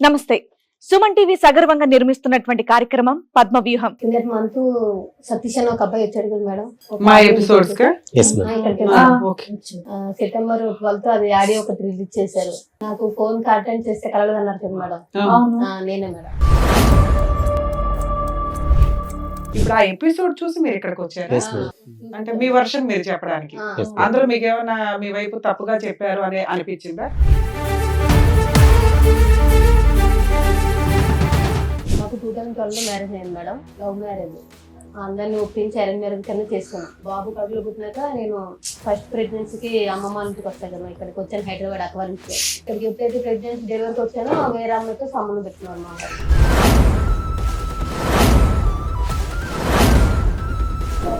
నమస్తే. సుమన్ టీవీ సగర్వంగా నిర్మిస్తున్నటువంటి కార్యక్రమం పద్మవ్యూహం. కిందటి మంత్ సతీష్ అని ఒక అబ్బాయి వచ్చాడు కదా మేడం, మా ఎపిసోడ్స్ కా సెప్టెంబర్ 12th అది ఆడియో ఒకటి రిలీజ్ చేశారు. నాకు ఫోన్ అటెండ్ చేస్తే కలగదన్నారు కదా మేడం. నేనే మేడం. ఇప్పుడు ఆ ఎపిసోడ్ చూసి మీరు ఇక్కడికి వచ్చారు అంటే మీ వర్షన్ మీరు చెప్పడానికి అందులో మీకు ఏమైనా మీ వైపు తప్పుగా చెప్పారు అని అనిపించిందా? మాకు 2012 లో మ్యారేజ్ అయింది మేడం, లవ్ మ్యారేజ్. అందరిని ఒప్పించి అరేంజ్ మ్యారేజ్ కన్నా చేసుకున్నాను. బాబు కడుపులో పుట్టినాక నేను ఫస్ట్ ప్రెగ్నెన్సీకి అమ్మమ్మ ఇంటికి వస్తాను కదా, ఇక్కడికి వచ్చాను హైదరాబాద్ అక్వా నుంచి. ఇక్కడికి ఎప్పుడైతే ప్రెగ్నెన్సీ డెలివరీకి వచ్చానో వేరే అమ్మతో సంబంధం పెట్టుకున్నాను అన్నమాట.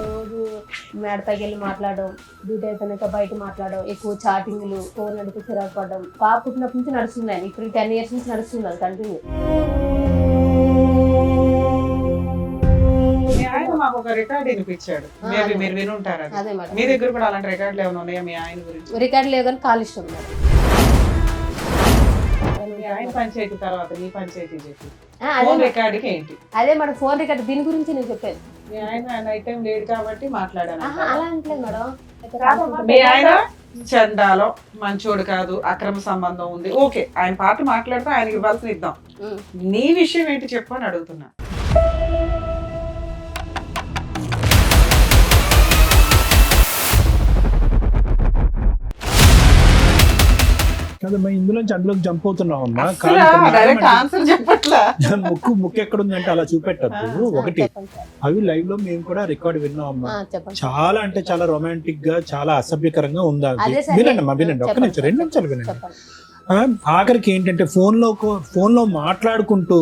రోజు మేడపైకి వెళ్ళి మాట్లాడడం, డ్యూటీ అయిపోయినాక బయట మాట్లాడడం, ఎక్కువ చాటింగ్లు, ఫోన్ నడిపి చిరాకు పడడం. పాప పుట్టినప్పటి నుంచి నడుస్తున్నాను, ఇప్పుడు 10 years నుంచి నడుస్తుంది అది కంటిన్యూ. మాకు ఒక రికార్డ్ వినిపించాడు, మేబీ మీరు వినుంటారు. అదే మేడం, మీ దగ్గర కూడా అలాంటి రికార్డులు ఏమైనా ఉన్నాయా మీ ఆయన గురించి? రికార్డు లేవు కానీ కాల్ ఇష్టం మేడం. మీ ఆయన పంచాయతీ తర్వాత నీ పంచాయతీ చెప్పి ఫోన్ రికార్డుకి ఏంటి? అదే మేడం, ఫోన్ రికార్డు దీని గురించి నేను చెప్పాను. మీ ఆయన నైట్ టైం లేడు కాబట్టి మాట్లాడాను. అలా అంటలేదు మేడం. మీ ఆయన చండాలో మంచోడు కాదు, అక్రమ సంబంధం ఉంది, ఓకే ఆయన పార్టీ మాట్లాడితే ఆయనకి ఇవ్వాల్సిన ఇద్దాం. నీ విషయం ఏంటి చెప్పు అని అడుగుతున్నా. కదమ్మా, ఇందులోంచి అందులోకి జంప్ అవుతున్నావు అమ్మా. ఆన్సర్ చెప్పట్లా. ముక్కు ఎక్కడ ఉందంటే అలా చూపెట్టద్దు. ఒకటి, అవి లైవ్ లో మేము కూడా రికార్డ్ విన్నాం అమ్మా. చాలా అంటే చాలా రొమాంటిక్ గా, చాలా అసభ్యకరంగా ఉందా. వినండి అమ్మా, వినండి, ఒక్క నిమిషం, 2 నిమిషాలు వినండి. ఆఖరికి ఏంటంటే ఫోన్ లో మాట్లాడుకుంటూ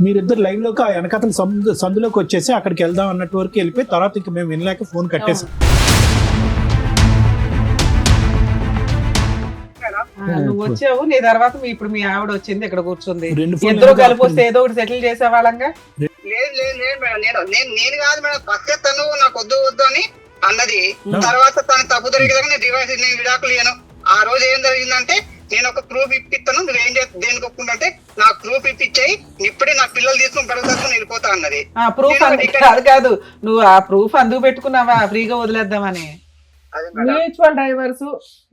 మీరిద్దరు లైవ్ లోకి ఆ వెనకతల సందులోకి వచ్చేసి అక్కడికి వెళ్దాం అన్నట్టు వరకు వెళ్ళిపోయి తర్వాత ఇంకా మేము వినలేక ఫోన్ కట్టేసాం. నువ్వు వచ్చావు, నీ తర్వాత ఇప్పుడు మీ ఆవిడ వచ్చింది, ఇక్కడ కూర్చుంది, ఇద్దరు కలిపి వస్తే ఏదో ఒకటి సెటిల్ చేసే వాళ్ళంగా. నేను కాదు మేడం, ఫస్ట్ తను నాకు వద్దు వద్దు అని అన్నది. తర్వాత తను తప్పు జరిగేదాకా నేను డివైస్, నేను విడాకులు ఇయ్యను. ఆ రోజు ఏం జరిగిందంటే, నేను ఒక ప్రూఫ్ ఇప్పిస్తాను, నువ్వేం చేస్తా దేనికి ఒప్పుకుంటే నాకు ప్రూఫ్ ఇప్పించాయి, ఇప్పుడే నా పిల్లలు తీసుకుని బడుగుతాను వెళ్ళిపోతా అన్నది. ప్రూఫ్ కాదు, నువ్వు ఆ ప్రూఫ్ అందుకు పెట్టుకున్నావా ఫ్రీగా వదిలేద్దామని? మ్యూచువల్ డైవర్స్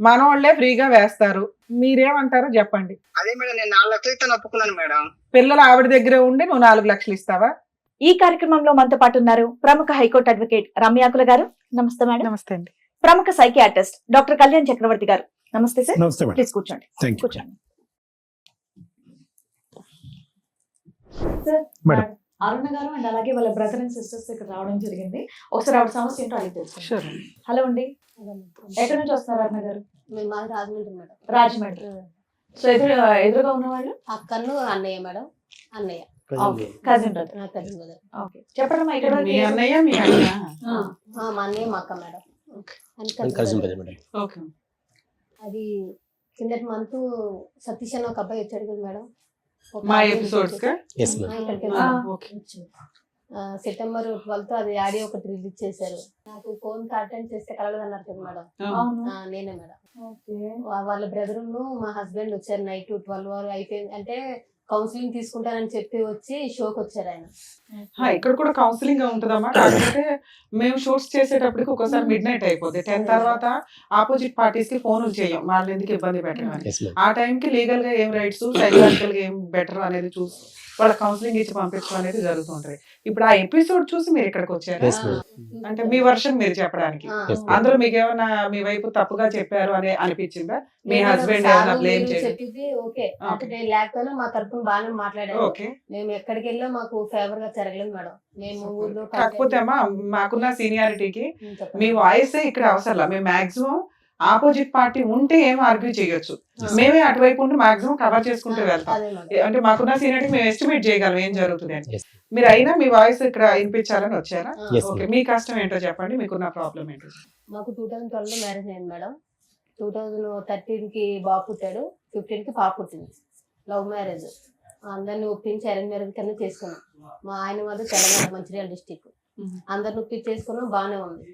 మనోళ్లే ఫ్రీగా వేస్తారు, మీరేమంటారో చెప్పండి. అదే మేడం, నేను 4 లక్షలు ఇస్తాను ఒప్పుకున్నాను మేడం. పిల్లలు ఆవిడ దగ్గరే ఉండి నువ్వు 4 లక్షలు ఇస్తావా? ఈ కార్యక్రమంలో మనతో పాటు ఉన్నారు ప్రముఖ హైకోర్టు అడ్వకేట్ రమ్యాకుల గారు. నమస్తే మేడం. నమస్తే అండి. ప్రముఖ సైకియాట్రిస్ట్ డాక్టర్ కళ్యాణ్ చక్రవర్తి గారు. నమస్తే సార్. నమస్తే మేడం. ప్లీజ్ కూర్చోండి. కూర్చోండి సార్. మేడం, అరుణ గారు అండ్ అలాగే వాళ్ళ బ్రదర్ అండ్ సిస్టర్స్ ఇక్కడ రావడం జరిగింది. ఒకసారి ఆవిడ సమస్య ఏంటో అడిగి తెలుసు. హలో అండి, ఎక్కడి నుంచి వస్తున్నారు అరుణ గారు? మేము మాది రాజమండ్రి మేడం. రాజమండ్రి. సో ఎదురుగా ఉన్న వాళ్ళు అక్కను అన్నయ్య మేడం, అన్నయ్య కజిన్ కజిన్ బ్రదర్. చెప్పండి మా ఇక్కడ మీ అన్నయ్య మీ అన్న? మా అన్నయ్య మా అక్క మేడం. అది కిందటి మంత్ సతీష్ అని ఒక అబ్బాయి వచ్చాడు కదా మేడం, మా ఎపిసోడ్స్ కా? సెప్టెంబర్ 12th అది ఆడియో ఒకటి రిలీజ్ చేశారు. నాకు ఫోన్ అటెండ్ చేస్తే కలగదన్నారు కదా మేడం. నేనే మేడం. వాళ్ళ బ్రదర్ మా హస్బెండ్ వచ్చారు నైట్ 12 అయిపోయింది అంటే కౌన్సిలింగ్ తీసుకుంటానని చెప్పి వచ్చి షోకి వచ్చారు ఆయన. ఇక్కడ కూడా కౌన్సిలింగ్ ఉంటుందమ్మా, కాకపోతే మేము షూట్స్ చేసేటప్పటికి ఒక్కోసారి మిడ్ నైట్ అయిపోతుంది. 10 తర్వాత ఆపోజిట్ పార్టీస్ కి ఫోన్లు చేయం, వాళ్ళని ఎందుకు ఇబ్బంది పెట్టాలని. ఆ టైంకి లీగల్ గా ఏం రైట్స్, సైకలాజికల్ గా ఏం బెటర్ అనేది చూసి వాళ్ళ కౌన్సిలింగ్ ఇచ్చి పంపించడం అనేది జరుగుతుంటది. ఇప్పుడు ఆ ఎపిసోడ్ చూసి మీరు ఇక్కడికి వచ్చారు అంటే మీ వర్షన్ మీరు చెప్పడానికి అందులో మీకు ఏమైనా మీ వైపు తప్పుగా చెప్పారు అని అనిపించిందా? మీ హస్బెండ్ ఏమైనా బ్లేమ్ చెప్పింది ఓకే, నేను లేకపోయినా మా తరఫున బాగానే మాట్లాడారు. మేము ఎక్కడికి వెళ్ళా మాకు ఫేవర్ గా జరగలేదు మేడం. మేము ఊర్లో కాకపోతే అమ్మా మాకున్న సీనియారిటీకి మీ వాయిస్ ఇక్కడ అవసరం. మేము మాక్సిమం ఆపోజిట్ పార్టీ ఉంటే ఏం ఆర్గ్యూ చేయొచ్చు, మేమే అటువైపు ఉండి మాక్సిమం కవర్ చేసుకుంటూ వెళ్తాం. అంటే మాకున్న సీనియారిటీ మేము ఎస్టిమేట్ చేయగలం ఏం జరుగుతుంది అని. మీరు అయినా మీ వాయిస్ ఇక్కడ వినిపించాలని వచ్చారా? ఓకే, మీ కష్టం ఏంటో చెప్పండి, మీకున్న ప్రాబ్లం ఏంటో. మాకు 2012 లో మ్యారేజ్ అయింది మేడం. 2013 కి బాబు పుట్టాడు, 15 కి పాప పుట్టింది. Love marriage. అందరిని ఒప్పించి అరేంజ్ మ్యారేజ్ కన్నా చేసుకున్నాం. మా ఆయన మాది తెలంగాణ మంచిర్యాల డిస్టిక్. అందరిని ఒప్పించి చేసుకున్నాం, బాగానే ఉంది.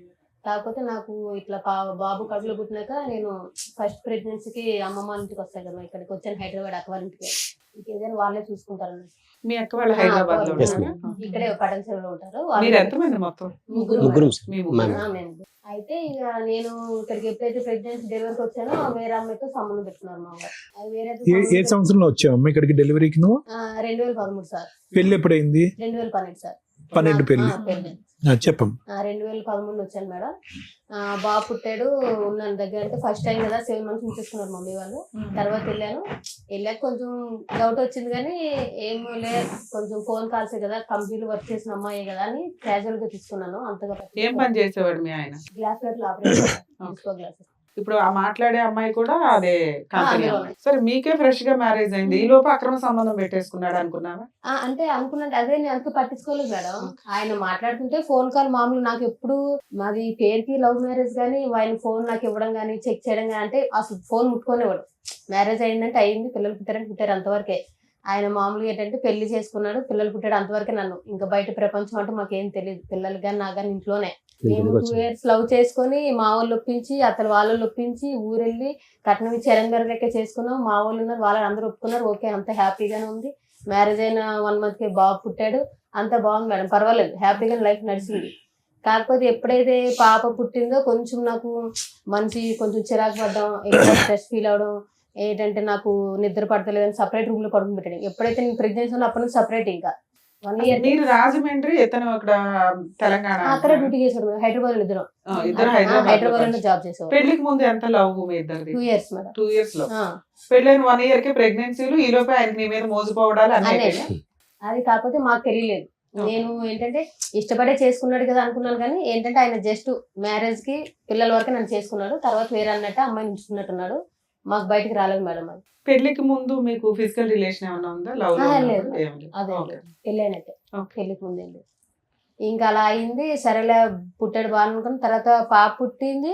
కాకపోతే నాకు ఇట్లా బాబు కడుపులో పుట్టినాక నేను ఫస్ట్ ప్రెగ్నెన్సీకి అమ్మమ్మ ఇంటికి వస్తాను కదా, ఇక్కడికి వచ్చాను హైదరాబాద్ అక్కవారింటికి. ఇంకేదైనా వాళ్ళే చూసుకుంటారు. మీ అక్క వాళ్ళు హైదరాబాద్ లో Yes, ఉంటారా? ma'am. ఇక్కడే పటంచెరులో ఉంటారు. మీరు ఎంతమంది మొత్తం? ముగ్గురు ముగ్గురు మేడం. మీ ముగ్గురు. Ma'am. అయితే ఇక నేను ఇక్కడికి ఎప్పుడైతే ప్రెగ్నెన్సీ డెలివరీకి వచ్చానో వేరే అమ్మాయితో సంబంధం పెట్టుకున్నారు మా వారు. అది వేరే ఏ సంవత్సరంలో వచ్చావమ్మా ఇక్కడికి డెలివరీకి నువ్వు? 2013 సార్. పెళ్లి ఎప్పుడైంది? 2012 సార్. 12 పెళ్లి. పెళ్లి చెప్పం. 2013 వచ్చాను మేడం. బాబు పుట్టాడు, ఉన్నాను దగ్గర. అంటే ఫస్ట్ టైం కదా 7 months ఉంచేసుకున్నారు మమ్మీ వాళ్ళు. తర్వాత వెళ్ళాక కొంచెం డౌట్ వచ్చింది, కానీ ఏమో లేదు, కొంచెం ఫోన్ కాల్స్ కదా, కంపెనీలో వర్క్ చేసిన అమ్మాయి కదా అని క్యాజువల్ గా తీసుకున్నాను. అంతగా ఏం పని చేసేవాడు మీ ఆయన? Glass glasses. ఇప్పుడు ఆ మాట్లాడే అమ్మాయి కూడా అదే కంపెనీ అందులో. అమ్మాయి. సరే మీకే ఫ్రెష్ గా మ్యారేజ్ అయింది, ఈ లోపు అక్రమ సంబంధం పెట్టేసుకున్నాడు అనుకున్నావా? అంటే అనుకున్నాను, అదే నేను అంత పట్టించుకోలేదు మేడం. ఆయన మాట్లాడుతుంటే ఫోన్ కాల్ మామూలు. నాకు ఎప్పుడు మాది పేరుకి లవ్ మ్యారేజ్, కానీ ఆయన ఫోన్ నాకు ఇవ్వడం కానీ చెక్ చేయడం కానీ, అంటే అసలు ఫోన్ ముట్టుకోనివ్వడు. మ్యారేజ్ అయిందంటే అయింది, పిల్లలు పుట్టారంటే పుట్టారు, అంతవరకే. ఆయన మామూలుగా ఏంటంటే పెళ్లి చేసుకున్నాడు, పిల్లలు పుట్టాడు, అంతవరకే. నన్ను ఇంకా బయట ప్రపంచం అంటే మాకేం తెలియదు. పిల్లలు కానీ నాకు కానీ ఇంట్లోనే. మేము 2 years లవ్ చేసుకొని మా వాళ్ళు ఒప్పించి, అతను వాళ్ళు ఒప్పించి, ఊరెళ్ళి కట్నం ఇచ్చి అరేంజ్ లెక్క చేసుకున్నాం. మా వాళ్ళు ఉన్నారు, వాళ్ళు అందరూ ఒప్పుకున్నారు. ఓకే, అంత హ్యాపీగానే ఉంది. మ్యారేజ్ అయిన 1 month కి బాబు పుట్టాడు, అంత బాగుంది మేడం, పర్వాలేదు, హ్యాపీగా లైఫ్ నడిచింది. కాకపోతే ఎప్పుడైతే పాప పుట్టిందో కొంచెం నాకు మనిషి కొంచెం చిరాకు పడ్డం, ఎక్కువ స్ట్రెస్ ఫీల్ అవడం, ఏంటంటే నాకు నిద్ర పడతలేదని సపరేట్ రూమ్ లో పడుకుని పెట్టాడు. ఎప్పుడైతే నేను ప్రెగ్నెన్సీ ఉన్నా అప్పటి నుంచి సపరేట్. ఇంకా 1 year మీరు రాజమండ్రి, ఇతను అక్కడ తెలంగాణ. అక్కడే డ్యూటీ చేసాడు మేడం. హైదరాబాద్ లో ఇద్దరం. ఇద్దరు హైదరాబాద్ లో జాబ్ చేసేవాడు. పెళ్లికి ముందు ఎంత లవ్ మీ ఇద్దరిది? 2 years మేడం. 2 years లో. పెళ్ళైన 1 year కి ప్రెగ్నెన్సీలు, ఈ లోపే ఆయనకి నీ మీద మోసపోవడాలు అన్నీ. అది కాకపోతే మాకు తెలియలేదు. నేను ఏంటంటే ఇష్టపడే చేసుకున్నాడు కదా అనుకున్నాను, కానీ ఏంటంటే ఆయన జస్ట్ మ్యారేజ్ కి పిల్లల వరకు నన్ను చేసుకున్నాడు. తర్వాత వేరే అన్నట్టు అమ్మాయిని ఉంచుకున్నట్టున్నాడు. మాకు బయటకు రాలేదు మేడం. అది పెళ్లికి ముందు మీకు ఫిజికల్ రిలేషన్ ఏమైనా ఉందా? లవ్ లేదు. అదే పెళ్ళైనట్టే. పెళ్లికి ముందు ఏంటి ఇంకా అలా అయింది. సరేలే పుట్టాడు బాగా అనుకుని తర్వాత పాప పుట్టింది.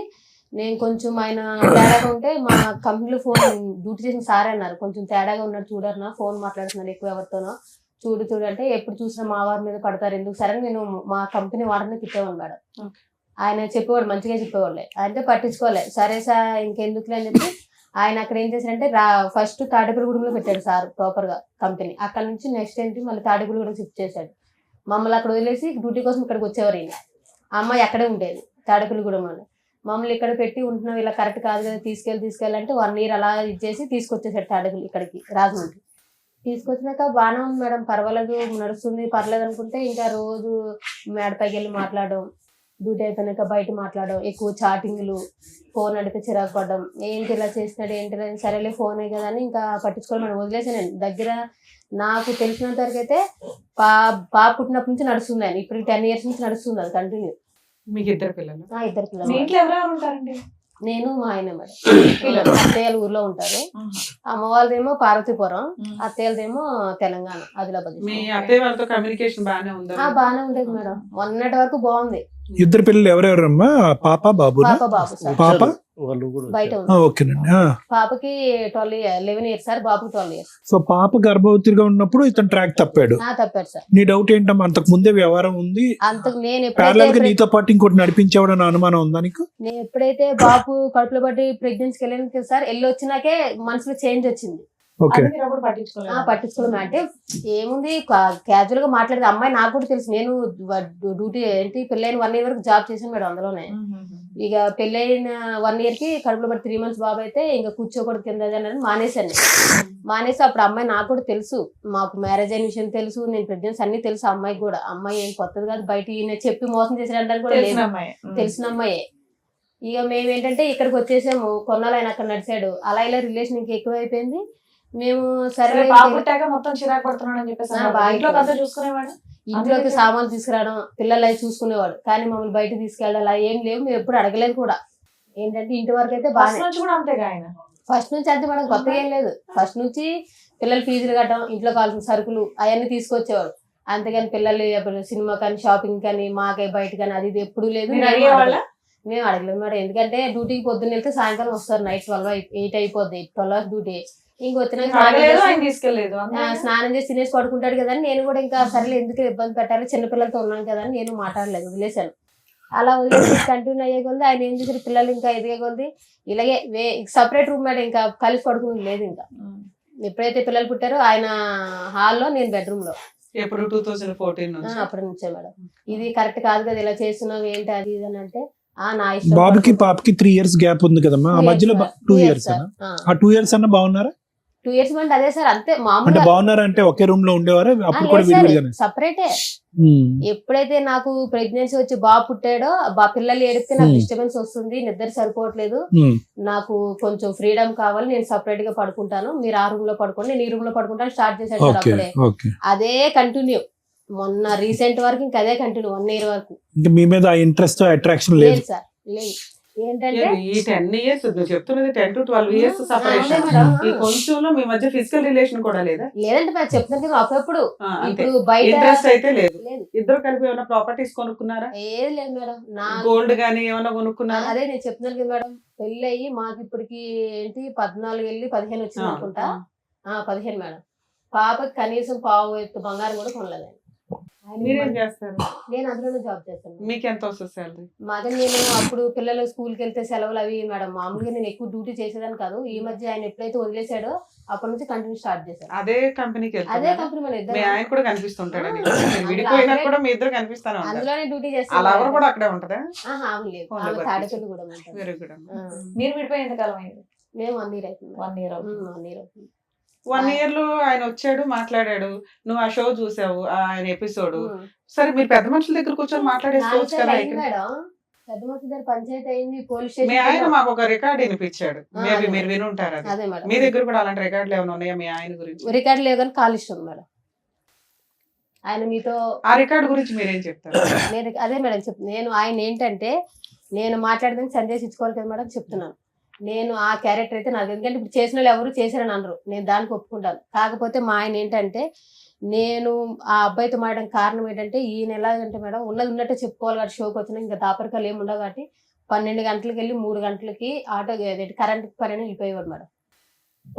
నేను కొంచెం ఆయన తేడాగా ఉంటే మా కంపెనీలో ఫోన్ డ్యూటీ చేసిన సార్ అన్నారు, కొంచెం తేడాగా ఉన్నాడు చూడన్నా, ఫోన్ మాట్లాడుతున్నాడు ఎక్కువ ఎవరితోనో, చూడు అంటే ఎప్పుడు చూసినా మా వారి మీద పడతారు ఎందుకు సరే నేను మా కంపెనీ వాడిని తిట్టేవాడు మేడం. ఆయన చెప్పేవాడు, మంచిగా చెప్పేవాళ్ళే, అంటే పట్టించుకోలే. సరే సార్ ఇంకెందుకులే అని చెప్పి ఆయన అక్కడ ఏం చేశారంటే ఫస్ట్ తాడేపల్లిగూడెంలో పెట్టాడు సార్ ప్రాపర్ గా కంపెనీ. అక్కడ నుంచి నెక్స్ట్ ఏంటి మళ్ళీ తాడేపల్లిగూడెం షిఫ్ట్ చేశాడు. మమ్మల్ని అక్కడ వదిలేసి డ్యూటీ కోసం ఇక్కడికి వచ్చేవారు. ఈయన అమ్మాయి అక్కడే ఉండేది తాడేపల్లిగూడెం అని. మమ్మల్ని ఇక్కడ పెట్టి ఉంటున్నాం, ఇలా కరెక్ట్ కాదు కదా, తీసుకెళ్ళాలంటే 1 year అలా ఇచ్చేసి తీసుకొచ్చేసాడు తాడేపల్లి ఇక్కడికి రాజమండ్రి. తీసుకొచ్చినాక బాగానే ఉంది మేడం, పర్వాలేదు నడుస్తుంది, పర్లేదు అనుకుంటే ఇంకా రోజు మేడపైకి వెళ్ళి మాట్లాడడం, డ్యూటీ అయిపోయినాక బయట మాట్లాడడం, ఎక్కువ చాటింగ్లు, ఫోన్ అడిగితే చిరాకు పడడం, ఏంటి ఇలా చేస్తున్నాడు ఏంటి, సరేలే ఫోనే కదా అని ఇంకా పట్టించుకోవాలి మేడం, వదిలేసాను. దగ్గర నాకు తెలిసినంత వరకు అయితే పాప పుట్టినప్పటి నుంచి నడుస్తుంది ఆయన, ఇప్పుడు 10 years నుంచి నడుస్తుంది అది కంటిన్యూ. మీకు 2 పిల్లలు? 2 పిల్లలు. మీ ఇంట్లో ఎవరెవరు ఉంటారండి? నేను మా ఆయన మేడం. అత్తయ్యలు ఊర్లో ఉంటారు, అమ్మ వాళ్ళదేమో పార్వతీపురం, అత్తయ్యలదేమో తెలంగాణ ఆదిలాబాద్. మీ అత్తయ్య వాళ్ళతో కమ్యూనికేషన్ బాగానే ఉందా? బాగానే ఉండేది మేడం, మొన్నటి వరకు బాగుంది. 2 పిల్లలు ఎవరెవరమ్మా? పాప బాబు? బాబు సార్ పాప బయట ఉంది. ఓకేనండి. పాపకి 11 years సార్, బాబుకి 12 years. సో పాప గర్భవతిగా ఉన్నప్పుడు ఇతను ట్రాక్ తప్పాడు. తప్పాడు సార్. నీ డౌట్ ఏంటమ్మా, అంతకు ముందే వ్యవహారం ఉంది, అంతకు నేను ప్యారలల్ గా నీతో పాటు ఇంకోటి నడిపించేవాడని అనుమానం ఉందా నీకు? నేను ఎప్పుడైతే బాబు కడుపులో పట్టి ప్రెగ్నెన్సీకి వెళ్ళాను కదా సార్, వెళ్ళి వచ్చినాకే మనసులో చేంజ్ వచ్చింది. ఓకే, పట్టించుకోవడం అంటే ఏముంది, క్యాజువల్ గా మాట్లాడేది. అమ్మాయి నాకు కూడా తెలుసు, నేను డ్యూటీ ఏంటి పెళ్ళైన 1 year వరకు జాబ్ చేశాను మేడం అందులోనే. ఇక పెళ్ళైన 1 year కి కడుపులో పట్టి 3 months బాబు అయితే ఇంకా కూర్చోకూడదు కింద అని మానేశాను. మానేసి అప్పుడు అమ్మాయి నాకు కూడా తెలుసు, మాకు మ్యారేజ్ అయిన విషయం తెలుసు, నేను ప్రెగ్నెన్సీ అన్ని తెలుసు అమ్మాయికి కూడా. అమ్మాయి ఏం కొత్తది కాదు, బయట ఈయన చెప్పి మోసం చేసినట్టు కూడా లేదు, తెలిసిన అమ్మాయే. ఇక మేము ఏంటంటే ఇక్కడికి వచ్చేసాము, కొన్నాళ్ళు ఆయన అక్కడ నడిచాడు, అలా ఇలా రిలేషన్ ఇంకా ఎక్కువ అయిపోయింది. మేము సరే మొత్తం చిరాకు పడుతున్నాడు అని చెప్పేసి చూసుకునేవాడు, ఇంట్లోకి సామాన్లు తీసుకురావడం, పిల్లలు అవి చూసుకునేవాడు, కానీ మమ్మల్ని బయట తీసుకెళ్ళాలి అలా ఏం లేవు, మేము ఎప్పుడు అడగలేదు కూడా. ఏంటంటే ఇంటి వరకు అయితే బాగా ఫస్ట్ నుంచి అంతే మేడం, కొత్తగా ఏం లేదు. ఫస్ట్ నుంచి పిల్లలు ఫీజులు కట్టడం, ఇంట్లో కావాల్సిన సరుకులు అవన్నీ తీసుకొచ్చేవాడు, అంతేగాని పిల్లలు సినిమా కానీ షాపింగ్ కానీ మాకే బయట కానీ అది ఇది ఎప్పుడు లేదు. మేము అడగలేదు మేడం, ఎందుకంటే డ్యూటీకి పొద్దున్న వెళ్తే సాయంకాలం వస్తారు, నైట్ 8 అయిపోద్ది, 12 hours డ్యూటీ. ఇంక వచ్చిన స్నానం చేసి తినేసి పడుకుంటాడు కదా అని నేను కూడా ఇంకా సరేలే ఎందుకు ఇబ్బంది పెట్టాలి, చిన్నపిల్లలతో ఉన్నాను కదా అని నేను మాట్లాడలేదు, వదిలేశాను. అలా వదిలేసి కంటిన్యూ అయ్యే కొద్ది ఆయన ఏం చేశారు, పిల్లలు ఇంకా ఎదిగే కొద్ది ఇలాగే సపరేట్ రూమ్ మేడం, ఇంకా కలిసి పడుకునేది లేదు. ఇంకా ఎప్పుడైతే పిల్లలు పుట్టారో ఆయన హాల్లో, నేను బెడ్రూమ్ లో. ఎప్పుడు 2014 నుంచి అప్పటి నుంచే మేడం. ఇది కరెక్ట్ కాదు కదా, ఇలా చేస్తున్నావు ఏంటి అది ఇది అని అంటే నా ఇష్టం. బాబుకి పాపకి 3 years గ్యాప్ ఉంది కదమ్మా, ఆ మధ్యలో 2 years ఆ 2 years అన్న బాగున్నారా? 2 years అంటే అదే సార్, అంతే అంటే మామూలుగా. బాగున్నారా అంటే ఒకే రూమ్ లో ఉండేవారా అప్పుడు కూడా విడివిడిగానే? సపరేటే. ఎప్పుడైతే నాకు ప్రెగ్నెన్సీ వచ్చి బాబు పుట్టాడో, పిల్లలు ఏడితే నాకు డిస్టర్బెన్స్ వస్తుంది, నిద్ర సరిపోవట్లేదు, నాకు కొంచెం ఫ్రీడమ్ కావాలి, నేను సపరేట్ గా పడుకుంటాను, మీరు ఆ రూమ్ లో పడుకోండి, నేను ఈ రూమ్ లో పడుకుంటాను స్టార్ట్ చేశాడు సార్. అప్పుడే అదే కంటిన్యూ, మొన్న రీసెంట్ వరకు ఇంకా అదే కంటిన్యూ 1 year వరకు. మీ మీద ఇంట్రెస్ట్ అట్రాక్షన్ లేదు సార్, లేదు. ఏంటంటే ఈ 10 years నువ్వు చెప్తున్నది 10 to 12 years సెపరేషన్. ఈ కొంచెంలో మీ మధ్య ఫిజికల్ రిలేషన్ కూడా లేదా? లేదంటే మరి చెప్తాను కదా, అప్పుడప్పుడు ఇప్పుడు బయట ఇంట్రెస్ట్ అయితే లేదు. లేదు. ఇద్దరు కలిపి ఏమైనా ప్రాపర్టీస్ కొనుక్కున్నారా? ఏది లేదు మేడం. నా గోల్డ్ గానీ ఏమైనా కొనుక్కున్నారా? అదే నేను చెప్తున్నాను కదా మేడం, పెళ్లి అయ్యి మాకు ఇప్పటికి ఏంటి 14 వెళ్ళి 15 వచ్చింది అనుకుంటా. 15 మేడం. పాపకి కనీసం పావు ఎత్తు బంగారం కూడా కొనలేదు. మీరేం చేస్తారు? నేను అందులోనే జాబ్ చేస్తాను. మీకు ఎంత వస్తుంది సాలరీ? మాదే, నేను అప్పుడు పిల్లలు స్కూల్కి వెళ్తే సెలవులు అవి మేడం, మామూలుగా నేను ఎక్కువ డ్యూటీ చేసేదాన్ని కాదు. ఈ మధ్య ఆయన ఎప్పుడైతే వదిలేశాడో అప్పటి నుంచి కంటిన్యూ స్టార్ట్ చేశాను. అదే కంపెనీకి అదే కంపెనీ మన మీ ఆయన కూడా కనిపిస్తుంటాడు. విడిపోయినా కూడా మీ ఇద్దరు కనిపిస్తాను. అందులోనే డ్యూటీ అలా చేస్తాను. కూడా అక్కడే ఉంటదా? లేదు, తాడేపల్లి కూడా ఉంటాను. Very good. మీరు విడిపోయి ఎంతకాలం అయింది? మేము 1 year అవుతుంది. 1 year అవుతుంది. 1 year అవుతుంది. 1 year లో ఆయన వచ్చాడు, మాట్లాడాడు, నువ్వు ఆ షో చూసావు, ఆయన ఎపిసోడ్. సరే, మీరు పెద్ద మనుషుల దగ్గర కూర్చొని మాట్లాడేసుకోవచ్చు కదా. మేడం పెద్ద మనుషుల దగ్గర పంచాయతీ అయింది, పోలీస్ మీ ఆయన స్టేషన్. మాకు ఒక రికార్డ్ వినిపించాడు, మేబీ మీరు వినుంటారు. అది అదే మేడం, మీ దగ్గర కూడా అలాంటి రికార్డులు ఏమైనా ఉన్నాయా మీ ఆయన గురించి? రికార్డు లేదు కానీ కాల్ ఇష్టం మేడం. ఆయన మీతో ఆ రికార్డు గురించి మీరేం చెప్తారు? నేను అదే మేడం నేను ఆయన ఏంటంటే, నేను మాట్లాడదానికి సందేశం ఇచ్చుకోవాలి కదా మేడం, చెప్తున్నాను. నేను ఆ క్యారెక్టర్ అయితే నాకు, ఎందుకంటే ఇప్పుడు చేసిన వాళ్ళు ఎవరు చేశారని అనరు, నేను దానికి ఒప్పుకుంటాను. కాకపోతే మా ఆయన ఏంటంటే, నేను ఆ అబ్బాయితో మాట్లాడడం కారణం ఏంటంటే, ఈయన ఎలాగంటే మేడం, ఉన్నది ఉన్నట్టే చెప్పుకోవాలి కాబట్టి షోకి వచ్చినా ఇంకా దాపరికాలు ఏమి ఉండవు కాబట్టి 12 గంటలకు వెళ్ళి 3 గంటలకి ఆటో కరెంట్ పని వెళ్ళిపోయేవాడు మేడం.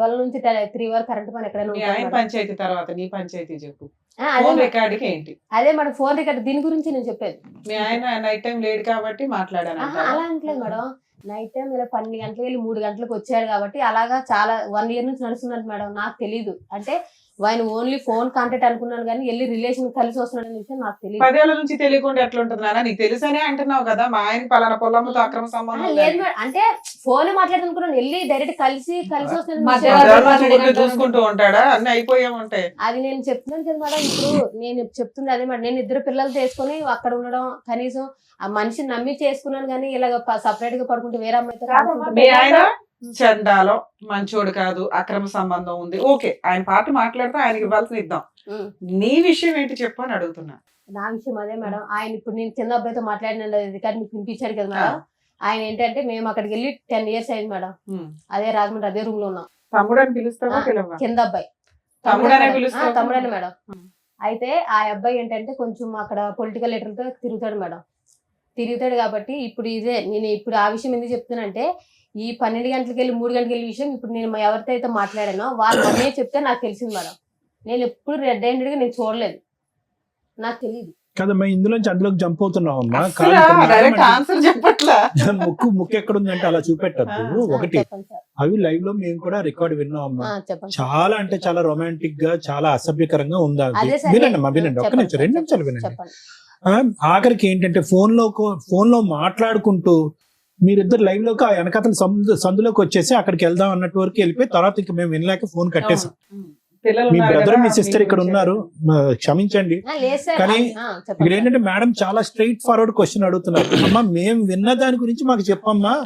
12 నుంచి 3 వరకు కరెంట్ పని ఎక్కడైనా మీ ఆయన పంచాయతీ తర్వాత నీ పంచాయతీ చెప్పు. అదే రికార్డుకి ఏంటి? అదే మేడం, ఫోన్ రికార్డ్ దీని గురించి నేను చెప్పేది. మీ ఆయన నైట్ టైం లేట్ కాబట్టి మాట్లాడాను. అలా అంటలేదు మేడం, నైట్ టైం ఇలా 12 గంటలకు వెళ్ళి 3 గంటలకు వచ్చాడు కాబట్టి అలాగా చాలా 1 year నుంచి నడుస్తున్నట్టు మేడం. నాకు తెలీదు, అంటే ఆయన ఓన్లీ ఫోన్ కాంటాక్ట్ అనుకున్నాను కానీ వెళ్ళి రిలేషన్ కలిసి వస్తున్నాడు అనే విషయం నాకు తెలియదు. 10 ఏళ్ల నుంచి తెలియకుండా ఎట్లా ఉంటుంది నాన్న? నీకు తెలుసనే అంటున్నావు కదా, మా ఆయన పలానా పొలంతో అక్రమ సంబంధం లేదు మేడం, అంటే ఫోన్ మాట్లాడుతున్నాను, వెళ్ళి డైరెక్ట్ కలిసి వస్తున్నాడు చూసుకుంటూ ఉంటాడా? అన్ని అయిపోయే ఉంటాయి. అది నేను చెప్తున్నాను కదా మేడం. ఇప్పుడు నేను చెప్తుంది అదే మేడం, నేను 2 పిల్లలు తీసుకొని అక్కడ ఉండడం, కనీసం ఆ మనిషిని నమ్మి చేసుకున్నాను కానీ ఇలాగ సపరేట్ గా పడుకుంటే వేరే అమ్మాయితో. మీ ఆయన చండాలం, మంచోడు కాదు, అక్రమ సంబంధం ఉంది, ఓకే, ఆయన పాట మాట్లాడితే ఆయనకి ఇవ్వాల్సిన ఇద్దాం. నీ విషయం ఏంటి చెప్పు అని అడుగుతున్నా. నా విషయం అదే మేడం, ఆయన ఇప్పుడు నేను చిన్న అబ్బాయితో మాట్లాడిన రికార్డు మీకు వినిపించాడు కదా మేడం. ఆయన ఏంటంటే, మేము అక్కడికి వెళ్ళి 10 years అయింది మేడం. అదే రాజమండ్రి అదే రూమ్ లో ఉన్నాం. తమ్ముడు అని పిలుస్తావా? కింద అబ్బాయి తమ్ముడనే పిలుస్తావా? తమ్ముడని మేడం. అయితే ఆ అబ్బాయి ఏంటంటే కొంచెం అక్కడ పొలిటికల్ లీడర్తో తిరుగుతాడు మేడం. తిరుగుతాడు కాబట్టి ఇప్పుడు నేను ఇప్పుడు ఆ విషయం ఎందుకు చెప్తున్నానంటే, ఈ 12 గంటలకు వెళ్ళి 3 గంటలకు వెళ్ళి విషయం ఇప్పుడు నేను ఎవరితో అయితే మాట్లాడానో వాళ్ళ మమ్మీ చెప్తే నాకు తెలిసింది మేడం. నేను ఎప్పుడు రెడ్ హ్యాండెడ్ గా నేను చూడలేదు, నాకు తెలియదు కదమ్మా. ఇందులోంచి అందులోకి జంప్ అవుతున్నావు అమ్మా. ముక్కు ఎక్కడ ఉందంటే అలా చూపెట్టద్దు. ఒకటి, అవి లైవ్ లో మేము కూడా రికార్డ్ విన్నాం అమ్మా. చాలా అంటే చాలా రొమాంటిక్ గా, చాలా అసభ్యకరంగా ఉందా? వినండి అమ్మా, వినండి, ఒక్క నిమిషం, 2 నిమిషాలు వినండి. ఆఖరికి ఏంటంటే ఫోన్ లో మాట్లాడుకుంటూ మీరిద్దరు లైవ్ లోకి ఆ వెనకతల సందులోకి వచ్చేసి అక్కడికి వెళ్దాం అన్నట్టు వరకు వెళ్ళిపోయి తర్వాత ఇంకా మేము వినలేక ఫోన్ కట్టేసాం. మీ బ్రదర్ మీ సిస్టర్ ఇక్కడ ఉన్నారు, క్షమించండి. కానీ ఇక్కడ ఏంటంటే మేడం చాలా స్ట్రైట్ ఫార్వర్డ్ క్వశ్చన్ అడుగుతున్నారు. అమ్మా, మేము విన్న దాని గురించి మాకు చెప్పమ్మా,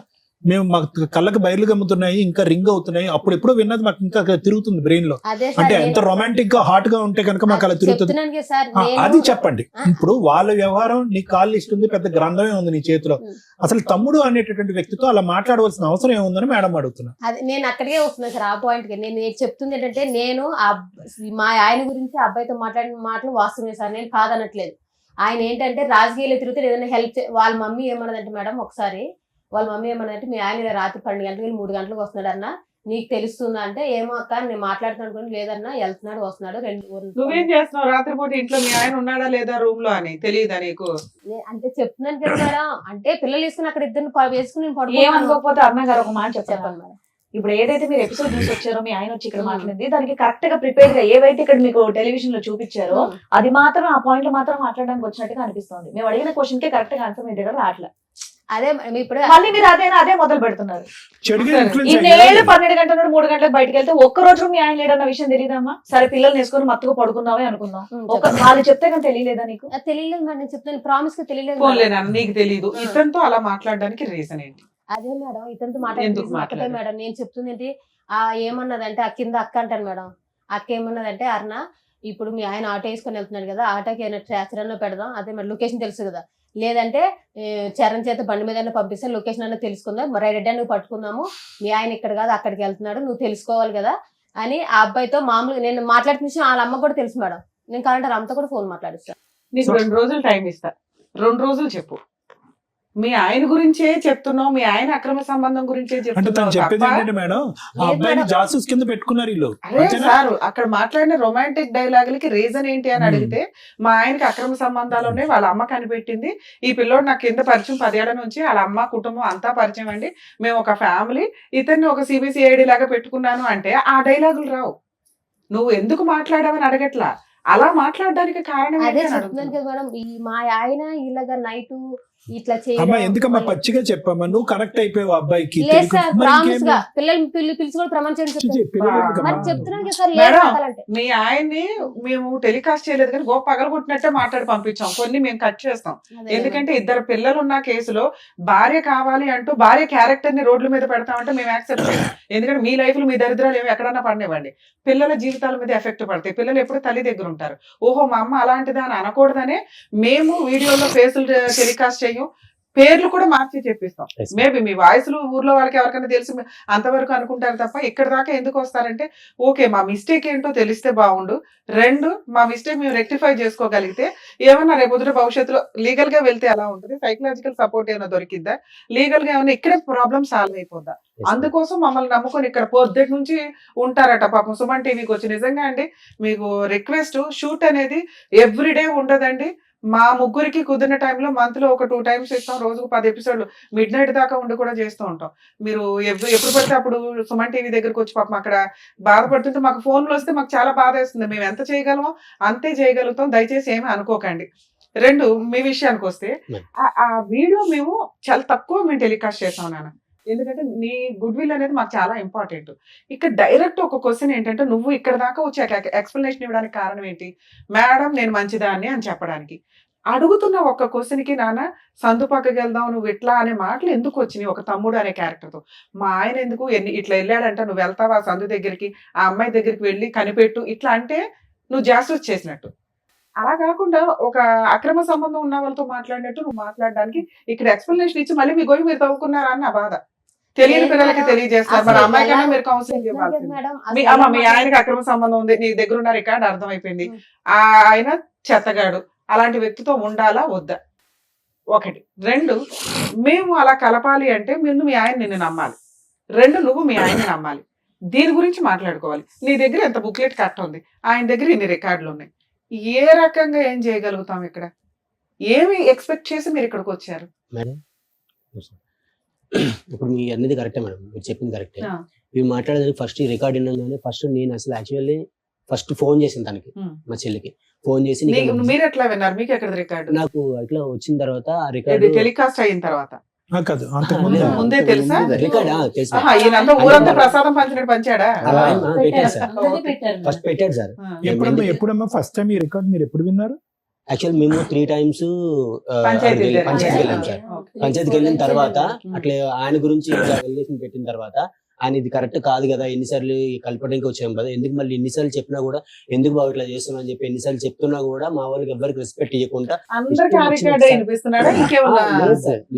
మేము మాకు కళ్ళకి బయలు గమ్ముతున్నాయి, ఇంకా రింగ్ అవుతున్నాయి, అప్పుడు ఎప్పుడో విన్నది మాకు ఇంకా తిరుగుతుంది బ్రెయిన్ లో. అంటే ఎంత రొమాంటిక్ గా హాట్ గా ఉంటే కనుక మాకు అలా తిరుగుతుంది. అది చెప్పండి. ఇప్పుడు వాళ్ళ వ్యవహారం, నీ కాల్ లిస్ట్ ఉంది, పెద్ద గ్రంథమే ఉంది నీ చేతిలో. అసలు తమ్ముడు అనేటటువంటి వ్యక్తితో అలా మాట్లాడవలసిన అవసరం ఏముందని మేడం అడుగుతున్నా. నేను అక్కడికే వస్తున్నా సార్, ఆ పాయింట్ కి. నేను చెప్తుంది ఏంటంటే, నేను మా ఆయన గురించి అబ్బాయితో మాట్లాడిన మాటలు వాస్తవమే సార్, నేను కాదనట్లేదు. ఆయన ఏంటంటే రాజకీయాలు తిరుగుతే ఏదైనా హెల్ప్, వాళ్ళ మమ్మీ ఏమన్నదంటే మేడం, ఒకసారి వాళ్ళ మమ్మీ ఏమన్నదంటే, మీ ఆయన రాత్రి 12 గంటలకు 3 గంటలకు వస్తున్నాడు అన్న, నీకు తెలుస్తుందా అంటే ఏమో అక్క నేను మాట్లాడుతున్నాను అనుకోని లేదన్నా వెళ్తున్నాడు వస్తున్నాడు నువ్వేం చేస్తున్నావు రాత్రిపూట ఇంట్లో మీ ఆయన ఉన్నాడా లేదా రూమ్ లో అని తెలియదా నీకు? అంటే చెప్తున్నాను కదా మేడం, అంటే పిల్లలు వేసుకుని అక్కడ ఇద్దరు వేసుకుని నేను పడుకో ఏమనుకోకపోతే అన్న గారు ఒక మాట చెప్పాను చెప్పండి మేడం. ఇప్పుడు ఏదైతే మీరు ఎపిసోడ్ చూసి వచ్చారో మీ ఆయన వచ్చి ఇక్కడ మాట్లాడింది దానికి కరెక్ట్ గా ప్రిపేర్ గా ఏవైతే ఇక్కడ మీకు టెలివిజన్ లో చూపించారో అది మాత్రం ఆ పాయింట్ లో మాత్రం మాట్లాడడానికి వచ్చినట్టుగా అనిపిస్తుంది. మేము అడిగిన క్వశ్చన్ కి కరెక్ట్ గా ఆన్సర్ మీ దగ్గర రావట్లేదు. అదే ఇప్పుడు మళ్ళీ మీరు అదే మొదలు పెడుతున్నారు. చెడుగా influence ఇన్నేళ్ళు అయ్యారు. 12 గంటల నుండి 3 గంటలకు బయటకు వెళ్తే ఒక్క రోజు మీ ఆయన లేడన్న విషయం తెలియదమ్మా? సరే పిల్లల్ని వేసుకొని మత్తుగా పడుకున్నావే అనుకుందాం, వాళ్ళు చెప్తే కానీ తెలియలేదా నీకు? తెలియలేదు మేడం, నేను చెప్తాను ప్రామిస్ గా తెలియలేదు. ఫోన్లేనా నీకు తెలియదు? ఇతనితో అలా మాట్లాడడానికి రీజన్ ఏంటి? అదే మేడం ఇతనితో ఎందుకు మాట్లాడుతుంది మాట్లాడారు? మేడం. నేను చెప్తుంది ఏంటి ఏమన్నదంటే ఆ కింద అక్క అంటాను మేడం. అక్క ఏమన్నదంటే అరుణ ఇప్పుడు మీ ఆయన ఆటో వేసుకొని వెళ్తున్నాడు కదా, ఆటోకి ఏమైనా ట్రాచరంలో పెడదాం, అదే మరి లొకేషన్ తెలుసు కదా, లేదంటే చరణ్ చేత బండి మీద పంపిస్తే లొకేషన్ అన్న తెలుసుకుందాం, రెడ్ నువ్వు పట్టుకుందాము, మీ ఆయన ఇక్కడ కాదు అక్కడికి వెళ్తున్నాడు నువ్వు తెలుసుకోవాలి కదా అని ఆ అబ్బాయితో మామూలుగా నేను మాట్లాడుతున్న విషయం వాళ్ళ అమ్మ కూడా తెలుసు మేడం. నేను కావాలంటే అమ్మతో కూడా ఫోన్ మాట్లాడిస్తాను. నీకు 2 రోజులు టైం ఇస్తా, 2 రోజులు చెప్పు. మీ ఆయన గురించే చెప్తున్నావు, మీ ఆయన అక్రమ సంబంధం గురించే అంటే తను చెప్తున్నావు చెప్పేది తప్ప- ఏంటంటే మేడం ఆ అబ్బాయిని జాసూస్ కింద పెట్టుకున్నారు వీళ్ళు. అదే సార్ అక్కడ మాట్లాడిన రొమాంటిక్ డైలాగులకి రీజన్ ఏంటి అని అడిగితే మా ఆయనకి అక్రమ సంబంధాలు ఉన్నాయి, వాళ్ళ అమ్మ కనిపెట్టింది, ఈ పిల్లోడు నాకు కింద పరిచయం 10 ఏళ్ల నుంచి, వాళ్ళ అమ్మ కుటుంబం అంతా పరిచయం అండి, మేము ఒక ఫ్యామిలీ, ఇతన్ని ఒక సిబిసిఐడి లాగా పెట్టుకున్నాను అంటే ఆ డైలాగులు రావు. నువ్వు ఎందుకు మాట్లాడావని అడగట్లా, అలా మాట్లాడడానికి కారణం అదే ఏంటి అని చెప్తున్నాను అడుగుతున్నా. కదా మేడం, ఈ మా ఆయన ఇలాగా నైట్ ఇట్లా అమ్మా చేయడం ఎందుకమ్మా పచ్చిగా చెప్పమ్మా, నువ్వు కనెక్ట్ అయిపోయావు అబ్బాయికి. లేదు తెలియక- సార్ మరి ప్రామిస్ ఇంకేం? గా పిల్లలు పిలిచి కూడా ప్రమాణం చేయడం చెప్తాను. పిల్లలు ఎందుకమ్మా? మరి చెప్తున్నాను కదా సార్ మేడం, లేదు అంటే మీ ఆయన్ని మేము టెలికాస్ట్ చేయలేదు కానీ పగలగొట్టినట్టే మాట్లాడి పంపించాం, కొన్ని మేము కట్ చేస్తాం. ఎందుకంటే 2 పిల్లలు ఉన్న కేసులో భార్య కావాలి అంటూ భార్య క్యారెక్టర్ ని రోడ్ల మీద పెడతామంటే మేము యాక్సెప్ట్ చేయం. ఎందుకంటే మీ లైఫ్ లో మీ దరిద్రాలు ఏమి ఎక్కడన్నా పడినివ్వండి, పిల్లల జీవితాల మీద ఎఫెక్ట్ పడతాయి, పిల్లలు ఎప్పుడు తల్లి దగ్గర ఉంటారు. ఓహో మా అమ్మ అలాంటిదా అని అనకూడదనే మేము వీడియోలో ఫేసులు టెలికాస్ట్ చేయం, పేర్లు కూడా మార్చి చెప్పిస్తాం. మేబీ మీ వాయిస్లు ఊర్లో వాళ్ళకి ఎవరికైనా తెలిసి అంతవరకు అనుకుంటారు తప్ప ఇక్కడ దాకా ఎందుకు వస్తారంటే ఓకే మా మిస్టేక్ ఏంటో తెలిస్తే బాగుండు, 2 మా మిస్టేక్ మేము రెక్టిఫై చేసుకోగలిగితే ఏమన్నా రేపొద్దున భవిష్యత్తులో లీగల్ గా వెళ్తే ఎలా ఉంటుంది, సైకలాజికల్ సపోర్ట్ ఏమైనా దొరికిద్దా, లీగల్ గా ఏమైనా ఇక్కడే ప్రాబ్లమ్ సాల్వ్ అయిపోద్దా, అందుకోసం మమ్మల్ని నమ్ముకొని ఇక్కడ పొద్దుటి నుంచి ఉంటారట పాపం సుమన్ టీవీకి వచ్చి. నిజంగా అండి మీకు రిక్వెస్ట్, షూట్ అనేది ఎవ్రీడే ఉండదండి, మా ముగ్గురికి కుదిరిన టైంలో మంత్ లో ఒక 2 times ఇస్తాం, రోజుకు 10 ఎపిసోడ్లు మిడ్ నైట్ దాకా ఉండి కూడా చేస్తూ ఉంటాం. మీరు ఎప్పుడు పడితే అప్పుడు సుమన్ టీవీ దగ్గరకు వచ్చి పాపం అక్కడ బాధపడుతుంటే మాకు ఫోన్లు వస్తే మాకు చాలా బాధ వేస్తుంది, మేము ఎంత చేయగలమో అంతే చేయగలుగుతాం, దయచేసి ఏమీ అనుకోకండి. 2 మీ విషయానికి వస్తే ఆ వీడియో మేము చాలా తక్కువ మేము టెలికాస్ట్ చేసాం నాన్న, ఎందుకంటే నీ గుడ్ విల్ అనేది మాకు చాలా ఇంపార్టెంట్. ఇక్కడ డైరెక్ట్ ఒక క్వశ్చన్ ఏంటంటే నువ్వు ఇక్కడ దాకా వచ్చి ఎక్స్ప్లెనేషన్ ఇవ్వడానికి కారణం ఏంటి, మేడం నేను మంచిదాన్ని అని చెప్పడానికి. అడుగుతున్న ఒక్క క్వశ్చన్ కి నాన్న సందు పక్కకి వెళ్దాం నువ్వు ఇట్లా అనే మాటలు ఎందుకు వచ్చినాయి ఒక తమ్ముడు అనే క్యారెక్టర్ తో? మా ఆయన ఎందుకు ఇట్లా వెళ్ళాడంట, నువ్వు వెళ్తావా సందు దగ్గరికి, ఆ అమ్మాయి దగ్గరికి వెళ్ళి కనిపెట్టు ఇట్లా అంటే నువ్వు జాస్టిస్ చేసినట్టు. అలా కాకుండా ఒక అక్రమ సంబంధం ఉన్న వాళ్ళతో మాట్లాడినట్టు నువ్వు మాట్లాడడానికి ఇక్కడ ఎక్స్ప్లెనేషన్ ఇచ్చి మళ్ళీ మీ గోయి మీరు తవ్వుకున్నారా అని నా బాధ. తెలియని పిల్లలకి తెలియజేస్తారు, మరి అమ్మాయి కన్నా మీరు కౌన్సిలింగ్ ఇవ్వాలి. మీ ఆయనకి అక్రమ సంబంధం ఉంది, నీ దగ్గర ఉన్న రికార్డు అర్థమైపోయింది, ఆయన చెత్తగాడు, అలాంటి వ్యక్తితో ఉండాలా వద్దా? 1. 2 మేము అలా కలపాలి అంటే ముందు మీ ఆయన నిన్ను నమ్మాలి, 2 నువ్వు మీ ఆయన్ని నమ్మాలి, దీని గురించి మాట్లాడుకోవాలి. నీ దగ్గర ఎంత బుక్లెట్ కట్ ఉంది, ఆయన దగ్గర ఇన్ని రికార్డులు ఉన్నాయి, ఏ రకంగా ఏం చేయగలుగుతాం ఇక్కడ? ఏమి ఎక్స్పెక్ట్ చేసి మీరు ఇక్కడికి వచ్చారు? మేడం ఇప్పుడు మీ అన్నది కరెక్టే మేడం, మీరు చెప్పింది కరెక్టే. ఆ. ఇవి మాట్లాడేదానికి ఫస్ట్ ఈ రికార్డ్ విన్నాగానే ఫస్ట్ నేను అసలు యాక్చువల్లీ ఫస్ట్ ఫోన్ చేసింది తనకి, మా చెల్లికి ఫోన్ చేసి మీరు ఎట్లా విన్నారు, మీకు ఎక్కడ రికార్డు? నాకు అట్లా వచ్చిన తర్వాత ఆ రికార్డు టెలికాస్ట్ అయిన తర్వాత కాదు అంతకుముందు ముందే తెలుసా? రికార్డ్ తెలుసు. ఈయనంతా ఊరంతా ప్రసాదం పంచినట్టు పంచాడా? పెట్టాడు సార్, ఫస్ట్ పెట్టాడు సార్. ఎప్పుడమ్మా ఫస్ట్ టైం ఈ రికార్డ్ మీరు ఎప్పుడు విన్నారు? యాక్చువల్ మేము 3 times పంచాయతీకి వెళ్ళాం సార్. పంచాయతీకి వెళ్ళిన తర్వాత అట్లా ఆయన గురించి ఎలిగేషన్ పెట్టిన తర్వాత ఆయన ఇది కరెక్ట్ కాదు కదా, ఎన్నిసార్లు కలపడానికి వచ్చాం కదా, ఎందుకు మళ్ళీ ఎన్నిసార్లు చెప్పినా కూడా ఎందుకు బాగా ఇట్లా చేస్తున్నా అని చెప్పి ఎన్నిసార్లు చెప్తున్నా కూడా మా వాళ్ళకి ఎవరికి రెస్పెక్ట్ ఇవ్వకుండా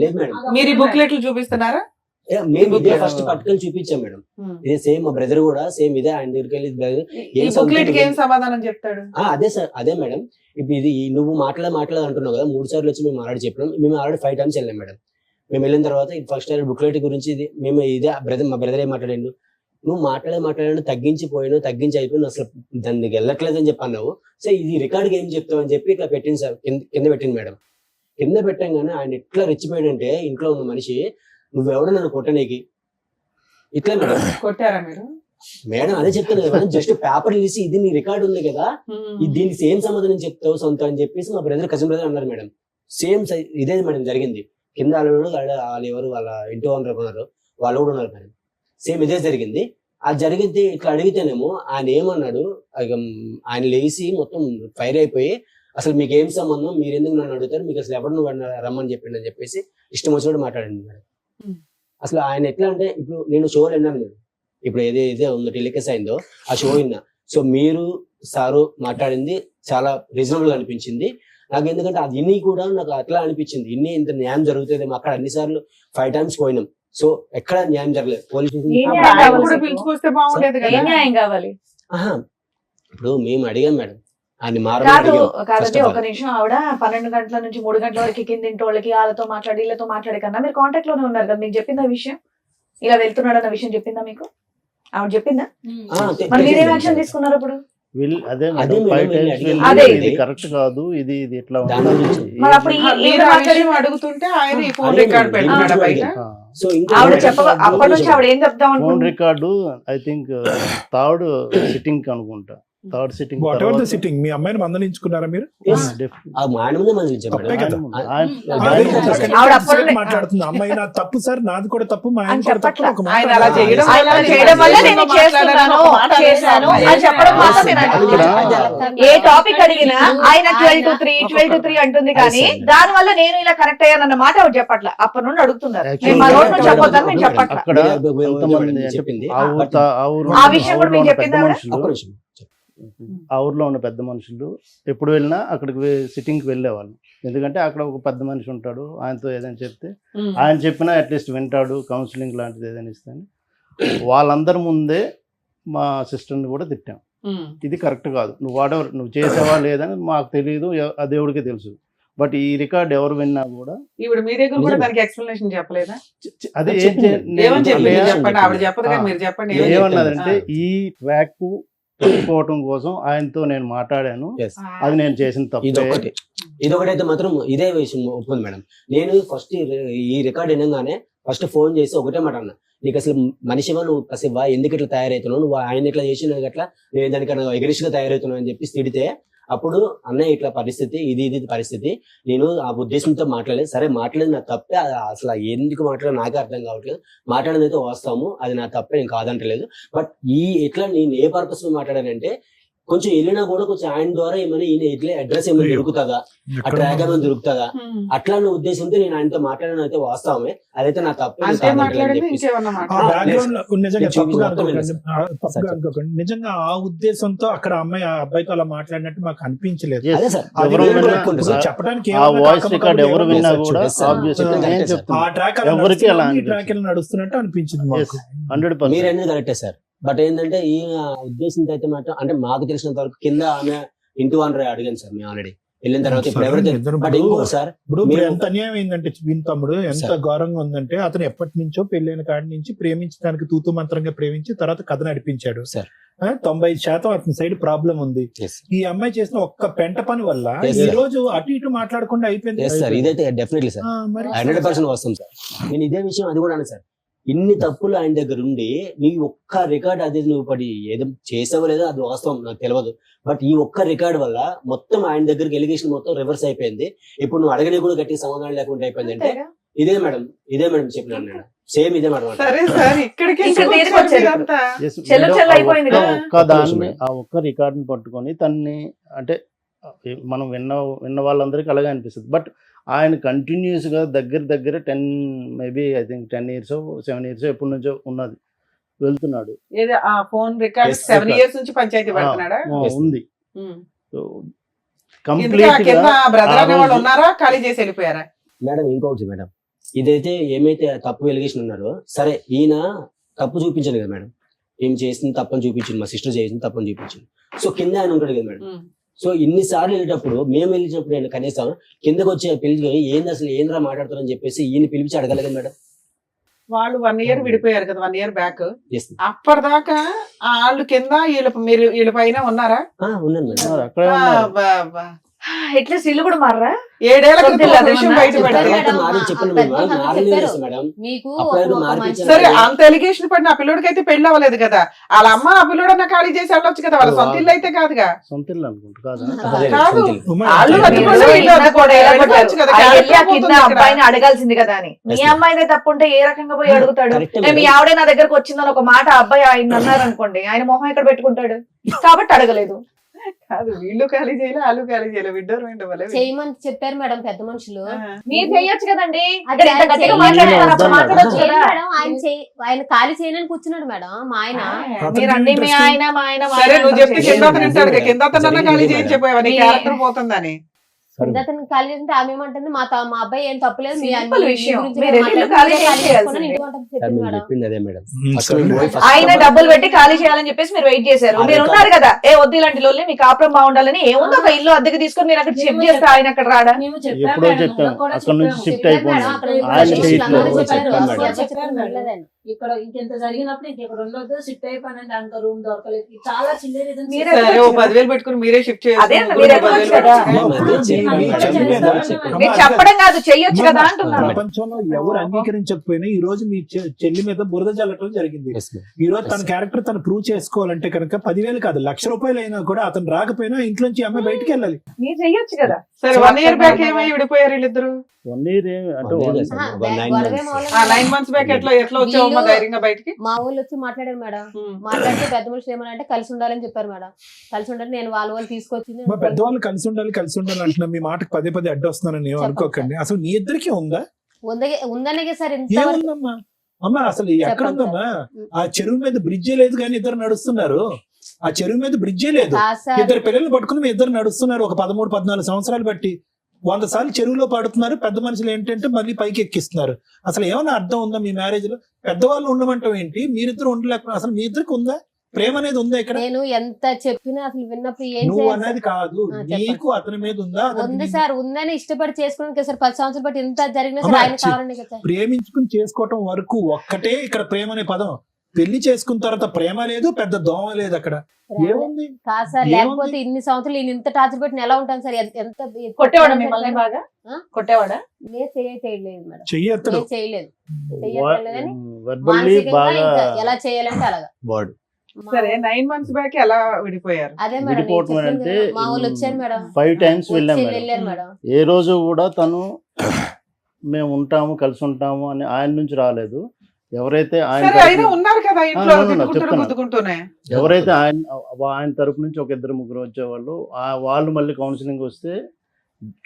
లేదు మేడం. మీరు ఈ బుక్లెట్లు చూపిస్తున్నారా? మేము ఇదే ఫస్ట్ పట్టుకొని చూపించాం మేడం, ఇదే సేమ్ మా బ్రదర్ కూడా సేమ్ ఇదే ఆయన దగ్గరికి వెళ్ళి ఏం సమాధానం చెప్తాడు? అదే సార్, అదే మేడం. ఇప్పుడు ఇది నువ్వు మాట్లాడ అంటున్నావు కదా, 3 సార్లు వచ్చి మేము ఆల్రెడీ చెప్పినాం, మేము ఆల్రెడీ 5 times వెళ్ళాం మేడం. మేము వెళ్ళిన తర్వాత ఫస్ట్ బుక్లెట్ గురించి ఇది మేము ఇదే బ్రదర్ మా బ్రదర్ ఏం మాట్లాడిండు, నువ్వు మాట్లాడే తగ్గించి అయిపోయిన అసలు దాన్ని వెళ్ళట్లేదని చెప్పి అన్నావు. సో ఇది రికార్డ్కి ఏం చెప్తావు అని చెప్పి ఇట్లా పెట్టింది సార్, కింద పెట్టింది మేడం. కింద పెట్టంగానే ఆయన ఎట్లా రెచ్చిపోయాడంటే ఇంట్లో ఉన్న మనిషి, నువ్వెవడో నన్ను కొట్టనీకి ఇట్లా మేడం. కొట్టారా మీరు? మేడం అదే చెప్తాను కదా, జస్ట్ పేపర్ తీసి ఇది నీ రికార్డు ఉంది కదా, దీనికి సేమ్ సమాధానం చెప్తావు సొంత అని చెప్పేసి మా కజిన్ బ్రదర్ అన్నారు మేడం. సేమ్ ఇదే మేడం జరిగింది. కింద వాళ్ళు ఎవరు వాళ్ళ ఇంటి ఓనర్ ఉన్నారు, వాళ్ళు కూడా ఉన్నారు మేడం. సేమ్ ఇదే జరిగింది. అది జరిగితే ఇట్లా అడిగితేనేమో ఆయన ఏమన్నాడు, ఆయన లేచి మొత్తం ఫైర్ అయిపోయి, అసలు మీకు ఏం సంబంధం, మీరు ఎందుకు నన్ను అడుగుతారు, మీకు అసలు ఎవరు నువ్వు రమ్మని చెప్పిండు అని చెప్పేసి ఇష్టం వచ్చినట్టు మాట్లాడండి మేడం. అసలు ఆయన ఎట్లా అంటే, ఇప్పుడు నేను షోలు విన్నాను మేడం, ఇప్పుడు ఏదైతే ఉందో టెలికాస్ట్ అయిందో ఆ షో విన్నా. సో మీరు సారు మాట్లాడింది చాలా రీజనబుల్ గా అనిపించింది నాకు. ఎందుకంటే అది ఇన్ని కూడా నాకు అట్లా అనిపించింది, ఇంత న్యాయం జరుగుతుంది. అక్కడ అన్నిసార్లు 5 times పోయినాం, సో ఎక్కడ న్యాయం జరగలేదు. పోలీస్ పిలుచుకొస్తే బాగుండేది కదా. న్యాయం కావాలి. ఇప్పుడు మేము అడిగాం మేడం, ఆయన కాదండి ఒక నిమిషం. ఆవిడ 12 గంటల నుంచి 3 గంటల వరకు కింద ఇంటి వాళ్ళకి వాళ్ళతో మాట్లాడి వీళ్ళతో మాట్లాడే కన్నా మీరు కాంటాక్ట్ లోనే ఉన్నారు కదా, మీకు చెప్పిందా విషయం, ఇలా వెళ్తున్నాడు అన్న విషయం చెప్పిందా మీకు? ఆవిడ చెప్పిందా? మరి మీరేం యాక్షన్ తీసుకున్నారు అప్పుడు? కరెక్ట్ కాదు, ఇది ఇట్లా అడుగుతుంటే ఆయన ఫోన్ రికార్డ్ పెట్టాడు బయట. ఆవిడ అప్పటి నుంచి ఆవిడ ఏం చెప్తాం phone record I think third sitting అనుకుంటా, థర్డ్ సిట్టింగ్. సిట్టింగ్ మీ అమ్మాయిని మందలించుకున్నారా మీరు? మాట్లాడుతుంది అమ్మాయి నా తప్పు సార్, నాది కూడా తప్పు, మా ఆయన కూడా తప్పు. ఏ టాపిక్ అడిగినా ఆయన 12 to 3 అంటుంది, కానీ దాని వల్ల నేను ఇలా కరెక్ట్ అయ్యానన్న మాట ఆవిడ చెప్పట్ల. అప్పటి నుండి అడుగుతున్నారు, చెప్పొద్దని మేము చెప్పట్ల. ఆ విషయం కూడా మీకు చెప్పింది ఆ ఊర్లో ఉన్న పెద్ద మనుషులు ఎప్పుడు వెళ్ళినా అక్కడికి సిట్టింగ్కి వెళ్ళేవాళ్ళు. ఎందుకంటే అక్కడ ఒక పెద్ద మనిషి ఉంటాడు, ఆయనతో ఏదైనా చెప్తే ఆయన చెప్పినా అట్లీస్ట్ వింటాడు, కౌన్సిలింగ్ లాంటిది ఏదైనా ఇస్తాను. వాళ్ళందరి ముందే మా సిస్టర్ని కూడా తిట్టాం, ఇది కరెక్ట్ కాదు, నువ్వు చేసావా లేదని మాకు తెలియదు, ఆ దేవుడికి తెలుసు. బట్ ఈ రికార్డ్ ఎవరు విన్నా కూడా ఇప్పుడు మీ దగ్గర కూడా దానికి ఎక్స్ప్లెనేషన్ చెప్పలేదా? అది చెప్పండి. ఏమన్నదంటే ఈ ట్రాక్ పోవటం కోసం ఆయనతో నేను మాట్లాడాను, అది నేను చేసిన తప్పు. ఇదొకటైతే మాత్రం ఇదే విషయం ఒప్పుకుంది మేడం. నేను ఫస్ట్ ఈ రికార్డ్ వినగానే ఫస్ట్ ఫోన్ చేసి ఒకటే మాట అన్నా, నీకు అసలు మనిషివా, నువ్వు అసలు ఎందుకు ఇట్లా తయారవుతున్నావు, నువ్వు ఆయన ఇట్లా చేసిన అట్లా నేను దానికన్నా ఎగరిష్గా తయారవుతున్నావు అని చెప్పి తిడితే, అప్పుడు అన్నయ్య ఇట్లా పరిస్థితి, ఇది పరిస్థితి, నేను ఆ ఉద్దేశంతో మాట్లాడలేదు, సరే మాట్లాడేది నా తప్పే, అసలు ఎందుకు మాట్లాడదు నాకే అర్థం కావట్లేదు, మాట్లాడేది అయితే వాస్తవము, అది నా తప్పే, నేను కాదంటలేదు. బట్ ఎట్లా నేను ఏ పర్పస్ లో మాట్లాడానంటే, కొంచెం వెళ్ళినా కూడా కొంచెం ఆయన ద్వారా ఏమైనా ఈయన ఇట్లా అడ్రస్ ఏమైనా దొరుకుతుందా, ఆ ట్రాక్ ఏమైనా దొరుకుతుందా, అట్లా నా ఉద్దేశంతో నేను ఆయనతో మాట్లాడడం అయితే వాస్తవమే, అదైతే నా తప్పే. నిజంగా ఆ ఉద్దేశంతో అక్కడ అమ్మాయి ఆ అబ్బాయితో అలా మాట్లాడినట్టు మాకు అనిపించలేదు. చెప్పడానికి నడుస్తున్నట్టు అనిపించింది. 100% కరెక్టే సార్. బట్ ఏంటంటే ఈ ఉద్దేశంతో అయితే మాత్రం, అంటే మాకు తెలిసినంత వరకు కింద ఆమె ఇంటి ఓనర్ అడిగాను సార్ మేము ఆల్రెడీ వెళ్ళిన తర్వాత. ఇప్పుడు ఎంత అన్యాయం అయిందంటే విన్ తమ్ముడు, ఎంత ఘోరంగా ఉందంటే, అతను ఎప్పటి నుంచో పెళ్ళైన కాడి నుంచి ప్రేమించడానికి తూతు మంత్రంగా ప్రేమించి తర్వాత కథ నడిపించాడు సార్. 90% అతని సైడ్ ప్రాబ్లం ఉంది. ఈ అమ్మాయి చేసిన ఒక్క పెంట పని వల్ల ఈ రోజు అటు ఇటు మాట్లాడకుండా అయిపోయింది సార్. ఇదైతే డెఫినెట్లీ సార్ 100% వస్తాం సార్. నేను ఇదే విషయం అది కూడా సార్, ఇన్ని తప్పులు ఆయన దగ్గర ఉండి నీ ఒక్క రికార్డ్, అది నువ్వు పడి ఏదో చేసావో లేదో అది వాస్తవం నాకు తెలియదు, బట్ ఈ ఒక్క రికార్డ్ వల్ల మొత్తం ఆయన దగ్గరికి ఎలిగేషన్ మొత్తం రివర్స్ అయిపోయింది. ఇప్పుడు నువ్వు అడగని కూడా గట్టి సమాధానం లేకుండా అయిపోయింది. అంటే ఇదే మేడం చెప్పినాను నేను, సేమ్ ఇదే మేడం. ఆ ఒక్క రికార్డుని పట్టుకొని తన్ని, అంటే మనం విన్న వాళ్ళందరికీ అలాగే అనిపిస్తుంది. బట్ ఆయన కంటిన్యూస్ గా దగ్గర 10 maybe I think 10 years 7 years ఎప్పటి నుంచో ఉన్నది వెళ్తున్నాడు. ఉంది మేడం. ఇంకొకటి మేడం, ఇదైతే ఏమైతే తప్పు ఎలిగేషన్ ఉన్నారో, సరే ఈయన తప్పు చూపించాను కదా మేడం, ఏం చేసింది తప్పని చూపించింది, మా సిస్టర్ చేసింది తప్పని చూపించింది. సో కింద ఆయన ఉంటాడు కదా మేడం. సో ఇన్నిసార్లు వెళ్ళేటప్పుడు, మేము వెళ్ళినప్పుడు ఆయన కనీసం కిందకు వచ్చే పిలిచి ఏంది అసలు ఏంద్రా మాట్లాడుతారని చెప్పేసి ఈయన పిలిపించి అడగలేదు మేడం. వాళ్ళు 1 year విడిపోయారు కదా, 1 year బ్యాక్. Yes. అప్పటిదాకా వాళ్ళు కింద వీళ్ళ పైన ఉన్నారా? ఉన్నాను మేడం. అక్కడే ఉన్నారు. అట్లీస్ట్ ఇల్లు కూడా మారరా? 7 ఏళ్ల క్రితం సొంతిల్లు ఒక విషయం అదేమన్నా? బయట చెప్పారు పెడితే. మేడం. మారి చెప్పండి పెద్ద మేడం. మనుషులు మారలేదు చెప్పారు. మేడం. మీకు అప్పుడు ఒక మార్పు మంచి- సరే, అంత ఎలిగేషన్ పడిన ఆ పిల్లోడికి అయితే పెళ్లి అవ్వలేదు కదా, వాళ్ళ అమ్మ ఆ పిల్లోడన్నా ఖాళీ చేసి వెళ్ళొచ్చు కదా, వాళ్ళ సొంత ఇల్లు అయితే కాదుగా. సొంత ఇల్లు అనుకుంటా కాదా? అదే కాదు. సొంతిల్లు. ఉమా, వాళ్ళు అంటే అది మీరు కూడా ఇల్లు అది కూడా ఎలా వెళ్ళొచ్చు పడ్డారు? కదా, ఆయన వెళ్ళి ఆ క్యారెక్టర్ కింద పోతుంది ఇక్కడ. అబ్బాయిని అడగాల్సింది కదా అని. మీ Yes, ma'am. అమ్మాయిదే తప్పుంటే ఏ రకంగా పోయి అడుగుతాడు? Correct, ఏ, మీ madam. ఆవిడే నా దగ్గరకు వచ్చిందని ఒక మాట ఆ అబ్బాయి ఆయన అన్నారు అనుకోండి, ఆయన మొహం ఎక్కడ పెట్టుకుంటాడు? కాబట్టి అడగలేదు. కాదు, వీళ్ళు ఖాళీ చేయలే, వాళ్ళు ఖాళీ చేయలే, విడ్డోరు వెంటనే. చేయమని చెప్పారు మేడం పెద్ద మనుషులు. మీరు చెయ్యొచ్చు కదండి. అది ఇక్కడ ఇంత ఆయన గట్టిగా చెయ్యాలి. మాట్లాడుతున్నారు, అప్పుడు వద్దన్నారు. మాట్లాడొచ్చు లేదు కదా. మేడం, ఆయన ఖాళీ చేయనని కూర్చున్నాడు మేడం మా ఆయన. మీరు అన్ని మీ ఆయన మా ఆయన మా సరే, ఆయన నువ్వు చెప్తే అంటారు. కింద అతను వింటాడు కదా, కింద అతను ఖాళీ జరిగింది చేయించిపోయావా, నీ మీ- క్యారెక్టర్ పోతుందని. అతను ఖాళీ చేస్తే ఆమె ఏమంటుంది, మా అబ్బాయి ఏం తప్పలేదు, మీ Simple మీ విషయం. గురించి మీరు వెళ్ళి మాట్లాడుకుంటే ఖాళీ ఖాళీ చేయాల్సిందే. చేసుకున్నాను, ఇంటి వంట సార్ చెప్పింది మీరు మేడం. చెప్పింది అదే మేడం. సరే. ఆయన డబ్బులు పెట్టి ఖాళీ చేయాలని చెప్పేసి మీరు వెయిట్ చేశారు. అదే మీరు కాదు. ఉన్నారు కదా, ఏ వద్దు ఇలాంటి లోల్ని, మీ కాపురం బాగుండాలని. ఏముందో ఒక ఇల్లు అద్దెకి తీసుకొని మీరు అక్కడ షిఫ్ట్ చేస్తే ఆయన అక్కడ రాడా? ఎప్పుడో చెప్పాం అక్కడ నుంచి షిఫ్ట్ చెప్పారు అయిపోయింది. మేడం, అక్కడ ఆయన నుంచి చేయట్లేదు. అందరూ చెప్పారు, చెప్పారు మేడం. ఎవరు చెప్పారు వెళ్ళలేదని. ఇక్కడ ఇంకెంత జరిగినప్పుడు ఇంకెక్కడ ఉండొద్దు, షిఫ్ట్ అయిపోయినంటే అంక రూమ్ దొరకలేదు, చాలా చిన్న రీజన్స్. మీరే సరే, ఓ 10,000 పెట్టుకుని మీరే షిఫ్ట్ అదే అన్న, చేయాలి. మీరే ఎత్తుకోవచ్చు కదా. అమ్మా, మీరు చెప్పడం కాదు, చెయ్యొచ్చు కదా అంటున్నాను. ప్రపంచంలో ఎవరు అంగీకరించకపోయినా ఈ రోజు మీ చెల్లి మీద బురద చల్లటం జరిగింది. Yes, ma'am. ఈ రోజు తన క్యారెక్టర్ తను ప్రూవ్ చేసుకోవాలంటే కనుక 10,000 కాదు, ₹1,00,000 అయినా కూడా అతను రాకపోయినా ఇంట్లోంచి అమ్మాయి బయటికి వెళ్ళాలి. మీరు చెయ్యొచ్చు కదా. సరే, 1 year బ్యాక్ ఏమై విడిపోయారు వీళ్ళిద్దరు? 1 year అంటే One year one- కదా సార్, ఆ, 9 గొడవే months. మొదలైంది. 9 months బ్యాక్ ఎట్లా వచ్చావమ్మా వీళ్ళు- ధైర్యంగా బయటికి? మా ఊళ్ళు వచ్చి మాట్లాడారు మేడం. మాట్లాడితే పెద్ద మనుషులు ఏమనంటే కలిసి ఉండాలని చెప్పారు మేడం. కలిసి ఉండాలి, నేను వాళ్ళు తీసుకొచ్చింది. మా పెద్దవాళ్ళు కలిసి ఉండాలి అంటున్నా, మీ మాటకు పదే అడ్డొస్తున్నానని ఏం అనుకోకండి. అసలు మీ ఇద్దరికి ఉందా? ఉందనే సార్ ఇంత ఏముందమ్మా? అమ్మా అసలు ఎక్కడ ఉందమ్మా? ఆ చెరువు మీద బ్రిడ్జే లేదు కానీ ఇద్దరు నడుస్తున్నారు. ఆ చెరువు మీద బ్రిడ్జే లేదు, ఇద్దరు పిల్లల్ని పట్టుకుని మీ ఇద్దరు నడుస్తున్నారు. ఒక 13-14 సంవత్సరాలు బట్టి 100 సార్లు చెరువులో పడుతున్నారు. పెద్ద మనుషులు ఏంటంటే మళ్ళీ పైకి ఎక్కిస్తున్నారు. అసలు ఏమైనా అర్థం ఉందా మీ మ్యారేజ్ లో? పెద్దవాళ్ళు ఉండమంటాం ఏంటి? మీరిద్దరు ఉండలేకపోయినా అసలు మీ ఇద్దరికి ఉందా? ప్రేమ అనేది ఉందా ఇక్కడ? నేను ఎంత చెప్పినా అసలు విన్నప్పుడు ఏం నువ్వు చేయాలి అనేది సార్? కాదు, చెప్పండి. నీకు అతని మీద ఉందా? అతనికి ఉంది నీకు- సార్, ఉందని ఇష్టపడి చేసుకున్నాను కదా సార్. 10 సంవత్సరాలు బట్టి ఎంత జరిగినా అమ్మా, సార్ ఆయన కావాలని కదా సార్. ప్రేమించుకుని చేసుకోవటం వరకు ఒక్కటే ఇక్కడ ప్రేమ అనే పదం. పెళ్లి చేసుకున్న తర్వాత ప్రేమ లేదు, పెద్ద దోమ లేదు అక్కడ. ఏముంది? కాదు సార్, ఏముంది? లేకపోతే ఇన్ని సంవత్సరాలు నేను ఇంత టార్చర్ పెట్టిన ఎలా ఉంటాను సార్? ఎంత కొట్టేవాడా మిమ్మల్ని బాగా? ఆ? కొట్టేవాడా? నేను చేయలేదు మేడం, చెయ్యత్తడు. నేను చేయలేదు. చెయ్యట్లేదని verbally మానసికంగా బాగా ఇంకా ఎలా చేయాలంటే అలాగా. Word. సరే, 9 months బ్యాక్ ఎలా విడిపోయారు? అదే మేడం నేను విడిపోవటం చెప్పింది అంటే కదా. మా వాళ్ళు వచ్చారు మేడం, 5 times వెళ్ళాం వచ్చి మేడం. వెళ్ళారు మేడం. ఏ రోజు కూడా తను మేము ఉంటాము కలిసి ఉంటాము అని ఆయన నుంచి రాలేదు. ఎవరైతే ఆయన సరే, అయినా తరపు- ఉన్నారు కదా ఇంట్లో, no, no, no, తిట్టుకుంటూ చెప్తాను. గుద్దుకుంటూనే. ఎవరైతే ఆయన తరపు నుంచి ఒక 2-3 వచ్చేవాళ్ళు, వాళ్ళు మళ్ళీ కౌన్సిలింగ్ వస్తే,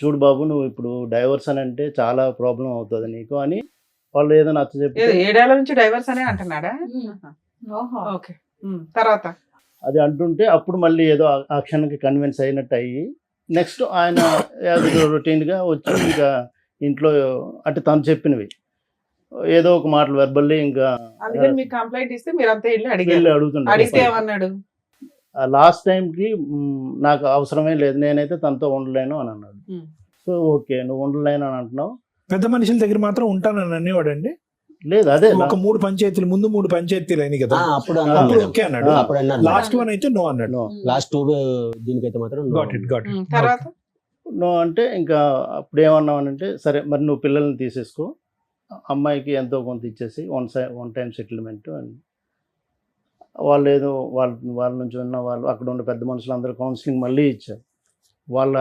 చూడు బాబు నువ్వు ఇప్పుడు డైవర్స్ అని అంటే చాలా ప్రాబ్లం అవుతుంది నీకు అని వాళ్ళు ఏదో నచ్చ చెప్పి 7 ఏళ్ల నుంచి డైవర్స్ అనే అంటున్నాడా? ఓహో. ఓకే. తర్వాత అది అంటుంటే అప్పుడు మళ్ళీ ఏదో ఆ క్షణానికి కన్విన్స్ అయినట్టు అయ్యి నెక్స్ట్ ఆయన రొటీన్గా వచ్చి ఇంకా ఇంట్లో అంటే తను చెప్పినవి ఏదో ఒక మాటలు వెర్బల్లీ ఇంకా అందుకని మీకు కంప్లైంట్ ఇస్తే మీరు అంతా వెళ్ళి వెళ్ళి అడిగారు. అడిగితే అడుగుతుంటారు. ఏమన్నాడు? లాస్ట్ టైంకి నాకు అవసరమే లేదు, నేనైతే తనతో ఉండలేను అని అన్నాడు. సో ఓకే నువ్వు ఉండలేను అని అంటున్నావు, పెద్ద మనుషుల దగ్గర మాత్రం ఉంటానని అనేవాడండి. లేదు అదే ఒక 3 పంచాయతీలు ముందు 3 పంచాయతీలు అయినాయి కదా, అప్పుడు అప్పుడు ఓకే అన్నాడు. అప్పుడు అన్నాను. లాస్ట్ వన్ అయితే నో అన్నాడు. నో లాస్ట్ 2 దీనికైతే మాత్రం no. గాట్ ఇట్ తర్వాత నో అంటే ఇంకా అప్పుడు ఏమన్నామనంటే సరే మరి నువ్వు పిల్లల్ని తీసేసుకో, అమ్మాయికి ఎంతో కొంత ఇచ్చేసి వన్ టైం సెటిల్మెంట్ అని వాళ్ళు ఏదో వాళ్ళ నుంచి ఉన్న వాళ్ళు అక్కడ ఉన్న పెద్ద మనుషులు అందరూ కౌన్సిలింగ్ మళ్ళీ ఇచ్చారు. వాళ్ళ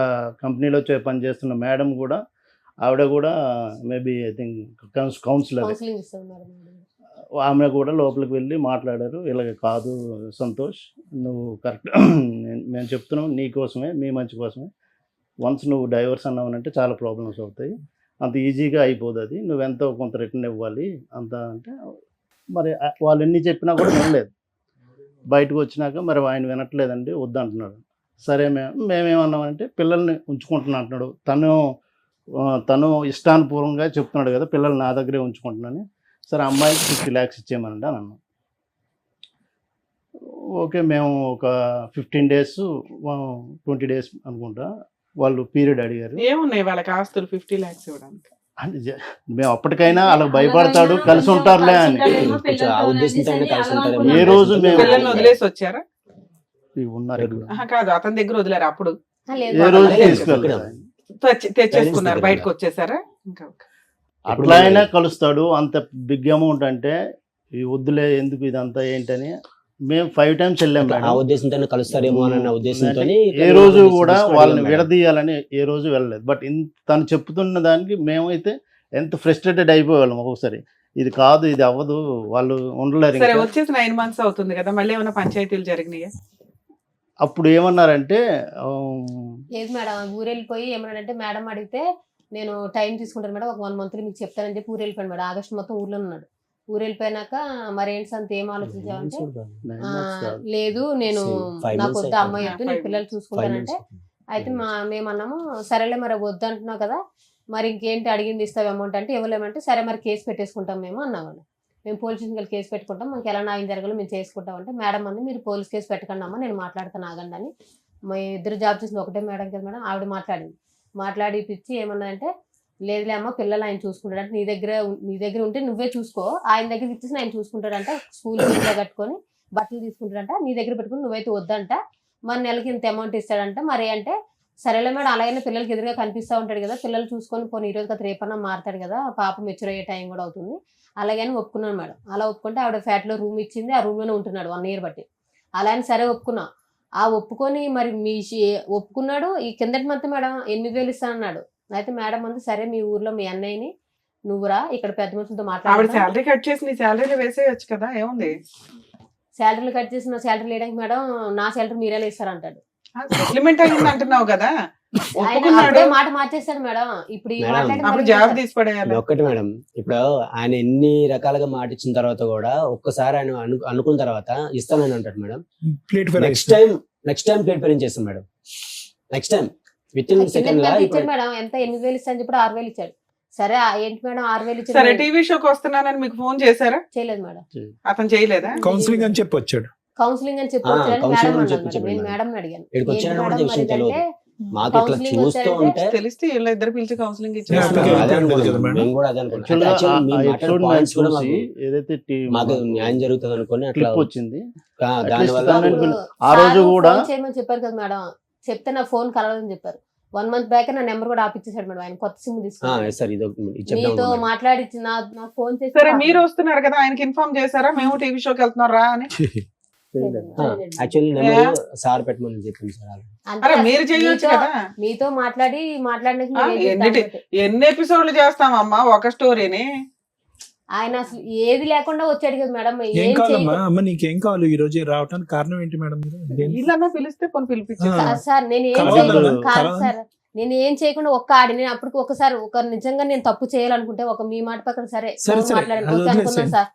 కంపెనీలో పని చేస్తున్న మేడం కూడా ఆవిడ కూడా maybe I think councillor, counselling ఇస్తాం మేడం. ఆమె కూడా లోపలికి వెళ్ళి మాట్లాడారు. ఇలాగ కాదు సంతోష్, నువ్వు కరెక్ట్ మేము చెప్తున్నాం నీ కోసమే, మీ మంచి కోసమే. వన్స్ నువ్వు డైవర్స్ అన్నావనంటే చాలా ప్రాబ్లమ్స్ అవుతాయి, అంత ఈజీగా అయిపోదు, అది నువ్వెంతో కొంత రిటర్న్ ఇవ్వాలి అంత అంటే. మరి వాళ్ళు ఎన్ని చెప్పినా కూడా వినలేదు. బయటకు వచ్చినాక మరి ఆయన వినట్లేదండి వద్దంటున్నాడు. సరే మేమేమన్నామంటే పిల్లల్ని ఉంచుకుంటున్నా అంటున్నాడు. తను ఇష్టానుపూర్వంగా చెప్తున్నాడు కదా పిల్లల్ని నా దగ్గరే ఉంచుకుంటున్నాను. సరే అమ్మాయికి 50 lakhs ఇచ్చేయమనండి అని అన్నాం. ఓకే మేము ఒక 15 days 20 days అనుకుంటా వాళ్ళు పీరియడ్ అడిగారు. ఏమున్నాయి వాళ్ళకి ఆస్తులు 50 lakhs ఇవ్వడానికి? అంటే మేము అప్పటికైనా వాళ్ళకి భయపడతాడు, కలిసి ఉంటారులే అని. కొంచెం ఆ ఉద్దేశంతో అయినా కలిసి ఉంటారేమో. ఏ రోజు మేము- పిల్లల్ని వదిలేసి వచ్చారా? ఇవి ఉన్నారు ఇక్కడ. కాదు, అతని దగ్గర వదిలేరు అప్పుడు లేదు ఏ రోజు లేదు, తీసుకెళ్ళలేదు. తెచ్చేసుకున్నారు, బయటకు వచ్చేసారా? ఇంకా అట్లా అయినా కలుస్తాడు. అంత బిగ్ అమౌంట్ అంటే ఈ వద్దులే ఎందుకు ఇదంతా ఏంటని మేము 5 times వెళ్ళాం ఆ మేడం. ఉద్దేశంతో కలుస్తారేమో అన్న ఉద్దేశంతో ఏ రోజు కూడా వాళ్ళని విడదీయాలని ఏ రోజు వెళ్ళలేదు. బట్ తను చెప్తున్న దానికి మేమైతే ఎంత ఫ్రస్ట్రేటెడ్ అయిపోయేవాళ్ళం ఒక్కొక్కసారి. ఇది కాదు, ఇది అవ్వదు, వాళ్ళు ఉండలేరు సరే, ఇంకా. వచ్చేసి 9 months అవుతుంది కదా, మళ్ళీ ఏమైనా పంచాయతీలు జరిగినాయా? అప్పుడు ఏమన్నారంటే లేదు మేడం, ఊరు వెళ్ళిపోయి ఏమన్నాడంటే మేడం అడిగితే నేను టైం తీసుకుంటాను మేడం, ఒక 1 month మీకు చెప్తానని చెప్పి ఊరు వెళ్ళిపోయాను మేడం. ఆగస్టు మొత్తం ఊర్లో ఉన్నాడు. ఊరు వెళ్ళిపోయినాక మరి ఏంటి సంత ఏం ఆలోచించామంటే లేదు నేను నాకు వద్ద అమ్మాయి వద్దు, నేను పిల్లలు చూసుకుంటానంటే అయితే మేమన్నాము సరేలే మరి వద్దు అంటున్నావు కదా, మరి ఇంకేంటి అడిగింది ఇస్తావు అమౌంట్ అంటే ఇవ్వలేమంటే సరే మరి కేసు పెట్టేసుకుంటాం మేము అన్నామండి. మేము పోలీస్ స్టేషన్కి కేసు పెట్టుకుంటాం, మాకు ఎలా న్యాయం జరగాలో మేము చేసుకుంటాం అంటే మేడం అంది మీరు పోలీస్ కేసు పెట్టకండి అమ్మా, నేను మాట్లాడతాను ఆగండి అని. మా ఇద్దరు జాబ్ చేసిన ఒకటే మేడం కదా మేడం, ఆవిడ మాట్లాడి పిచ్చి ఏమన్నాయంటే లేదులే అమ్మ పిల్లలు ఆయన చూసుకుంటాడు అంటే నీ దగ్గర ఉంటే నువ్వే చూసుకో, ఆయన దగ్గర ఇచ్చేసి ఆయన చూసుకుంటాడంట, స్కూల్ ఫీజులో కట్టుకొని బట్టలు తీసుకుంటాడంట, నీ దగ్గర పెట్టుకుని నువ్వైతే వద్దంట, మరి నెలకి ఇంత అమౌంట్ ఇస్తాడంట. మరి అంటే సరేలే మేడం అలాగైనా పిల్లలకి ఎదురుగా కనిపిస్తూ ఉంటాడు కదా, పిల్లలు చూసుకొని పోనీ ఈ రోజు కదా రేపన్నా మారుతాడు కదా, పాప మెచ్యూర్ అయ్యే టైం కూడా అవుతుంది అలాగని ఒప్పుకున్నాను మేడం. అలా ఒప్పుకుంటే ఆవిడ ఫ్లాట్లో రూమ్ ఇచ్చింది, ఆ రూమ్లోనే ఉంటున్నాడు 1 year బట్టి. అలా అని సరే ఒప్పుకున్నా. ఆ ఒప్పుకొని మరి ఒప్పుకున్నాడు. ఈ కిందటి మంత్ మేడం 8,000 ఇస్తానన్నాడు. అయితే మేడం అంది సరే మీ ఊర్లో మీ అన్నయ్యని నువ్వురా ఇక్కడ పెద్ద మనుషులతో ఆవిడ మాట్లాడాలి, శాలరీ కట్ చేసి నీ శాలరీలో వేసేయచ్చు కదా, ఏముంది? శాలరీలు కట్ చేసి నా శాలరీ లేడానికి మేడం నా శాలరీ మీరే ఇస్తారంటాడు. సెటిల్మెంట్ అయింది అంటున్నావు కదా, ఆయన ఒప్పుకున్నాడు, అప్పుడే మాట మార్చేస్తాడు మేడం. ఇప్పుడు ఈ మేడం, మాట్లాడి అప్పుడు మరి జాబ్ తీసి పడేయాలి. ఒక్కటి మేడం, ఇప్పుడు ఆయన ఎన్ని రకాలుగా మాట ఇచ్చిన తర్వాత కూడా ఒక్కసారి ఆయన అనుకున్న తర్వాత ఇస్తానని అంటాడు madam. Plate for next time plate parent చేస్తాం madam. Next time within second లా ఇచ్చాడు మేడం. ఎంత 8,000 ఇస్తాను చెప్పి 6,000 ఇచ్చాడు. సరే ఏంటి మేడం 6,000 సరే, ఇచ్చాడు. టీవీ షోకి వస్తున్నానని మీకు ఫోన్ చేశారా? చేయలేదు మేడం. అతను చేయలేదా? కౌన్సిలింగ్ అని చెప్పి వచ్చాడు. కౌన్సిలింగ్ అని చెప్పి వచ్చాడని counselling మేడం అని చెప్పి అన్నాను. నేను చెప్పాడు మేడం అడిగాను ఇక్కడికి ఏంటి వచ్చాడని కూడా మేడం విషయం మరి తెలియదు. అంటే మాకు ఇట్లా counselling చూస్తూ వచ్చాడంటే ఉంటే తెలిస్తే వీళ్ళ ఇద్దరు పిలిచి కౌన్సిలింగ్ Yeah, ఇచ్చారు. అదే అదే అనుకున్నాం. కదా మేడం. మేము కూడా అదే అనుకున్నాం. Actually Actually ఆ మీ మాట్లాడే episode points కూడా చూసి మాకు ఏదైతే మాకు న్యాయం జరుగుతుంది అనుకుని అట్లా క్లిప్ వచ్చింది. దాని వల్ల తనని ఇప్పుడు ఆ రోజు సారు కూడా ఫోన్ చేయమని చెప్పారు కదా మేడం, చెప్తే నా ఫోన్ కలవదని చెప్పారు. 1 month బ్యాక్ నా నెంబర్ కూడా ఆపిచ్చేసాడు మేడం. ఆయన కొత్త సిమ్ తీసుకున్నాడు. సార్ ఇది చెప్దాం మీతో అనుకున్నాను. మాట్లాడి నా ఫోన్ చేసి సరే, మీరు వస్తున్నారు కదా, ఆయనకి ఇన్ఫార్మ్ చేశారా మేము టీవీ షోకి వెళ్తున్నారా అని? యాక్చువల్లీ నెంబర్ సార్ పెట్టమని చెప్పింది సార్. అంటే అరే మీరు చేయొచ్చు కదా. మీతో మాట్లాడినాక ఆ, మీరు ఏం ఎన్నిటి- చేద్దాం ఎన్ని ఎపిసోడ్లు చేస్తామమ్మా ఒక స్టోరీని? ఆయన అసలు ఏది లేకుండా వచ్చాడు కదా మేడం. ఏం ఏం కావాలమ్మా చేయకుండా అమ్మ, నీకేం కావాలి ఈ రోజు రావడానికి కారణం ఏంటి మేడం? మీరు వీళ్ళన్నా పిలిస్తే పోనీ పిలిపించారు. ఆ. సార్ నేను ఏం కలవాలి చేయకుండా కదా, కాదు కలవాలి. సార్, నేను ఏం చేయకుండా ఒక్క నేను అప్పటికి ఒకసారి ఒక నిజంగా నేను తప్పు చేయాలనుకుంటే ఒక మీ మాట పక్కన సరే సరే, ఫోన్ సరే, మాట్లాడండి అది ఓకే అనుకున్నాను వదిలేసేయ్. సార్.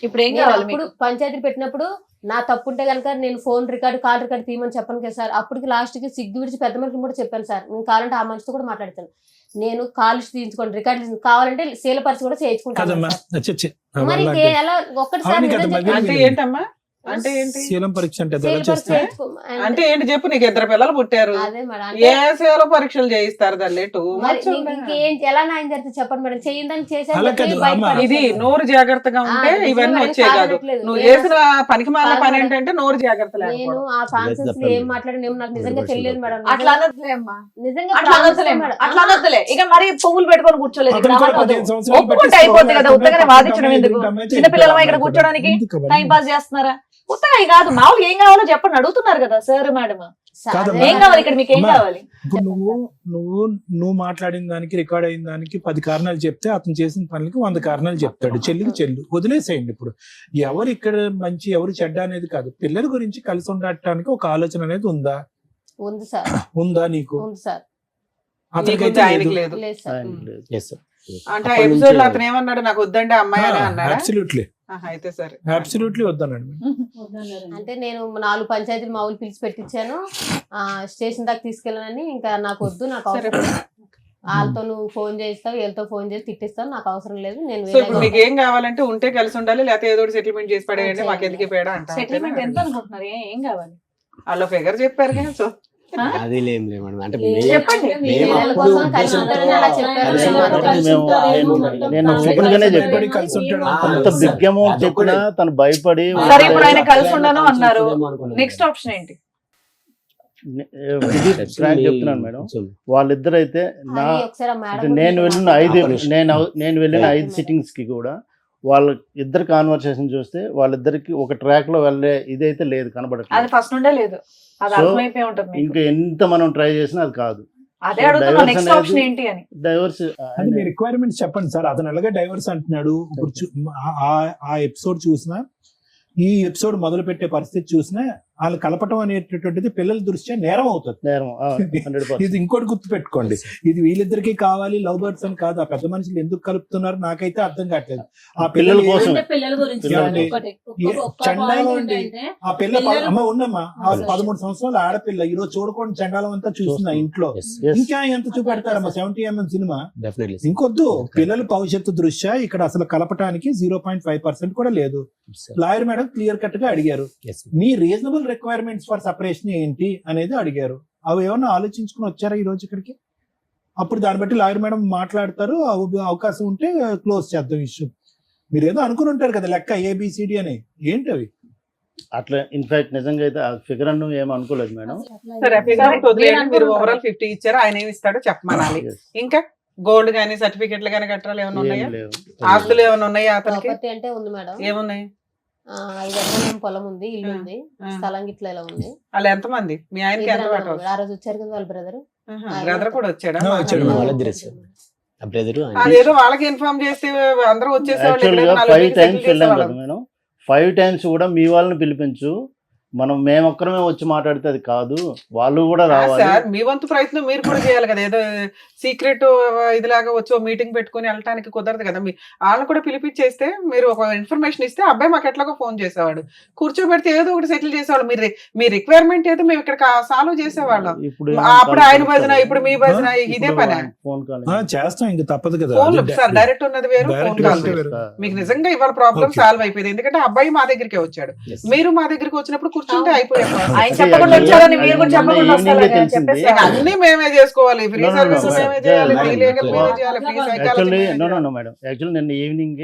ఇప్పుడు ఏం నేను కావాలి అప్పుడు మీకు? పంచాయతీ పెట్టినప్పుడు నా తప్పు ఉంటే కనుక నేను ఫోన్ కాల్ రికార్డ్ తీయమని చెప్పాను కదా సార్. అప్పటికి లాస్ట్ కి సిగ్గు విడిచి పెద్ద మనిషిని కూడా చెప్పాను సార్. నేను కావాలంటే ఆ మనిషితో కూడా మాట్లాడతాను, నేను కాల్ తీయించుకోండి రికార్డు కావాలంటే సేలపరిచి కూడా చేయించుకుంటాను కదమ్మా సార్. మరి ఎలా ఒక్కటిసారి అవును కదా, నిజం మరి చెప్పండి. అంటే ఏంటమ్మా? అంటే ఏంటి? శీలం పరీక్ష అంటే అది ఎలా సేలపరిచి చేస్తారు? అంటే ఏంటి చెప్పు, నీకు 2 పిల్లలు పుట్టారు, అదే మేడం ఏ సేవలో పరీక్షలు చేయిస్తారు దాన్ని? మరి ఇంకేం ఎలా న్యాయం జరిగితే చెప్పండి మేడం. చేయిందని అలా కాదు, అమ్మ. ఇది నోరు జాగ్రత్తగా ఉంటే ఇవన్నీ వచ్చే కాదు. నువ్వు చేసిన పనికి మాలిన పని ఏంటంటే నోరు జాగ్రత్త నేను లేకపోవడం. ఆ కాన్ఫరెన్స్ లో ఏం మాట్లాడిన నాకు నిజంగా తెలియదు మేడం. అట్లా అనొద్దులే అమ్మా, నిజంగా అట్లా అనొద్దులే మేడం. అట్లా అనొద్దులే. ఇక మరి పువ్వులు పెట్టుకొని కూర్చోలేదు ఇక్కడ. అతను కూడా అవ్వదు. 15 సంవత్సరాలు ఒప్పుకుంటే బట్టి అయిపోద్ది కదా, ఉత్తగానే పట్టుకుంటే వాదించడం ఎందుకు? అమ్మాయితో చిన్నపిల్లలమా ఇక్కడ ఎందుకు కూర్చోడానికి? ఎందుకు అవన్నీ? టైం పాస్ చేస్తున్నారా? ఉత్తగా కాదు, మామూలుగా ఏం కావాలో చెప్పండి అడుగుతున్నారు కదా సార్ మేడం. కాదమ్మా. ఏం కావాలి ఇక్కడ, మీకు ఏం అమ్మా. కావాలి? ఇప్పుడు నువ్వు మాట్లాడిన దానికి రికార్డ్ అయిన దానికి 10 కారణాలు చెప్తే అతను చేసిన పనులకి 100 కారణాలు చెప్తాడు. చెల్లికి చెల్లు వదిలేసేయండి. ఇప్పుడు ఎవరు ఇక్కడ మంచి ఎవరు చెడ్డ అనేది కాదు, పిల్లల గురించి కలిసి ఉండటానికి ఒక ఆలోచన అనేది ఉందా? ఉంది సార్, ఉందా నీకు? ఉంది సార్. అతనికైతే ఆయనకి లేదు. లేదు. లేదు సార్. ఆయనకి లేదు. Yes, sir. అంటే ఆ అప్పటి ఎపిసోడ్ లో నుంచి- అతను ఏమన్నాడు, నాకు వద్దండి అమ్మాయి అని అన్నాడా? అబ్సల్యూట్లీ అయితే సరే. అబ్సల్యూట్లీ వద్దన్నాడు. అంటే నేను 4 పంచాయతీలు మా ఊళ్ళు పిలిచి పెట్టించాను, స్టేషన్ దాకా తీసుకెళ్ళానని. ఇంకా నాకు వద్దు, నాకు అవసరం లేదు. వాళ్ళతో నువ్వు ఫోన్ చేస్తావు, వీళ్ళతో ఫోన్ చేసి తిట్టిస్తావు, నాకు అవసరం లేదు. నేను సో ఇప్పుడు మీకు ఏం కావాలంటే ఉంటే కలిసి ఉండాలి, లేకపోతే ఏదో సెటిల్మెంట్ చేసి పడేయండి, మాకు ఎందుకు పేడ అంట. సెటిల్మెంట్ ఎంత అనుకుంటున్నారు? ఏం కావాలి? వాళ్ళ ఫిగర్ చెప్పారు కదా. సో అది ఏం లేదు మేడం. అంటే చెప్పండి. మేము పిల్లల అప్పుడు కోసం కలిసి ఉంటారని అలా చెప్పారు. నేను ఓపెన్ గానే చెప్పాను. కలిసి ఉంటాడు. అంత బిగ్ అమౌంట్ చెప్పినా తను భయపడి సరే, ఇప్పుడు ఆయన కలిసి ఉండను అన్నారు. నెక్స్ట్ ఆప్షన్ ఏంటి? ఇది ఫ్రాంక్ చెప్తున్నాను మేడం. వాళ్ళిద్దరైతే నా అది ఒకసారి ఆ మేడం నేను వెళ్ళిన నేను వెళ్ళిన Yeah. 5 సిట్టింగ్స్ కి కూడా వాళ్ళ ఇద్దరు కాన్వర్సేషన్ చూస్తే వాళ్ళిద్దరికి ఒక ట్రాక్ లో వెళ్ళే ఇదైతే లేదు, అది కనబడట్లేదు. ఫస్ట్ నుండే లేదు, అది So, అర్థమైపోయి ఉంటుంది మీకు. ఇంకా ఎంత మనం ట్రై చేసినా అది కాదు. అదే అడుగుతున్నా, divorce నెక్స్ట్ అనేది- ఆప్షన్ ఏంటి అని. డైవర్స్ అది మీ రిక్వైర్మెంట్స్ చెప్పండి సార్. అతను ఎలాగే డైవర్స్ అంటున్నాడు. ఇప్పుడు ఆ ఎపిసోడ్ చూసినా, ఈ ఎపిసోడ్ మొదలు పెట్టే పరిస్థితి చూసినా, వాళ్ళు కలపటం అనేటటువంటిది పిల్లల దృష్ట్యా నేరం అవుతుంది. నేరం 100%. ఇది ఇంకోటి గుర్తు పెట్టుకోండి, ఇది వీళ్ళిద్దరికి కావాలి లవ్ బర్డ్స్ అని కాదు. ఆ పెద్ద మనుషులు ఎందుకు కలుపుతున్నారు నాకైతే అర్థం కావట్లేదు. ఆ పిల్లల పిల్లలు కోసం. అంటే పిల్లల గురించి ఏమండి? ఒకటి ఒక్క చండాలం point అండి. ఏంటంటే ఆ పిల్ల పిల్లలు- అమ్మ ఉన్నమ్మా, ఆ 13 సంవత్సరాల ఆడపిల్ల ఈ రోజు చూడకుండా చండాలం అంతా చూస్తున్నా ఇంట్లో. Yes. ఇంకా ఎంత చూపెడతారమ్మా 70mm సినిమా. డెఫినెట్లీ ఇంకొద్దు, పిల్లల భవిష్యత్తు దృష్ట్యా ఇక్కడ అసలు కలపటానికి 0.5% కూడా లేదు. లాయర్ మేడం క్లియర్ కట్ గా అడిగారు, మీ రీజనబుల్ రిక్వైర్మెంట్స్ ఫర్ సపరేషన్ ఏంటి అనేది అడిగారు. అవి ఏమన్నా ఆలోచించుకుని వచ్చారా ఈ రోజు ఇక్కడికి? అప్పుడు దాన్ని బట్టి లాయర్ మేడం మాట్లాడతారు. అవకాశం ఉంటే క్లోజ్ చేద్దాం ఇష్యూ. మీరు ఏదో అనుకుని ఉంటారు కదా లెక్క ABCD అని, ఏంటి అవి? అట్లా ఇన్ఫాక్ట్ నిజంగా అయితే ఆ ఫిగర్ అను ఏం అనుకోలేదు మేడం. సరే ఫిగర్ వదిలేయండి. నేను మీరు అనుకుంటాను. ఓవరాల్ 50 ఇచ్చారు, ఆయన ఏమి ఇస్తాడో చెప్పమనాలి. Yes. ఇంకా గోల్డ్ గానీ సర్టిఫికెట్లు గానీ కట్టాలి ఏమైనా ఉన్నాయా? ఏం లేవు. ఆస్తులు ఏమైనా ఉన్నాయా అతనికి? ప్రాపర్టీ అంటే ఉంది మేడం. ఏమున్నాయి? 5 ఎకరాల పొలం ఉంది, ఇల్లు ఉంది, ఆ. స్థలం గిట్ల ఇలా ఉంది. వాళ్ళు ఎంతమంది? మీ ఆయనకి ఎంత ఇద్దరు పెట్టవచ్చు? ఆ రోజు వచ్చారు కదా వాళ్ళ బ్రదర్. బ్రదర్ కూడా వచ్చాడా? వచ్చాడు. వాళ్ళిద్దరు ఆ బ్రదర్ అదేదో వాళ్ళకి ఇన్ఫార్మ్ చేస్తే అందరూ వచ్చేసేవాళ్ళు. యాక్చువల్ గా ఇక్కడ 5 నలుగురికి టైమ్స్ settle వెళ్ళాం చేసేవాళ్ళం. కదా మేడం. 5 టైమ్స్ కూడా మీ వాళ్ళని పిలిపించు, మేము ఒక్కరమే వచ్చి మాట్లాడితే అది కాదు, వాళ్ళు కూడా రావాలి. సార్ మీ వంతు ప్రయత్నం మీరు కూడా చేయాలి కదా. ఏదో సీక్రెట్ ఇదిలాగా వచ్చి మీటింగ్ పెట్టుకుని వెళ్ళటానికి కుదరదు కదా. వాళ్ళని కూడా పిలిపించేస్తే మీరు ఒక ఇన్ఫర్మేషన్ ఇస్తే అబ్బాయి మాకు ఎట్లాగో ఫోన్ చేసేవాడు, కూర్చోబెడితే ఏదో ఒకటి సెటిల్ చేసేవాళ్ళు. మీ రిక్వైర్మెంట్ ఏదో మేము ఇక్కడ సాల్వ్ చేసేవాళ్ళం. ఇప్పుడు అప్పుడు ఆయన భజన, ఇప్పుడు మీ భజన, ఇదే పని. ఫోన్ కాల్ చేస్తాం, ఇంక తప్పదు కదా. ఫోన్ సార్ డైరెక్ట్ ఉన్నది వేరు, ఫోన్ Direct కాల్ ఉన్నది వేరు. వేరు. మీకు నిజంగా ఇవాళ ప్రాబ్లం సాల్వ్ అయిపోయింది. ఎందుకంటే అబ్బాయి మా దగ్గరికి వచ్చాడు, మీరు మా దగ్గరికి వచ్చినప్పుడు కూర్చుంటే అయిపోయాం. ఆయన చెప్పకుండా వచ్చారని మీరు కూడా చెప్పకుండా వస్తారు కదా, తెలిసింది. చెప్పేసి అన్ని మేమే చేసుకోవాలి. Free No, no, service no, మేమే sir. చేయాలి, ఫ్రీ Yeah, లీగల్ yeah. మేమే చేయాలి, free actually psychology. No madam, actually నిన్న ఈవినింగ్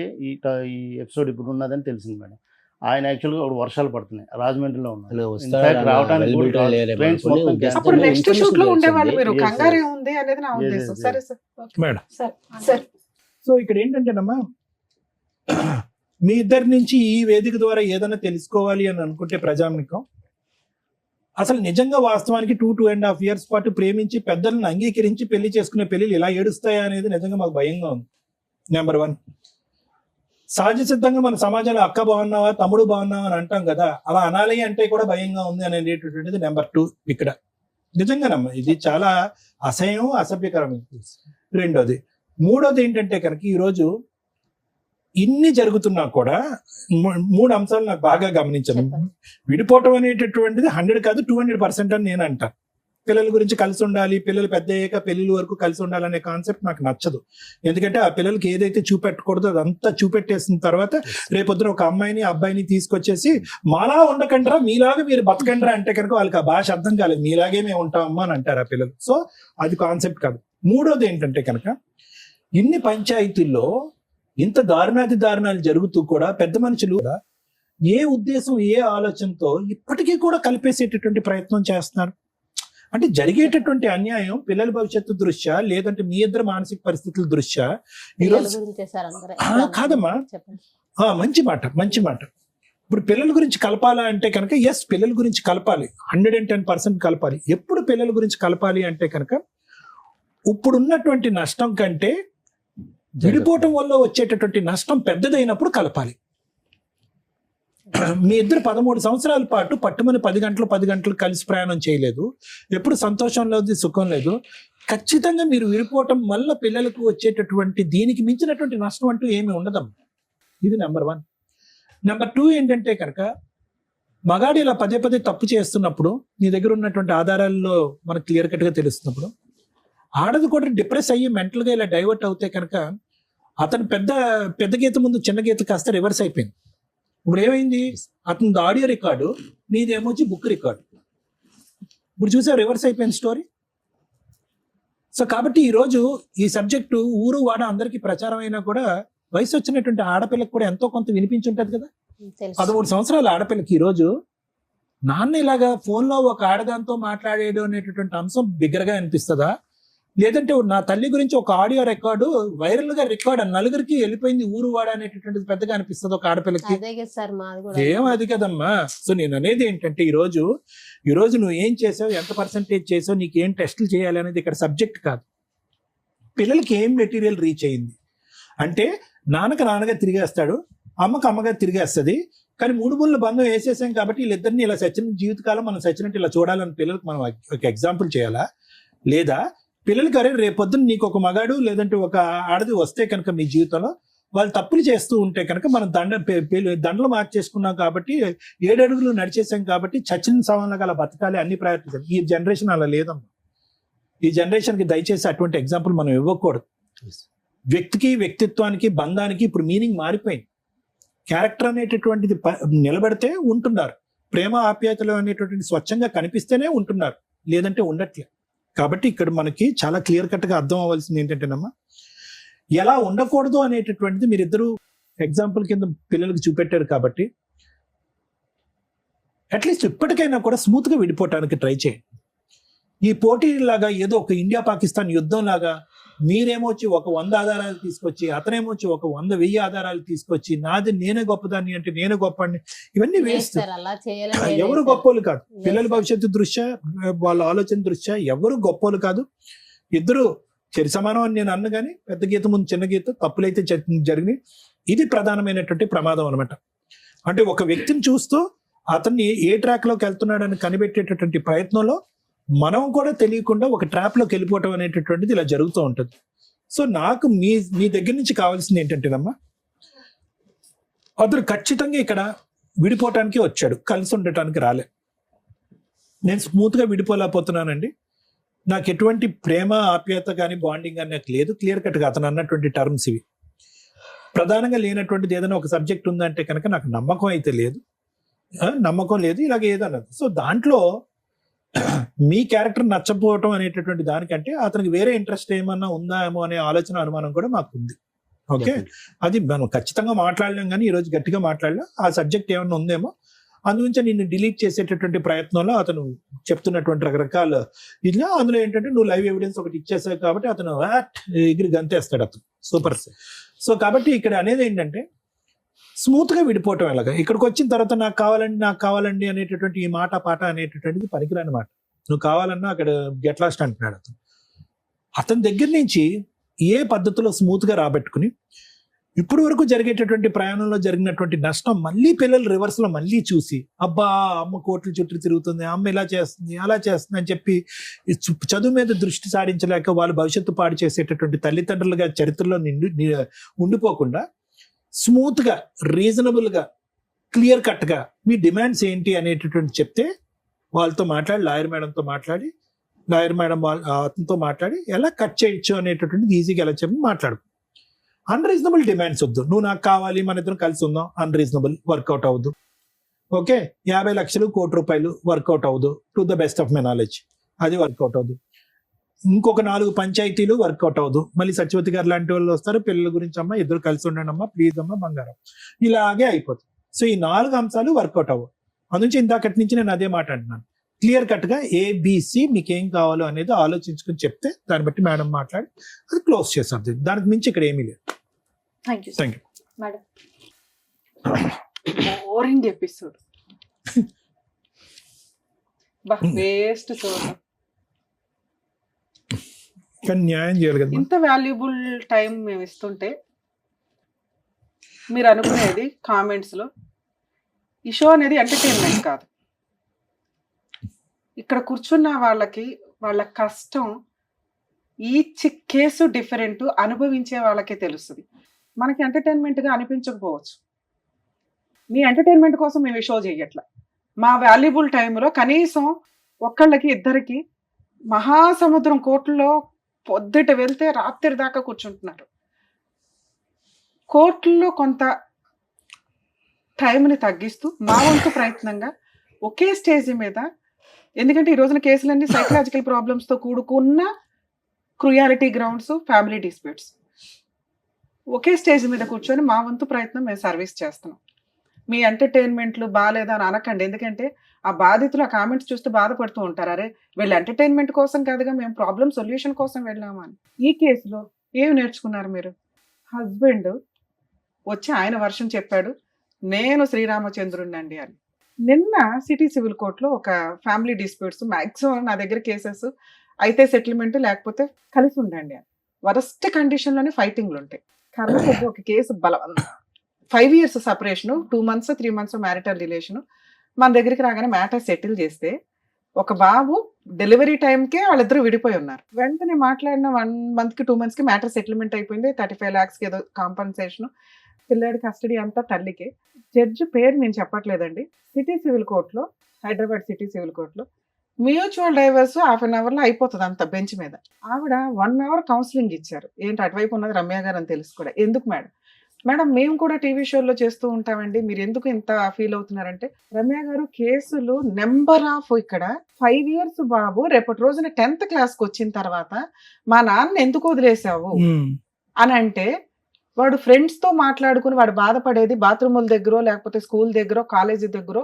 ఈ ఎపిసోడ్ ఇప్పుడు ఉన్నదని తెలిసింది మేడం. ఆయన యాక్చువల్గా ఒక వర్షాలు పడుతున్నాయి, రాజమండ్రిలో ఉన్నారు. Infact రావడానికి కూడా trains మొత్తం cancel. అప్పుడు నెక్స్ట్ షూట్ లో ఉండేవాళ్ళు. మీరు Yes, కంగారు yes. ఉంది అనేది నా Yes, ఉద్దేశం. yes, సరే సార్. మేడం, సార్ సో ఇక్కడ ఏంటంటేనమ్మా, మీ ఇద్దరి నుంచి ఈ వేదిక ద్వారా ఏదైనా తెలుసుకోవాలి అని అనుకుంటే ప్రజానికం, అసలు నిజంగా వాస్తవానికి 2.5 years పాటు ప్రేమించి పెద్దలను అంగీకరించి పెళ్లి చేసుకునే పెళ్లిలు ఇలా ఏడుస్తాయా అనేది నిజంగా మాకు భయంగా ఉంది. నెంబర్ 1, సహజ సిద్ధంగా మన సమాజంలో అక్క బాగున్నావా, తమ్ముడు బాగున్నావా అని అంటాం కదా, అలా అనాలి అంటే కూడా భయంగా ఉంది అనేటటువంటిది నెంబర్ 2 ఇక్కడ. నిజంగానమ్మా ఇది చాలా అసహ్యం, అసభ్యకరం. రెండోది. మూడోది ఏంటంటే కనుక ఈరోజు ఇన్ని జరుగుతున్నా కూడా 3 అంశాలు నాకు బాగా గమనించాను. విడిపోవటం అనేటటువంటిది 100 కాదు 200% అని నేను అంటాను. పిల్లల గురించి కలిసి ఉండాలి, పిల్లలు పెద్ద అయ్యాక పెళ్లిల వరకు కలిసి ఉండాలనే కాన్సెప్ట్ నాకు నచ్చదు. ఎందుకంటే ఆ పిల్లలకి ఏదైతే చూపెట్టకూడదో అదంతా చూపెట్టేసిన తర్వాత రేపొద్దున ఒక అమ్మాయిని అబ్బాయిని తీసుకొచ్చేసి మాలా ఉండకండ్రా, మీలాగా మీరు బతకండ్రా అంటే కనుక వాళ్ళకి ఆ భాష అర్థం కాలేదు. మీలాగే మేము ఉంటామమ్మా అని అంటారు ఆ పిల్లలు. సో అది కాన్సెప్ట్ కాదు. మూడోది ఏంటంటే కనుక ఇన్ని పంచాయతీల్లో ఇంత దారుణాలు జరుగుతూ కూడా పెద్ద మనుషులు కూడా ఏ ఉద్దేశం, ఏ ఆలోచనతో ఇప్పటికీ కూడా కలిపేసేటటువంటి ప్రయత్నం చేస్తున్నారు. అంటే జరిగేటటువంటి అన్యాయం పిల్లల భవిష్యత్తు దృష్ట్యా, లేదంటే మీ ఇద్దరు మానసిక పరిస్థితుల దృష్ట్యా ఈరోజు కాదమ్మా. మంచి మాట. ఇప్పుడు పిల్లల గురించి కలపాలా అంటే కనుక ఎస్, పిల్లల గురించి కలపాలి, 110% కలపాలి. ఎప్పుడు పిల్లల గురించి కలపాలి అంటే కనుక ఇప్పుడున్నటువంటి నష్టం కంటే విడిపోవటం వల్ల వచ్చేటటువంటి నష్టం పెద్దదైనప్పుడు కలపాలి. మీ ఇద్దరు 13 సంవత్సరాల పాటు పట్టుమని 10 గంటలు కలిసి ప్రయాణం చేయలేదు, ఎప్పుడు సంతోషం లేదు, సుఖం లేదు. ఖచ్చితంగా మీరు విడిపోవటం వల్ల పిల్లలకు వచ్చేటటువంటి దీనికి మించినటువంటి నష్టం అంటూ ఏమి ఉండదమ్మా. ఇది నెంబర్ 1. నెంబర్ 2 ఏంటంటే కనుక మగాడు ఇలా పదే తప్పు చేస్తున్నప్పుడు, నీ దగ్గర ఉన్నటువంటి ఆధారాల్లో మనకు క్లియర్ కట్గా తెలుస్తున్నప్పుడు, ఆడది కూడా డిప్రెస్ అయ్యి మెంటల్గా ఇలా డైవర్ట్ అవుతే కనుక అతను పెద్ద గీత ముందు చిన్న గీత కాస్త రివర్స్ అయిపోయింది. ఇప్పుడు ఏమైంది, అతని ఆడియో రికార్డు, నీదేమొచ్చి బుక్ రికార్డు. ఇప్పుడు చూసా రివర్స్ అయిపోయింది స్టోరీ. సో కాబట్టి ఈరోజు ఈ సబ్జెక్టు ఊరు వాడ అందరికీ ప్రచారం అయినా కూడా వయసు వచ్చినటువంటి ఆడపిల్లకి కూడా ఎంతో కొంత వినిపించుంటది కదా. తెలుసు 13 సంవత్సరాల ఆడపిల్లకి ఈరోజు నాన్న ఇలాగా ఫోన్లో ఒక ఆడదాంతో మాట్లాడేయడం అనేటటువంటి అంశం బిగ్గరగా అనిపిస్తుందా, లేదంటే నా తల్లి గురించి ఒక ఆడియో రికార్డు వైరల్ గా రికార్డ్ నలుగురికి వెళ్ళిపోయింది ఊరు వాడ అనేటటువంటిది పెద్దగా అనిపిస్తుంది ఒక ఆడపిల్లకి? అదే కదా సార్ మాది కూడా. ఏం అది కదమ్మా. సో నేను అనేది ఏంటంటే ఈ రోజు నువ్వు ఏం చేసావు, ఎంత పర్సెంటేజ్ చేసావు, నీకు ఏం టెస్టులు చేయాలి అనేది ఇక్కడ సబ్జెక్ట్ కాదు. పిల్లలకి ఏం మెటీరియల్ రీచ్ అయింది అంటే నాన్నగా తిరిగేస్తాడు, అమ్మగా తిరిగేస్తుంది. కానీ 3 మూల బంధం వేసేసాం కాబట్టి వీళ్ళిద్దరిని ఇలా సచిన జీవితకాలం మనం సచ్చినట్టు ఇలా చూడాలని పిల్లలకు మనం ఒక ఎగ్జాంపుల్ చేయాలా? లేదా పిల్లలకి అరే రేపొద్దున నీకు ఒక మగాడు లేదంటే ఒక ఆడది వస్తే కనుక మీ జీవితంలో వాళ్ళు తప్పులు చేస్తూ ఉంటే కనుక మనం దండలు మార్చేసుకున్నాం కాబట్టి 7 అడుగులు నడిచేసాం కాబట్టి చచ్చిన సవాళ్ళగా అలా బతకాలి అన్ని ప్రయత్నించాలి. ఈ జనరేషన్ అలా లేదమ్మా. ఈ జనరేషన్కి దయచేసి అటువంటి ఎగ్జాంపుల్ మనం ఇవ్వకూడదు. వ్యక్తికి వ్యక్తిత్వానికి బంధానికి ఇప్పుడు మీనింగ్ మారిపోయింది. క్యారెక్టర్ అనేటటువంటిది నిలబడితే ఉంటున్నారు, ప్రేమ ఆప్యాయతలు అనేటటువంటి స్వచ్ఛంగా కనిపిస్తేనే ఉంటున్నారు, లేదంటే ఉండట్లే. కాబట్టి ఇక్కడ మనకి చాలా క్లియర్ కట్ గా అర్థం అవ్వాల్సింది ఏంటంటేనమ్మా, ఎలా ఉండకూడదు అనేటటువంటిది మీరిద్దరూ ఎగ్జాంపుల్ కింద పిల్లలకు చూపెట్టారు కాబట్టి అట్లీస్ట్ ఇప్పటికైనా కూడా స్మూత్ గా విడిపోవటానికి ట్రై చేయండి. ఈ పోటీ లాగా ఏదో ఒక ఇండియా పాకిస్తాన్ యుద్ధం లాగా మీరేమో వచ్చి ఒక 100 ఆధారాలు తీసుకొచ్చి అతనేమో వచ్చి ఒక 100,000 ఆధారాలు తీసుకొచ్చి నాది నేనే గొప్పదాన్ని అంటే నేను గొప్పని, ఇవన్నీ వేస్ట్. ఎవరు గొప్పోళ్ళు కాదు. పిల్లల భవిష్యత్తు దృష్ట్యా వాళ్ళ ఆలోచన దృష్ట్యా ఎవరు గొప్పోళ్ళు కాదు. ఇద్దరు చెరి సమానం అని నేను అన్న కానీ పెద్ద గీత ముందు చిన్న గీత తప్పులైతే జరిగినాయి. ఇది ప్రధానమైనటువంటి ప్రమాదం అనమాట. అంటే ఒక వ్యక్తిని చూస్తూ అతన్ని ఏ ట్రాక్ లోకి వెళ్తున్నాడని కనిపెట్టేటటువంటి ప్రయత్నంలో మనం కూడా తెలియకుండా ఒక ట్రాప్ లోకి వెళ్ళిపోవటం అనేటటువంటిది ఇలా జరుగుతూ ఉంటుంది. సో నాకు మీ దగ్గర నుంచి కావాల్సింది ఏంటంటేనమ్మా, అతను ఖచ్చితంగా ఇక్కడ విడిపోవటానికి వచ్చాడు, కలిసి ఉండటానికి రాలే. నేను స్మూత్ గా విడిపోలేకపోతున్నానండి, నాకు ఎటువంటి ప్రేమ ఆప్యాయత కానీ బాండింగ్ కానీ నాకు లేదు. క్లియర్ కట్ గా అతను అన్నటువంటి టర్మ్స్ ఇవి. ప్రధానంగా లేనటువంటిది ఏదైనా ఒక సబ్జెక్ట్ ఉందంటే కనుక నాకు నమ్మకం అయితే లేదు, నమ్మకం లేదు, ఇలాగ ఏదన్నది. సో దాంట్లో మీ క్యారెక్టర్ నచ్చపోవటం అనేటటువంటి దానికంటే అతనికి వేరే ఇంట్రెస్ట్ ఏమన్నా ఉందా ఏమో అనే ఆలోచన అనుమానం కూడా మాకు ఉంది. ఓకే, అది మనం ఖచ్చితంగా మాట్లాడలేం కానీ ఈరోజు గట్టిగా మాట్లాడలేం. ఆ సబ్జెక్ట్ ఏమన్నా ఉందేమో అందుగురించి నిన్ను డిలీట్ చేసేటటువంటి ప్రయత్నంలో అతను చెప్తున్నటువంటి రకరకాల ఇట్లా అందులో ఏంటంటే నువ్వు లైవ్ ఎవిడెన్స్ ఒకటి ఇచ్చేసావు కాబట్టి అతను ఎగిరి గంతేస్తాడు అతను. సూపర్. సో కాబట్టి ఇక్కడ అనేది ఏంటంటే స్మూత్ గా విడిపోవటం ఎలాగా. ఇక్కడికి వచ్చిన తర్వాత నాకు కావాలండి అనేటటువంటి ఈ మాట పాట అనేటటువంటిది పనికిరాని మాట. నువ్వు కావాలన్నా అక్కడ గెట్ లాస్ట్ అంటున్నాడు అతను. అతని దగ్గర నుంచి ఏ పద్ధతిలో స్మూత్ గా రాబెట్టుకుని ఇప్పుడు వరకు జరిగేటటువంటి ప్రయాణంలో జరిగినటువంటి నష్టం మళ్ళీ పిల్లలు రివర్స్ లో మళ్ళీ చూసి అబ్బా అమ్మ కోట్ల చుట్టూ తిరుగుతుంది, అమ్మ ఇలా చేస్తుంది అలా చేస్తుంది అని చెప్పి చదువు మీద దృష్టి సారించలేక వాళ్ళు భవిష్యత్తు పాడు చేసేటటువంటి తల్లిదండ్రులుగా చరిత్రలో ఉండిపోకుండా స్మూత్ గా రీజనబుల్ గా క్లియర్ కట్ గా మీ డిమాండ్స్ ఏంటి అనేటటువంటి చెప్తే వాళ్ళతో మాట్లాడి లాయర్ మేడంతో మాట్లాడి అతనితో మాట్లాడి ఎలా కట్ చేయొచ్చు అనేటటువంటిది ఈజీగా ఎలా చెప్పి మాట్లాడు. అన్రీజనబుల్ డిమాండ్స్ వద్దు. నువ్వు నాకు కావాలి మన ఇద్దరం కలిసి ఉందాం, అన్రీజనబుల్ వర్కౌట్ అవ్వదు. ఓకే, 50 లక్షలు ₹1 కోటి వర్కౌట్ అవ్వదు. To the best of my knowledge అది వర్కౌట్ అవ్వదు. ఇంకొక 4 పంచాయతీలు వర్కౌట్ అవ్వదు. మళ్ళీ సత్యవతి గారు లాంటి వాళ్ళు వస్తారు, పిల్లల గురించి అమ్మ ఇద్దరు కలిసి ఉండండి అమ్మా ప్లీజ్ అమ్మ బంగారం, ఇలాగే అయిపోతుంది. సో ఈ 4 అంశాలు వర్కౌట్ అవ్వవు. అందునుంచి ఇందాకటి నుంచి నేను అదే మాట అంటున్నాను. క్లియర్ కట్ గా ABC మీకు ఏం కావాలో అనేది ఆలోచించుకుని చెప్తే దాన్ని బట్టి మేడం మాట్లాడి అది క్లోజ్ చేస్తుంది. దానికి మించి ఇక్కడ ఏమీ లేదు. Thank you madam. Boring episode, waste చూడండి. కానీ న్యాయం చేయాలి కదా. ఇంత వాల్యుబుల్ టైం మేము ఇస్తుంటే మీరు అనుకునేది కామెంట్స్ లో ఈ షో అనేది ఎంటర్టైన్మెంట్ కాదు. ఇక్కడ కూర్చున్న వాళ్ళకి వాళ్ళ కష్టం ఈచ్ కేసు డిఫరెంట్, అనుభవించే వాళ్ళకే తెలుస్తుంది. మనకి ఎంటర్టైన్మెంట్ గా అనిపించకపోవచ్చు. మీ ఎంటర్టైన్మెంట్ కోసం మేము షో చేయట్లా. మా వాల్యుబుల్ టైంలో కనీసం ఒక్కళ్ళకి ఇద్దరికి మహాసముద్రం కోర్టులో పొద్దుట వెళ్తే రాత్రి దాకా కూర్చుంటున్నారు. కోర్టుల్లో కొంత టైంని తగ్గిస్తూ మా వంతు ప్రయత్నంగా ఒకే స్టేజ్ మీద ఎందుకంటే ఈ రోజున కేసులన్నీ సైకలాజికల్ ప్రాబ్లమ్స్ తో కూడుకున్న క్రుయాలిటీ గ్రౌండ్స్, ఫ్యామిలీ డిస్ప్యూట్స్. ఒకే స్టేజ్ మీద కూర్చొని మా వంతు ప్రయత్నం మేము సర్వీస్ చేస్తున్నాం. మీ ఎంటర్టైన్మెంట్లు బాగాలేదా అని అనకండి. ఎందుకంటే ఆ బాధితులు ఆ కామెంట్స్ చూస్తూ బాధపడుతూ ఉంటారు. అరే వీళ్ళు ఎంటర్టైన్మెంట్ కోసం కాదుగా, మేము ప్రాబ్లమ్ సొల్యూషన్ కోసం వెళ్ళాము అని. ఈ కేసులో ఏమి నేర్చుకున్నారు మీరు? హస్బెండ్ వచ్చి ఆయన వర్షం చెప్పాడు, నేను శ్రీరామచంద్రుడినండి అని. నిన్న సిటీ సివిల్ కోర్టులో ఒక ఫ్యామిలీ డిస్ప్యూట్స్, మ్యాక్సిమం నా దగ్గర కేసెస్ అయితే సెటిల్మెంట్ లేకపోతే కలిసి ఉండండి అని. వరస్ట్ కండిషన్లోనే ఫైటింగ్లు ఉంటాయి. కర్మ ఒక case 5 years separation, 2 months 3 months marital relation. మన దగ్గరికి రాగానే మ్యాటర్ సెటిల్ చేస్తే ఒక బాబు డెలివరీ టైంకే వాళ్ళిద్దరూ విడిపోయి ఉన్నారు. వెంటనే మాట్లాడిన 1 month కి 2 months కి మ్యాటర్ సెటిల్మెంట్ అయిపోయింది. 35 lakhs ఏదో కాంపన్సేషన్. పిల్లాడి కస్టడీ అంతా తల్లికి. జడ్జి పేరు నేను చెప్పట్లేదండి. సిటీ సివిల్ కోర్టులో, హైదరాబాద్ సిటీ సివిల్ కోర్టులో మ్యూచువల్ డైవర్స్ 1/2 hour అయిపోతుంది అంత బెంచ్ మీద. ఆవిడ 1 hour కౌన్సిలింగ్ ఇచ్చారు. ఏంటి అటువైపు ఉన్నది రమ్య గారు అని తెలుసు కూడా. ఎందుకు మేడం? మేడం మేము కూడా టీవీ షోల్లో చేస్తూ ఉంటామండి, మీరు ఎందుకు ఇంత ఫీల్ అవుతున్నారంటే, రమ్య గారు కేసులు నెంబర్ ఆఫ్ ఇక్కడ 5 years బాబు రేపటి రోజున 10th క్లాస్కి వచ్చిన తర్వాత మా నాన్న ఎందుకు వదిలేసావు అని అంటే, వాడు ఫ్రెండ్స్తో మాట్లాడుకుని వాడు బాధపడేది బాత్రూముల దగ్గర లేకపోతే స్కూల్ దగ్గర కాలేజీ దగ్గర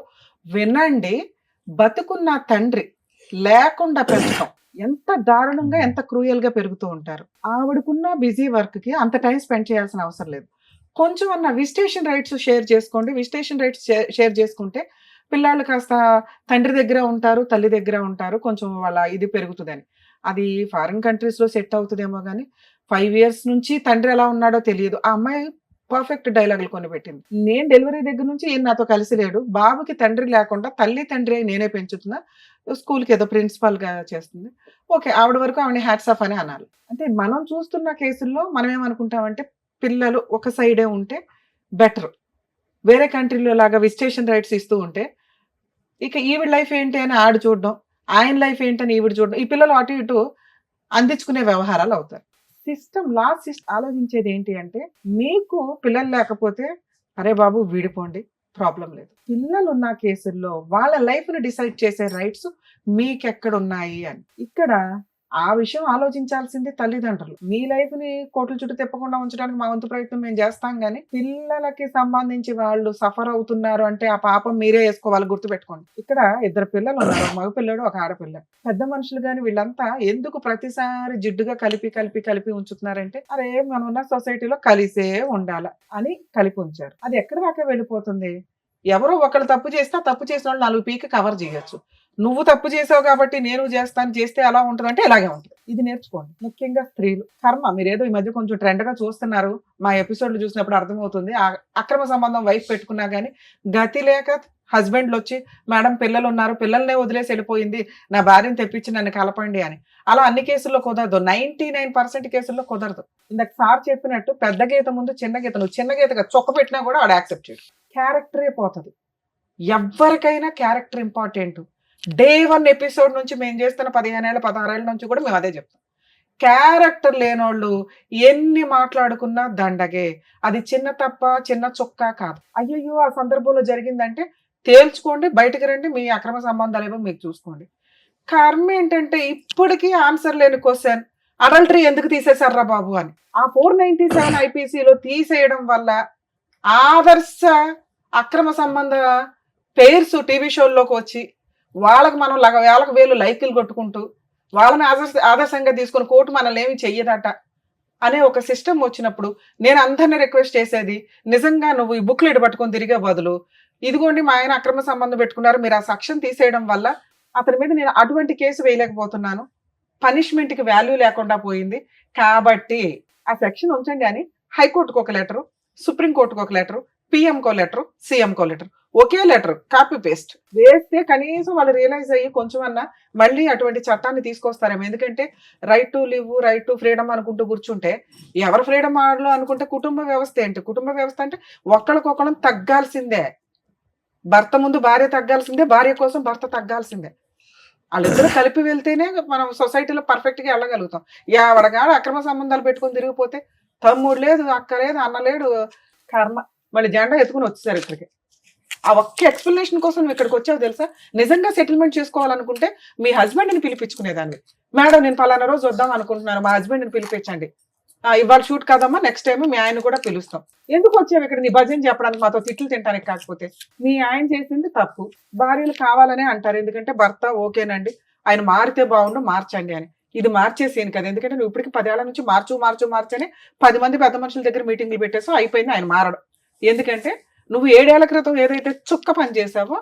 వినండి. బతుకున్న తండ్రి లేకుండా పెంచడం ఎంత దారుణంగా, ఎంత క్రూయల్ గా పెరుగుతూ ఉంటారు. ఆవిడకున్న బిజీ వర్క్ కి అంత టైం స్పెండ్ చేయాల్సిన అవసరం లేదు. కొంచెం అన్న విజిటేషన్ రైట్స్ షేర్ చేసుకోండి. విజిటేషన్ రైట్స్ షేర్ చేసుకుంటే పిల్లలు కాస్త తండ్రి దగ్గర ఉంటారు, తల్లి దగ్గర ఉంటారు, కొంచెం వాళ్ళ ఇది పెరుగుతుందని. అది ఫారిన్ కంట్రీస్ లో సెట్ అవుతుందేమో కానీ 5 years నుంచి తండ్రి ఎలా ఉన్నాడో తెలియదు. ఆ అమ్మాయి పర్ఫెక్ట్ డైలాగులు కొని పెట్టింది. నేను డెలివరీ దగ్గర నుంచి ఈయన నాతో కలిసి లేడు, బాబుకి తండ్రి లేకుండా తల్లి తండ్రి అయి నేనే పెంచుతున్నా, స్కూల్కి ఏదో ప్రిన్సిపల్ గా చేస్తుంది. ఓకే, ఆవిడ వరకు ఆవిడ హ్యాట్స్ ఆఫ్ అని అనాలి. అంటే మనం చూస్తున్న కేసుల్లో మనం ఏమనుకుంటామంటే పిల్లలు ఒక సైడే ఉంటే బెటర్, వేరే కంట్రీలో లాగా విజిటేషన్ రైట్స్ ఇస్తూ ఉంటే ఇక ఈవిడ లైఫ్ ఏంటి అని ఆడు చూడడం, ఆయన లైఫ్ ఏంటని ఈవిడ చూడడం, ఈ పిల్లలు అటు ఇటు అందించుకునే వ్యవహారాలు అవుతారు. లా సిస్టమ్ ఆలోచించేది ఏంటి అంటే, మీకు పిల్లలు లేకపోతే అరే బాబు విడిపోండి, ప్రాబ్లం లేదు. పిల్లలు ఉన్న కేసుల్లో వాళ్ళ లైఫ్ ని డిసైడ్ చేసే రైట్స్ మీకెక్కడున్నాయి అని. ఇక్కడ ఆ విషయం ఆలోచించాల్సింది తల్లిదండ్రులు. మీ లైఫ్ ని కోట్ల చుట్టూ తిప్పకుండా ఉంచడానికి మా వంతు ప్రయత్నం మేము చేస్తాం, కానీ పిల్లలకి సంబంధించి వాళ్ళు సఫర్ అవుతున్నారు అంటే ఆ పాపం మీరే వేసుకోవాలి. గుర్తుపెట్టుకోండి, ఇక్కడ 2 పిల్లలు ఉన్నారు, ఒక మగ పిల్లడు ఒక ఆడపిల్ల. పెద్ద మనుషులు కానీ వీళ్ళంతా ఎందుకు ప్రతిసారి జిడ్డుగా కలిపి ఉంచుతున్నారంటే, అరే మనం ఉన్న సొసైటీలో కలిసే ఉండాల అని కలిపి ఉంచారు. అది ఎక్కడ దాకా వెళ్ళిపోతుంది? ఎవరో ఒకళ్ళు తప్పు చేస్తే ఆ తప్పు చేసిన వాళ్ళు 4 పీకి కవర్ చేయొచ్చు. నువ్వు తప్పు చేసావు కాబట్టి నేను చేస్తాను, చేస్తే ఎలా ఉంటుంది అంటే ఇలాగే ఉంటుంది. ఇది నేర్చుకోండి. ముఖ్యంగా స్త్రీలు కర్మ. మీరేదో ఈ మధ్య కొంచెం ట్రెండ్ గా చూస్తున్నారు, మా ఎపిసోడ్లు చూసినప్పుడు అర్థమవుతుంది. అక్రమ సంబంధం వైఫ్ పెట్టుకున్నా కానీ గతి లేక హస్బెండ్లు వచ్చి, మేడం పిల్లలు ఉన్నారు, పిల్లల్నే వదిలేసి వెళ్ళిపోయింది, నా భార్యను తెప్పించి నన్ను కలపండి అని. అలా అన్ని కేసుల్లో కుదరదు. 99% కేసుల్లో కుదరదు. ఇందాక సార్ చెప్పినట్టు పెద్ద గీత ముందు చిన్న గీత, నువ్వు చిన్న గీతగా చొక్క పెట్టినా కూడా వాడు యాక్సెప్ట్ చేయడు. క్యారెక్టరే పోతుంది. ఎవరికైనా క్యారెక్టర్ ఇంపార్టెంట్. Day 1 ఎపిసోడ్ నుంచి మేము చేస్తున్న 15 ఏళ్ళ 16 ఏళ్ళ నుంచి కూడా మేము అదే చెప్తాం. క్యారెక్టర్ లేనోళ్ళు ఎన్ని మాట్లాడుకున్నా దండగే. అది చిన్న తప్ప చిన్న చొక్క కాదు. అయ్యయ్యో ఆ సందర్భంలో జరిగిందంటే తేల్చుకోండి, బయటకు రండి, మీ అక్రమ సంబంధాలు ఏమో మీకు చూసుకోండి. కర్మ ఏంటంటే ఇప్పటికీ ఆన్సర్ లేని క్వశ్చన్, అడల్టరీ ఎందుకు తీసేశారా బాబు అని. ఆ 497 IPCలో తీసేయడం వల్ల ఆదర్శ అక్రమ సంబంధ పేర్స్ టీవీ షోల్లోకి వచ్చి వాళ్ళకి మనం వేలకు వేలు లైకులు కొట్టుకుంటూ వాళ్ళని ఆదర్శంగా తీసుకుని కోర్టు మనల్ని ఏమి చెయ్యదట అనే ఒక సిస్టమ్ వచ్చినప్పుడు నేను అందరినీ రిక్వెస్ట్ చేసేది, నిజంగా నువ్వు ఈ బుక్లెట్ పట్టుకొని తిరిగే బదులు ఇదిగోండి మా ఆయన అక్రమ సంబంధం పెట్టుకున్నారు, మీరు ఆ సెక్షన్ తీసేయడం వల్ల అతని మీద నేను అటువంటి కేసు వేయలేకపోతున్నాను, పనిష్మెంట్కి వాల్యూ లేకుండా పోయింది, కాబట్టి ఆ సెక్షన్ ఉంచండి అని హైకోర్టుకు ఒక లెటరు, సుప్రీంకోర్టుకు ఒక లెటరు, పిఎంకో లెటరు, సీఎంకో లెటర్, ఒకే లెటర్ కాపీ పేస్ట్ వేస్తే కనీసం వాళ్ళు రియలైజ్ అయ్యి కొంచెం అన్నా మళ్ళీ అటువంటి చట్టాన్ని తీసుకొస్తారేమో. ఎందుకంటే right to live, right to freedom అనుకుంటూ కూర్చుంటే ఎవరు ఫ్రీడమ్ ఆడలో అనుకుంటే కుటుంబ వ్యవస్థ ఏంటి? కుటుంబ వ్యవస్థ అంటే ఒకళ్ళకొకళ్ళం తగ్గాల్సిందే. భర్త ముందు భార్య తగ్గాల్సిందే, భార్య కోసం భర్త తగ్గాల్సిందే. వాళ్ళిద్దరూ కలిపి వెళ్తేనే మనం సొసైటీలో పర్ఫెక్ట్గా వెళ్ళగలుగుతాం. ఎవడగాడు అక్రమ సంబంధాలు పెట్టుకుని తిరిగిపోతే తమ్ముడు లేదు, అక్క లేదు, అన్న లేడు, కర్మ. మళ్ళీ జెండా ఎత్తుకుని వచ్చేసారు ఇక్కడికి. ఆ ఒక్క ఎక్స్ప్లెనేషన్ కోసం నువ్వు ఇక్కడికి వచ్చావు తెలుసా? నిజంగా సెటిల్మెంట్ చేసుకోవాలనుకుంటే మీ హస్బెండ్ని పిలిపించుకునేదాన్ని. మేడం నేను పలానా రోజు వద్దాం అనుకుంటున్నాను, మా హస్బెండ్ని పిలిపించండి. ఇవాళ షూట్ కాదమ్మా, నెక్స్ట్ టైం మీ ఆయన కూడా పిలుస్తాం. ఎందుకు వచ్చావు ఇక్కడ నీ భజన చెప్పడానికి, మాతో తిట్లు తింటానికి కాకపోతే? మీ ఆయన చేసింది తప్పు. భార్యలు కావాలనే అంటారు, ఎందుకంటే భర్త ఓకేనండి ఆయన మారితే బాగుండు మార్చండి అని. ఇది మార్చేసేను కదా, ఎందుకంటే నువ్వు ఇప్పటికి 10 ఏళ్ల నుంచి మార్చని 10 మంది పెద్ద మనుషుల దగ్గర మీటింగ్లు పెట్టేసావు, అయిపోయింది ఆయన మారడం. ఎందుకంటే నువ్వు 7 ఏళ్ల క్రితం ఏదైతే చుక్క పని చేసావో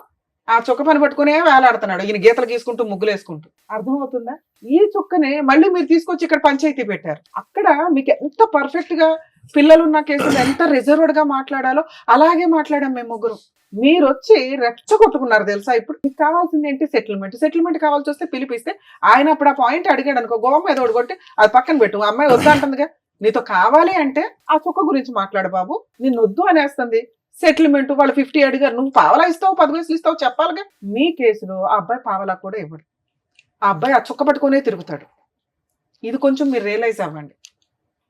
ఆ చుక్క పని పట్టుకునే వేలాడుతున్నాడు ఈయన, గీతలు గీసుకుంటూ ముగ్గులు వేసుకుంటూ. అర్థమవుతుందా? ఈ చుక్కనే మళ్ళీ మీరు తీసుకొచ్చి ఇక్కడ పంచాయతీ పెట్టారు. అక్కడ మీకు ఎంత పర్ఫెక్ట్ గా పిల్లలున్న కేసులు ఎంత రిజర్వ్డ్ గా మాట్లాడాలో అలాగే మాట్లాడాం మేము ముగ్గురు. మీరు వచ్చి రెచ్చగొట్టుకున్నారు తెలుసా? ఇప్పుడు మీకు కావాల్సింది ఏంటి? సెటిల్మెంట్ కావాల్సి వస్తే పిలిపిస్తే ఆయన అప్పుడు ఆ పాయింట్ అడిగాడు అనుకో, గోవం ఏదో కొట్టి అది పక్కన పెట్టు, అమ్మాయి వద్దంటుందిగా. నీతో కావాలి అంటే ఆ చుక్క గురించి మాట్లాడు బాబు, నిన్ను వద్దు అనేస్తుంది. సెటిల్మెంట్ వాళ్ళు 50 అడిగారు, నువ్వు పావలా ఇస్తావు 10 పైసలు ఇస్తావు చెప్పాలిగా. మీ కేసులో ఆ అబ్బాయి పావలా కూడా ఇవ్వడు, ఆ అబ్బాయి ఆ చుక్క పట్టుకునే తిరుగుతాడు. ఇది కొంచెం మీరు రియలైజ్ అవ్వండి.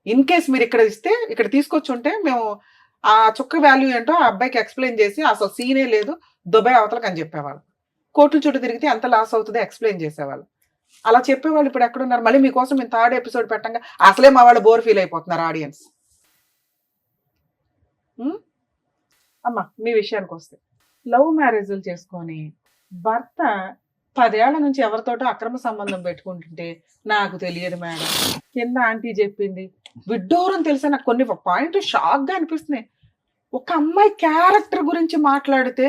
ఇన్ కేస్ మీరు ఇక్కడ ఇస్తే, ఇక్కడ తీసుకొచ్చి ఉంటే మేము ఆ చుక్క వాల్యూ ఏంటో ఆ అబ్బాయికి ఎక్స్ప్లెయిన్ చేసి అసలు సీనే లేదు దుబాయ్ అవతలకు అని చెప్పేవాళ్ళు. కోర్టుల చుట్టూ తిరిగితే ఎంత లాస్ అవుతుందో ఎక్స్ప్లెయిన్ చేసేవాళ్ళు. అలా చెప్పేవాళ్ళు ఇప్పుడు ఎక్కడున్నారు? మళ్ళీ మీకోసం మేము 3rd ఎపిసోడ్ పెట్టంగా అసలే మా వాళ్ళు బోర్ ఫీల్ అయిపోతున్నారు ఆడియన్స్. అమ్మా మీ విషయానికి వస్తే, లవ్ మ్యారేజ్లు చేసుకొని భర్త 10 ఏళ్ల నుంచి ఎవరితోటో అక్రమ సంబంధం పెట్టుకుంటుంటే నాకు తెలియదు మేడం, కింద ఆంటీ చెప్పింది, విడ్డూరం తెలిసే నాకు కొన్ని పాయింట్ షాక్ గా అనిపిస్తున్నాయి. ఒక అమ్మాయి క్యారెక్టర్ గురించి మాట్లాడితే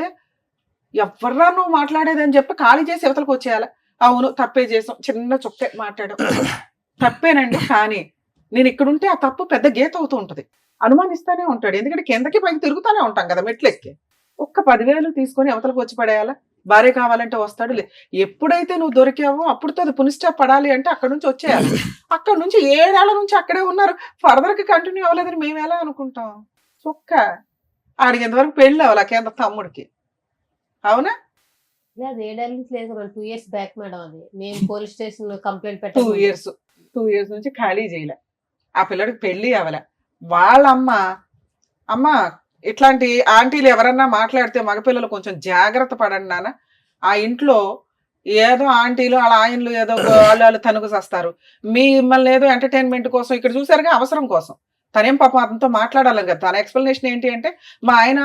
ఎవర్రా నువ్వు మాట్లాడేది అని చెప్పి ఖాళీ చేసి యువతలకు వచ్చేయాలి. అవును తప్పే చేసాం, చిన్న చుక్కే మాట్లాడాం, తప్పేనండి, కానీ నేను ఇక్కడుంటే ఆ తప్పు పెద్ద గీత అవుతూ ఉంటుంది. అనుమానిస్తానే ఉంటాడు, ఎందుకంటే కిందకి పైకి తిరుగుతానే ఉంటాం కదా మెట్లెక్కి. ఒక్క 10,000 తీసుకొని అవతలకు వచ్చి పడేయాలా? భార్య కావాలంటే వస్తాడు. ఎప్పుడైతే నువ్వు దొరికావో అప్పుడుతో అది పునిస్టాప్ పడాలి అంటే అక్కడ నుంచి వచ్చేయాలి. అక్కడ నుంచి 7 ఏళ్ల నుంచి అక్కడే ఉన్నారు, ఫర్దర్ కి కంటిన్యూ అవ్వలేదని మేము ఎలా అనుకుంటాం? చొక్క ఆడికి ఎంతవరకు పెళ్ళి అవ్వాలి కేంద్ర తమ్ముడికి, అవునా? 7 ఏళ్ల నుంచి లేదు, 2 years బ్యాక్ మేడం. అది మేము పోలీస్ స్టేషన్ లో కంప్లైంట్ పెట్టాము. 2 years నుంచి ఖాళీ చేయలే, ఆ పిల్లడికి పెళ్లి అవ్వలే. వాళ్ళ అమ్మ ఇట్లాంటి ఆంటీలు ఎవరన్నా మాట్లాడితే మగపిల్లలు కొంచెం జాగ్రత్త పడండి నాన్న. ఆ ఇంట్లో ఏదో ఆంటీలు వాళ్ళ ఆయనలు ఏదో వాళ్ళు తనుగు చేస్తారు, మిమ్మల్ని ఏదో ఎంటర్టైన్మెంట్ కోసం ఇక్కడ చూసారుగా, అవసరం కోసం. తనేం పాపం అతనితో మాట్లాడాలి కదా. తన ఎక్స్ప్లెనేషన్ ఏంటి అంటే, మా ఆయన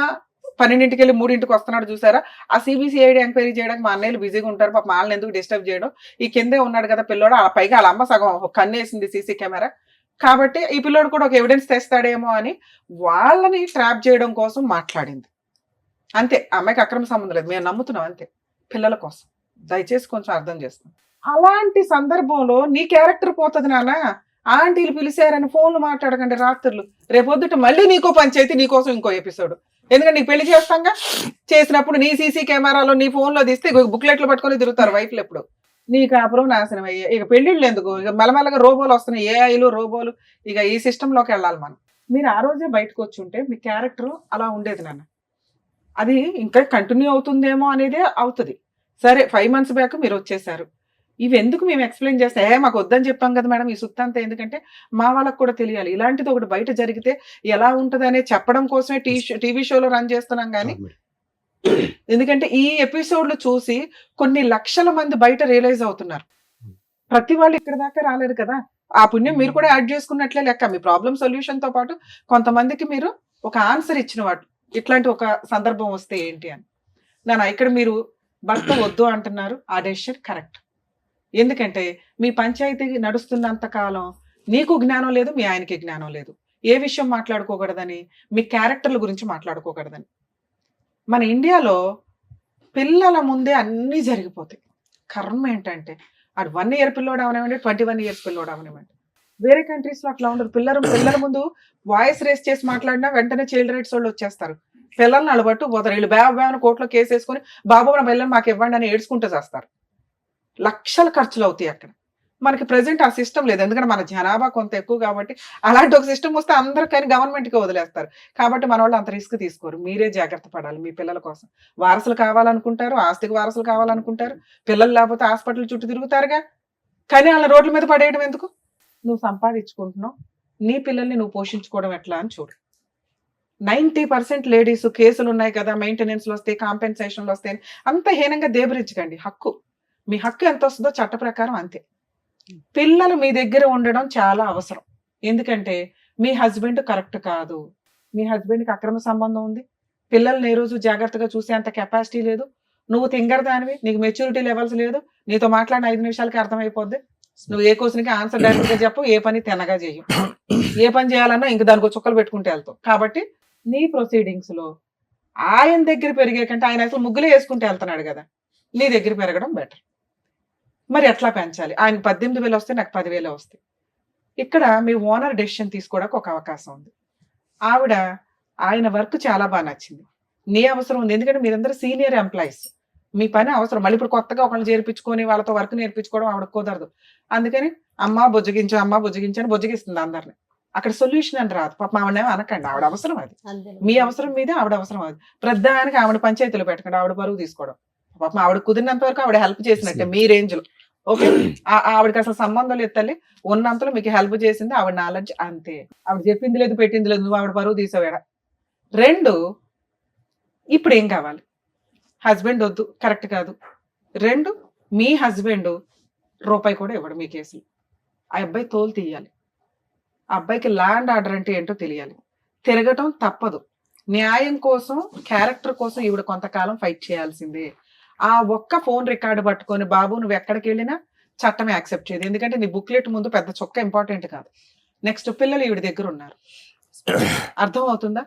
12ంటికి వెళ్ళి 3ంటికి వస్తున్నాడు చూసారా, ఆ CBCID ఎంక్వైరీ చేయడానికి మా అన్నయ్యలు బిజీగా ఉంటారు, పాపం వాళ్ళని ఎందుకు డిస్టర్బ్ చేయడం, ఈ కిందే ఉన్నాడు కదా పిల్లోడు, ఆ పైగా వాళ్ళ అమ్మ సగం కన్నేసింది CC కెమెరా, కాబట్టి ఈ పిల్లోడు కూడా ఒక ఎవిడెన్స్ తెస్తాడేమో అని వాళ్ళని ట్రాప్ చేయడం కోసం మాట్లాడింది అంతే. అమ్మాయికి అక్రమ సంబంధం లేదు, మేము నమ్ముతున్నాం అంతే, పిల్లల కోసం. దయచేసి కొంచెం అర్థం చేస్తాం. అలాంటి సందర్భంలో నీ క్యారెక్టర్ పోతుంది నాన్న. ఆంటీలు పిలిచారని ఫోన్లు మాట్లాడకండి రాత్రులు, రేపొద్దుట మళ్ళీ నీకో పంచాయతీ, నీకోసం ఇంకో ఎపిసోడ్. ఎందుకంటే నీకు పెళ్లి చేస్తాంగా, చేసినప్పుడు నీ CC కెమెరాలో నీ ఫోన్లో తీస్తే బుక్లెట్లు పట్టుకొని తిరుగుతారు వైఫ్లు. ఎప్పుడు నీ కాపురం నాశనం అయ్యే, ఇక పెళ్ళిళ్ళు ఎందుకు, ఇక మెల్లమెల్లగా రోబోలు వస్తున్నాయి, AIలు రోబోలు, ఇక ఈ సిస్టంలోకి వెళ్ళాలి మనం. మీరు ఆ రోజే బయటకు వచ్చి ఉంటే మీ క్యారెక్టర్ అలా ఉండేది నాన్న. అది ఇంకా కంటిన్యూ అవుతుందేమో అనేదే అవుతుంది. సరే 5 months బ్యాక్ మీరు వచ్చేసారు, ఇవి ఎందుకు మేము ఎక్స్ప్లెయిన్ చేస్తే, మాకు వద్దని చెప్పాం కదా మేడం ఈ సుత్తంతా, ఎందుకంటే మా వాళ్ళకు కూడా తెలియాలి ఇలాంటిది ఒకటి బయట జరిగితే ఎలా ఉంటుంది అనే చెప్పడం కోసమే టీవీ షోలో రన్ చేస్తున్నాం. కానీ ఎందుకంటే ఈ ఎపిసోడ్లు చూసి కొన్ని లక్షల మంది బయట రియలైజ్ అవుతున్నారు. ప్రతి వాళ్ళు ఇక్కడ దాకా రాలేరు కదా, ఆ పుణ్యం మీరు కూడా యాడ్ చేసుకున్నట్లే లెక్క. మీ ప్రాబ్లం సొల్యూషన్ తో పాటు కొంతమందికి మీరు ఒక ఆన్సర్ ఇచ్చిన వాడు, ఇట్లాంటి ఒక సందర్భం వస్తే ఏంటి అని. నాన్న ఇక్కడ మీరు భర్త వద్దు అంటున్నారు, ఆ డెసిషన్ కరెక్ట్. ఎందుకంటే మీ పంచాయతీ నడుస్తున్నంత కాలం నీకు జ్ఞానం లేదు, మీ ఆయనకి జ్ఞానం లేదు. ఏ విషయం మాట్లాడుకోకూడదని, మీ క్యారెక్టర్ల గురించి మాట్లాడుకోకూడదని. మన ఇండియాలో పిల్లల ముందే అన్నీ జరిగిపోతాయి. కర్మ ఏంటంటే అది 1 year పిల్లోడు అవనివ్వండి, 21 years పిల్లోడు అవనివ్వండి. వేరే కంట్రీస్లో అట్లా ఉండదు. పిల్లల ముందు వాయిస్ రేస్ చేసి మాట్లాడినా వెంటనే చైల్డ్ రైట్స్ వాళ్ళు వచ్చేస్తారు, పిల్లల్ని అలబట్టు పోతారు. వీళ్ళు బ్యాబ్ కోర్టులో కేసు వేసుకొని బాబు నా పిల్లలు మాకు ఇవ్వండి అని ఏడ్చుకుంటూ చేస్తారు. లక్షల ఖర్చులు అవుతాయి అక్కడ. మనకి ప్రెసెంట్ ఆ సిస్టమ్ లేదు, ఎందుకంటే మన జనాభా కొంత ఎక్కువ కాబట్టి. అలాంటి ఒక సిస్టమ్ వస్తే అందరికైనా గవర్నమెంట్కి వదిలేస్తారు. కాబట్టి మన వాళ్ళు అంత రిస్క్ తీసుకోరు. మీరే జాగ్రత్త పడాలి మీ పిల్లల కోసం. వారసులు కావాలనుకుంటారు, ఆస్తికి వారసులు కావాలనుకుంటారు, పిల్లలు లేకపోతే హాస్పిటల్ చుట్టూ తిరుగుతారుగా. కానీ వాళ్ళ రోడ్ల మీద పడేయడం ఎందుకు? నువ్వు సంపాదించుకుంటున్నావు, నీ పిల్లల్ని నువ్వు పోషించుకోవడం ఎట్లా అని చూడు. 90% లేడీస్ కేసులు ఉన్నాయి కదా, మెయింటెనెన్స్లు వస్తాయి, కాంపెన్సేషన్లు వస్తాయి, అంత హీనంగా దేబరించకండి. హక్కు, మీ హక్కు ఎంత వస్తుందో చట్ట ప్రకారం అంతే. పిల్లలు మీ దగ్గర ఉండడం చాలా అవసరం. ఎందుకంటే మీ హస్బెండ్ కరెక్ట్ కాదు, మీ హస్బెండ్కి అక్రమ సంబంధం ఉంది, పిల్లల్ని ఏ రోజు జాగ్రత్తగా చూసే అంత కెపాసిటీ లేదు, నువ్వు తింగరదానివి, నీకు మెచ్యూరిటీ లెవెల్స్ లేదు, నీతో మాట్లాడిన 5 నిమిషాలకి అర్థమైపోద్ది, నువ్వు ఏ క్వశ్చన్కి ఆన్సర్ డైరెక్ట్ గా చెప్పు, ఏ పని తినగా చేయు, ఏ పని చేయాలన్నా ఇంక దానికి చుక్కలు పెట్టుకుంటే వెళ్తావు. కాబట్టి నీ ప్రొసీడింగ్స్ లో ఆయన దగ్గర పెరిగే కంటే ఆయన అసలు ముగ్గులే వేసుకుంటే వెళ్తున్నాడు కదా, నీ దగ్గర పెరగడం బెటర్. మరి ఎట్లా పెంచాలి? ఆయన 18,000 వస్తే నాకు 10,000 వస్తాయి. ఇక్కడ మీ ఓనర్ డెసిషన్ తీసుకోవడానికి ఒక అవకాశం ఉంది. ఆవిడ ఆయన వర్క్ చాలా బాగా నచ్చింది, నీ అవసరం ఉంది, ఎందుకంటే మీరందరూ సీనియర్ ఎంప్లాయీస్, మీ పని అవసరం. మళ్ళీ ఇప్పుడు కొత్తగా ఒకళ్ళు చేర్పించుకొని వాళ్ళతో వర్క్ నేర్పించుకోవడం ఆవిడ కుదరదు. అందుకని అమ్మ బుజ్జగించు, అమ్మ బుజ్జగించు అని బుజ్జగిస్తుంది అందరిని. అక్కడ సొల్యూషన్ అని రాదు. పాప ఆవిడేమో అనకండి, ఆవిడ అవసరం అది, మీ అవసరం మీదే ఆవిడ అవసరం అది. ప్రధానికి ఆవిడ పంచాయతీలో పెట్టకండి, ఆవిడ బరువు తీసుకోవడం. పాపం ఆవిడ కుదిరినంత వరకు ఆవిడ హెల్ప్ చేసినట్టే మీ రేంజ్ లో. ఓకే, ఆవిడకి అసలు సంబంధం లేదు తల్లి, ఉన్నంతలో మీకు హెల్ప్ చేసింది ఆవిడ నాలెడ్జ్ అంతే. ఆవిడ చెప్పింది లేదు పెట్టింది లేదు, నువ్వు ఆవిడ బరువు తీసావేడ. 2, ఇప్పుడు ఏం కావాలి? హస్బెండ్ వద్దు, కరెక్ట్ కాదు. 2, మీ హస్బెండ్ రూపాయి కూడా ఇవ్వడు మీ కేసులు. ఆ అబ్బాయి తోలు తీయాలి, ఆ అబ్బాయికి ల్యాండ్ ఆర్డర్ అంటే ఏంటో తెలియాలి. తిరగటం తప్పదు. న్యాయం కోసం, క్యారెక్టర్ కోసం ఈవిడ కొంతకాలం ఫైట్ చేయాల్సిందే. ఆ ఒక్క ఫోన్ రికార్డు పట్టుకొని బాబు నువ్వు ఎక్కడికి వెళ్ళినా చట్టమే యాక్సెప్ట్ చేయదు. ఎందుకంటే నీ బుక్లెట్ ముందు పెద్ద చొక్క ఇంపార్టెంట్ కాదు. నెక్స్ట్ పిల్లలు ఈవిడ దగ్గర ఉన్నారు, అర్థం అవుతుందా?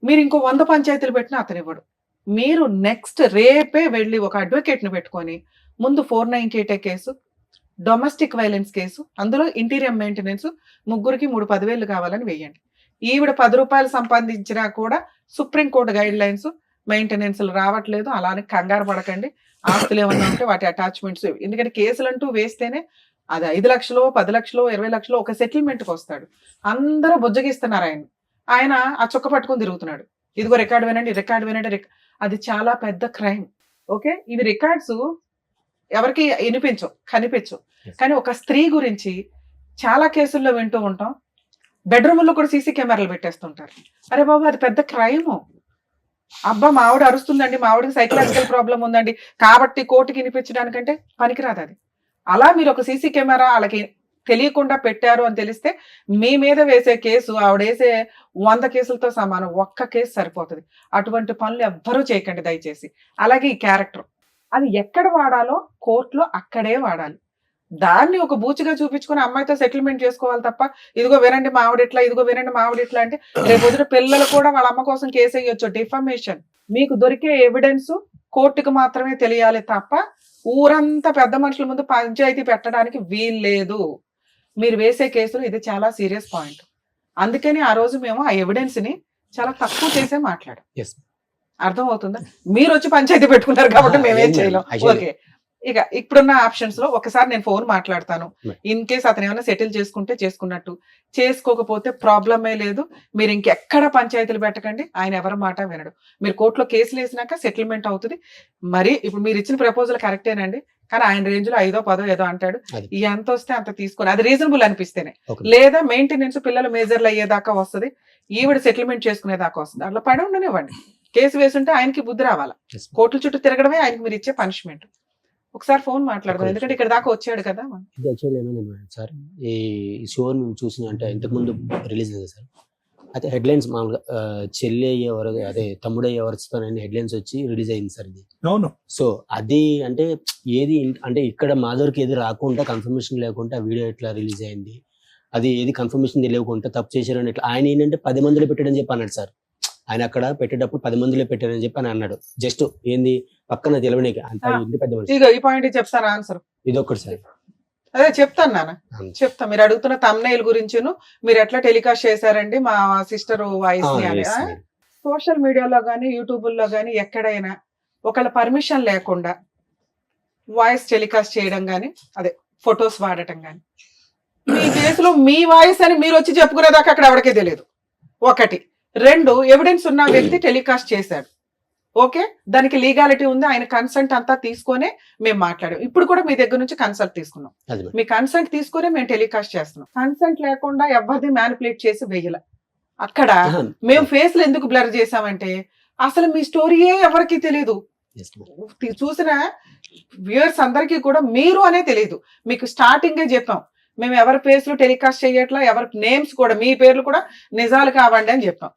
మీరు ఇంకో 100 పంచాయతీలు పెట్టినా అతను ఇవ్వడు. మీరు నెక్స్ట్ రేపే వెళ్ళి ఒక అడ్వకేట్ ని పెట్టుకొని ముందు 498 కేసు, డొమెస్టిక్ వైలెన్స్ కేసు, అందులో ఇంటీరియర్ మెయింటెనెన్స్, ముగ్గురికి 3-10,000 కావాలని వేయండి. ఈవిడ 10 రూపాయలు సంపాదించినా కూడా సుప్రీంకోర్టు గైడ్ లైన్స్, మెయింటెనెన్స్ రావట్లేదు, అలానే కంగారు పడకండి. ఆస్తులు ఏమన్నా ఉంటే వాటి అటాచ్మెంట్స్, ఎందుకంటే కేసులు అంటూ వేస్తేనే అది 5 లక్షలు, 10 లక్షలు, 20 లక్షలు ఒక సెటిల్మెంట్కి వస్తాడు. అందరూ బుజ్జగిస్తున్నారు ఆయన ఆ చొక్క పట్టుకొని తిరుగుతున్నాడు. ఇదిగో రికార్డు వినండి, రికార్డు వినండి. అది చాలా పెద్ద క్రైమ్. ఓకే, ఇవి రికార్డ్స్ ఎవరికి వినిపించవు, కనిపించవు. కానీ ఒక స్త్రీ గురించి చాలా కేసుల్లో వింటూ ఉంటాం, బెడ్రూమ్లో కూడా సీసీ కెమెరాలు పెట్టేస్తుంటారు. అరే బాబు, అది పెద్ద క్రైమ్. అబ్బా మా ఆవిడ అరుస్తుందండి, మా ఆవిడకి సైకలాజికల్ ప్రాబ్లం ఉందండి కాబట్టి కోర్టుకి వినిపించడానికంటే పనికిరాదు అది. అలా మీరు ఒక సీసీ కెమెరా వాళ్ళకి తెలియకుండా పెట్టారు అని తెలిస్తే మీ మీద వేసే కేసు ఆవిడ వేసే 100 కేసులతో సమానం, ఒక్క కేసు సరిపోతుంది. అటువంటి పనులు ఎవ్వరూ చేయకండి దయచేసి. అలాగే ఈ క్యారెక్టర్ అది ఎక్కడ వాడాలో కోర్టులో అక్కడే వాడాలి. దాన్ని ఒక బూచిగా చూపించుకుని అమ్మాయితో సెటిల్మెంట్ చేసుకోవాలి తప్ప ఇదిగో వినండి మా ఆవిడ ఇట్లా, ఇదిగో వినండి మా ఆవిడ ఇట్లా అంటే రేపు వదిన పిల్లలు కూడా వాళ్ళ అమ్మ కోసం కేసు వేయొచ్చు. డిఫమేషన్. మీకు దొరికే ఎవిడెన్స్ కోర్టుకు మాత్రమే తెలియాలి తప్ప ఊరంతా పెద్ద మనుషుల ముందు పంచాయతీ పెట్టడానికి వీల్లేదు. మీరు వేసే కేసులు ఇది చాలా సీరియస్ పాయింట్. అందుకని ఆ రోజు మేము ఆ ఎవిడెన్స్ ని చాలా తక్కువ చేసే మాట్లాడాం. అర్థం అవుతుందా? మీరు వచ్చి పంచాయతీ పెట్టుకున్నారు కాబట్టి మేమేం చేయలేం. ఓకే, ఇక ఇప్పుడున్న ఆప్షన్స్ లో ఒకసారి నేను ఫోన్ మాట్లాడతాను. ఇన్ కేస్ అతను ఏమైనా సెటిల్ చేసుకుంటే చేసుకున్నట్టు, చేసుకోకపోతే ప్రాబ్లమే లేదు. మీరు ఇంకెక్కడ పంచాయతీలు పెట్టకండి, ఆయన ఎవరి మాట వినడు. మీరు కోర్టులో కేసులు వేసినాక సెటిల్మెంట్ అవుతుంది. మరి ఇప్పుడు మీరు ఇచ్చిన ప్రపోజల్ కరెక్టేనండి, కానీ ఆయన రేంజ్ లో 5దో 10దో ఏదో అంటాడు. ఎంత వస్తే అంత తీసుకొని, అది రీజనబుల్ అనిపిస్తేనే, లేదా మెయింటెనెన్స్ పిల్లలు మేజర్లు అయ్యేదాకా వస్తుంది, ఈవిడ సెటిల్మెంట్ చేసుకునేదాకా వస్తుంది. అట్లా పడి ఉండనివ్వండి. కేసు వేసుంటే ఆయనకి బుద్ధి రావాలా. కోర్టుల చుట్టూ తిరగడమే ఆయనకి మీరు ఇచ్చే పనిష్మెంట్. ఒకసారి ఫోన్ మాట్లాడదాం, ఎందుకంటే ఇక్కడ దాకా వచ్చాడు కదా. ఇది యాక్చువల్లీ ఏమైంది సార్, ఈ షో చూసిన అంటే ఇంతకు ముందు రిలీజ్ అయింది సార్. అయితే హెడ్లైన్స్ మామూలుగా చెల్లి అయ్యేవారు, అదే తమ్ముడు అయ్యేవారుతో హెడ్లైన్స్ వచ్చి రిలీజ్ అయింది సార్ ఇది. అవును. సో అది అంటే ఏది అంటే ఇక్కడ మాధవర్కి ఏది రాకుండా, కన్ఫర్మేషన్ లేకుండా వీడియో ఎట్లా రిలీజ్ అయింది, అది ఏది కన్ఫర్మేషన్ తెలియకుండా తప్పు చేశారని ఎట్లా, ఆయన ఏంటంటే 10 మందిలో పెట్టాడని చెప్పి అన్నాడు సార్. ఆయన అక్కడ పెట్టేటప్పుడు 10 మందిలో పెట్టారని చెప్పి అని అన్నాడు. జస్ట్ ఏంది పక్కన తెలవడానికి అంత పెద్ద మనిషి. ఈ పాయింట్ చెప్తాను ఆన్సర్. ఇది ఒక్కటి సార్. అదే చెప్తాను నాన్న, చెప్తా. మీరు అడుగుతున్న తమ్నైల్ గురించి మీరు ఎట్లా టెలికాస్ట్ చేశారండి మా సిస్టర్ వాయిస్ ని అని. సోషల్ మీడియాలో కానీ యూట్యూబ్లో కానీ ఎక్కడైనా ఒకళ్ళ పర్మిషన్ లేకుండా వాయిస్ టెలికాస్ట్ చేయడం కానీ, అదే ఫొటోస్ వాడటం కానీ, మీ కేసులో మీ వాయిస్ అని మీరు వచ్చి చెప్పుకునేదాకా అక్కడ ఎవరికే తెలియదు. 1. 2, ఎవిడెన్స్ ఉన్న వ్యక్తి టెలికాస్ట్ చేశాడు. ఓకే, దానికి లీగాలిటీ ఉంది, ఆయన కన్సెంట్ అంతా తీసుకొనే మేము మాట్లాడాం. ఇప్పుడు కూడా మీ దగ్గర నుంచి కన్సల్ట్ తీసుకున్నాం. మీ కన్సెంట్ తీసుకునే మేము టెలికాస్ట్ చేస్తున్నాం. కన్సెంట్ లేకుండా ఎవరిది మ్యానిపులేట్ చేసి వేయాల. అక్కడ మేము ఫేస్లు ఎందుకు బ్లర్ చేసామంటే అసలు మీ స్టోరీయే ఎవరికి తెలియదు. చూసిన వ్యూయర్స్ అందరికీ కూడా మీరు అనే తెలియదు. మీకు స్టార్టింగే చెప్పాం, మేము ఎవరి ఫేస్లు టెలికాస్ట్ చేయట్లా, ఎవరి నేమ్స్ కూడా మీ పేర్లు కూడా నిజాలు కావండి అని చెప్పాం.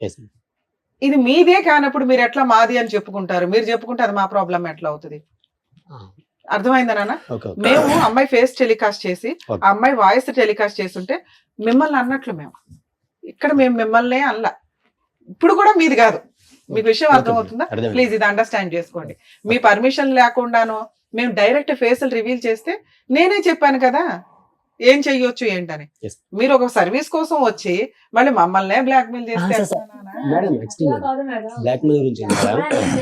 ఇది మీదే కానప్పుడు మీరు ఎట్లా మాది అని చెప్పుకుంటారు? మీరు చెప్పుకుంటే అది మా ప్రాబ్లం ఎట్లా అవుతుంది? అర్థమైందా నాన్న? మేము అమ్మాయి ఫేస్ టెలికాస్ట్ చేసి ఆ అమ్మాయి వాయిస్ టెలికాస్ట్ చేస్తుంటే మిమ్మల్ని అన్నట్లు మేము ఇక్కడ మేము మిమ్మల్ని అనలా. ఇప్పుడు కూడా మీది కాదు. మీకు విషయం అర్థమవుతుందా? ప్లీజ్ ఇది అండర్స్టాండ్ చేసుకోండి. మీ పర్మిషన్ లేకుండాను మేము డైరెక్ట్ ఫేసులు రివీల్ చేస్తే నేనే చెప్పాను కదా ఏం చెయ్యొచ్చు ఏంటని. మీరు ఒక సర్వీస్ కోసం వచ్చి మళ్ళీ మమ్మల్ని బ్లాక్ మెయిల్ చేస్తే మేడం నెక్స్ట్ బ్లాక్ మెయిల్ గురించి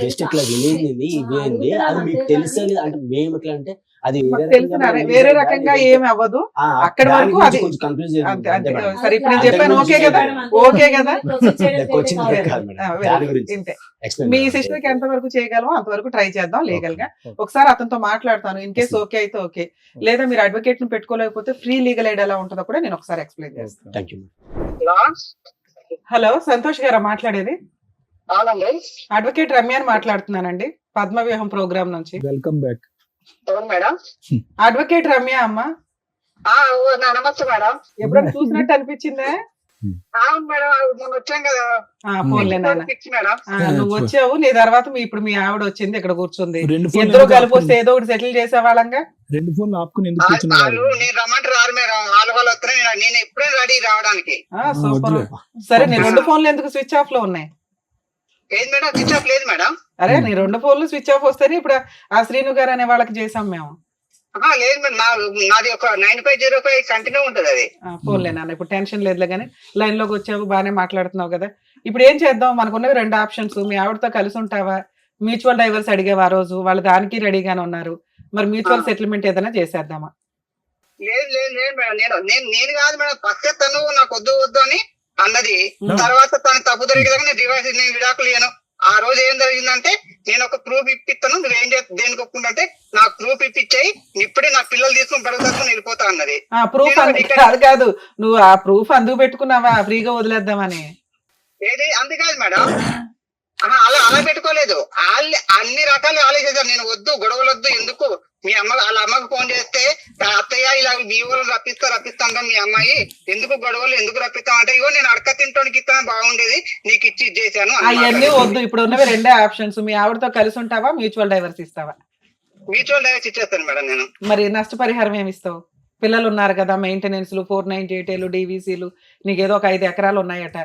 జస్ట్ ఇట్లా వినేది ఇవేంది అది మీకు తెలుసా అంటే మేము ఎట్లా అంటే అది వేరే రకంగా ఏమి అవ్వదు. అక్కడ వరకు అది సరే ఇప్పుడు నేను చెప్పాను ఓకే కదా, ఓకే కదా. మీ సిస్టర్ కి ఎంత వరకు చేయగలమో అంతవరకు ట్రై చేద్దాం లీగల్ గా. ఒకసారి అతనితో మాట్లాడతాను. ఇన్ కేసు ఓకే అయితే ఓకే, లేదా మీరు అడ్వకేట్ ని పెట్టుకోలేకపోతే ఫ్రీ లీగల్ ఎయిడ్ ఎలా ఉంటుందో కూడా నేను ఒకసారి ఎక్స్ప్లెయిన్ చేస్తాను. హలో, సంతోష్ గారా మాట్లాడేది? అడ్వకేట్ రమ్యాని మాట్లాడుతున్నానండి, పద్మవ్యూహం ప్రోగ్రామ్ నుంచి. Welcome back madam. Advocate Ramya అమ్మా. నమస్తే మేడం. ఎప్పుడైనా చూసినట్టు అనిపించిందా? అవును మేడం, మొన్న వచ్చాం కదా. ఫోన్లే నాన్న, మేడం నువ్వు వచ్చావు, నీ తర్వాత ఇప్పుడు మీ ఆవిడ వచ్చింది, ఇక్కడ కూర్చుంది. ఇద్దరు కలిపి వస్తే ఏదో ఒకటి సెటిల్ చేసేవాళ్ళంగా. 2 ఫోన్లు ఆపుకుని ఎందుకు వాళ్ళు నేను రమ్మంటారు రారు మేడం, వాళ్ళు వస్తే నేను ఎప్పుడే రెడీ రావడానికి. సూపర్. సరే నీ 2 ఫోన్లు ఎందుకు స్విచ్ ఆఫ్ లో ఉన్నాయి? ఏది మేడం స్విచ్ ఆఫ్ లేదు మేడం. అరే నీ 2 ఫోన్లు స్విచ్ ఆఫ్ వస్తేనే ఇప్పుడు ఆ శ్రీను గారు అనే వాళ్ళకి చేసాం మేము. లేదు మేడం, నాది ఒక 9505 కంటిన్యూ ఉంటది అది. ఫోన్లే నాన్న, ఇప్పుడు టెన్షన్ లేదులే కానీ లైన్ లోకి వచ్చావు, బాగానే మాట్లాడుతున్నావు కదా. ఇప్పుడు ఏం చేద్దాం? మనకున్నవి 2 ఆప్షన్స్. మీ ఆవిడతో కలిసి ఉంటావా? మ్యూచువల్ డైవర్స్ అడిగేవా ఆ రోజు? వాళ్ళు దానికి రెడీగానే ఉన్నారు. మరి మ్యూచువల్ సెటిల్మెంట్ ఏదైనా చేసేద్దామా? లేదు లేదు లేదు మేడం, నేను కాదు మేడం, ఫస్ట్ తను నాకు వద్దు వద్దు అని అన్నది. తర్వాత తను తప్పు జరిగేదాకా నేను డివైస్ నేను విడాకులు ఇయ్యను. ఆ రోజు ఏం జరిగిందంటే నేను ఒక ప్రూఫ్ ఇప్పిస్తాను, నువ్వేం దేనికి ఒప్పుకుంటే నాకు ప్రూఫ్ ఇప్పించాయి, ఇప్పుడే నా పిల్లలు తీసుకుని బడుగుతాను వెళ్ళిపోతా అన్నది. ప్రూఫ్ కాదు, నువ్వు ఆ ప్రూఫ్ అందుకు పెట్టుకున్నావా ఫ్రీగా వదిలేద్దామని? ఏది అందుకాదు మేడం, అలా పెట్టుకోలేదు. అన్ని రకాలు ఆలోచించారు. నేను వద్దు, గొడవలు వద్దు, ఎందుకు మీ అమ్మ వాళ్ళ అమ్మకు ఫోన్ చేస్తే అత్తయ్య ఇలా మీ ఊళ్ళు రప్పిస్తాంట మీ అమ్మాయి, ఎందుకు గొడవలు ఎందుకు రప్పిస్తాం అంటే, ఇగో నేను అడక తింటానికి ఇస్తాను బాగుండేది, నీకు ఇచ్చి ఇచ్చేసాను. అవన్నీ వద్దు, ఇప్పుడు ఉన్నవి 2 ఆప్షన్స్. మీ ఆవిడతో కలిసి ఉంటావా, మ్యూచువల్ డైవర్స్ ఇస్తావా? మ్యూచువల్ డైవర్స్ ఇచ్చేస్తాను మేడం నేను. మరి నష్టపరిహారం ఏమి ఇస్తావు? పిల్లలు ఉన్నారు కదా, మెయింటెనెన్స్ 498 డీవీసీలు, నీకేదో ఒక 5 ఎకరాలు ఉన్నాయట.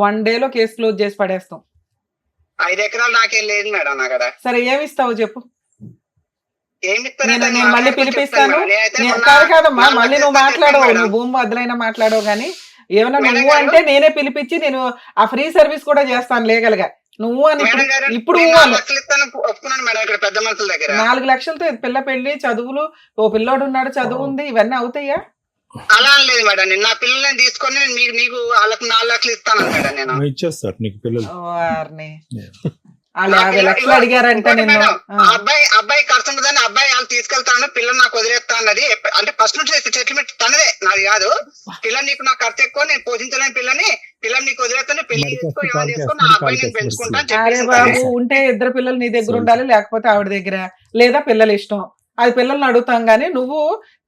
1 డేలో కేసు క్లోజ్ చేసి పడేస్తాం. 5 ఎకరాలు నాకేం లేదు మేడం అక్కడ. సరే ఏమిస్తావు చెప్పు? నేను మళ్ళీ పిలిపిస్తాను. కాదమ్మా, మళ్ళీ నువ్వు మాట్లాడవు, నువ్వు భూమి బదులైనా మాట్లాడవు కానీ ఏమన్నా నువ్వు అంటే నేనే పిలిపించి నేను ఆ ఫ్రీ సర్వీస్ కూడా చేస్తాను లీగల్ గా. నువ్వు అని ఇప్పుడు 4 లక్షలతో పిల్ల పెళ్లి, చదువులు, ఓ పిల్లోడు ఉన్నాడు, చదువు ఉంది, ఇవన్నీ అవుతాయా? అలా లేదు మేడం, నేను నా పిల్లల్ని తీసుకొని మీకు వాళ్ళకి 4 లక్షలు ఇస్తాను మేడం. నేను ఇచ్చేస్తారు నీకు పిల్లలు. వాళ్ళు 50 లక్షలు అడిగారంటే అబ్బాయి ఖర్చు ఉంటుందని అబ్బాయి వాళ్ళు తీసుకెళ్తాను, పిల్లలు నాకు వదిలేస్తా అన్నది. అంటే ఫస్ట్ నుంచి సెటిల్మెంట్ తనదే, నాది కాదు. పిల్లలు నీకు నాకు ఖర్చు ఎక్కువ, నేను పోషించలేని పిల్లని నీకు వదిలేస్తాను, పెళ్లి చేసుకొని నా అబ్బాయి నేను పెంచుకుంటాను. బాబు ఉంటే 2 పిల్లలు నీ దగ్గర ఉండాలి, లేకపోతే ఆవిడ దగ్గర, లేదా పిల్లలు ఇష్టం, అది పిల్లల్ని అడుగుతాం. కానీ నువ్వు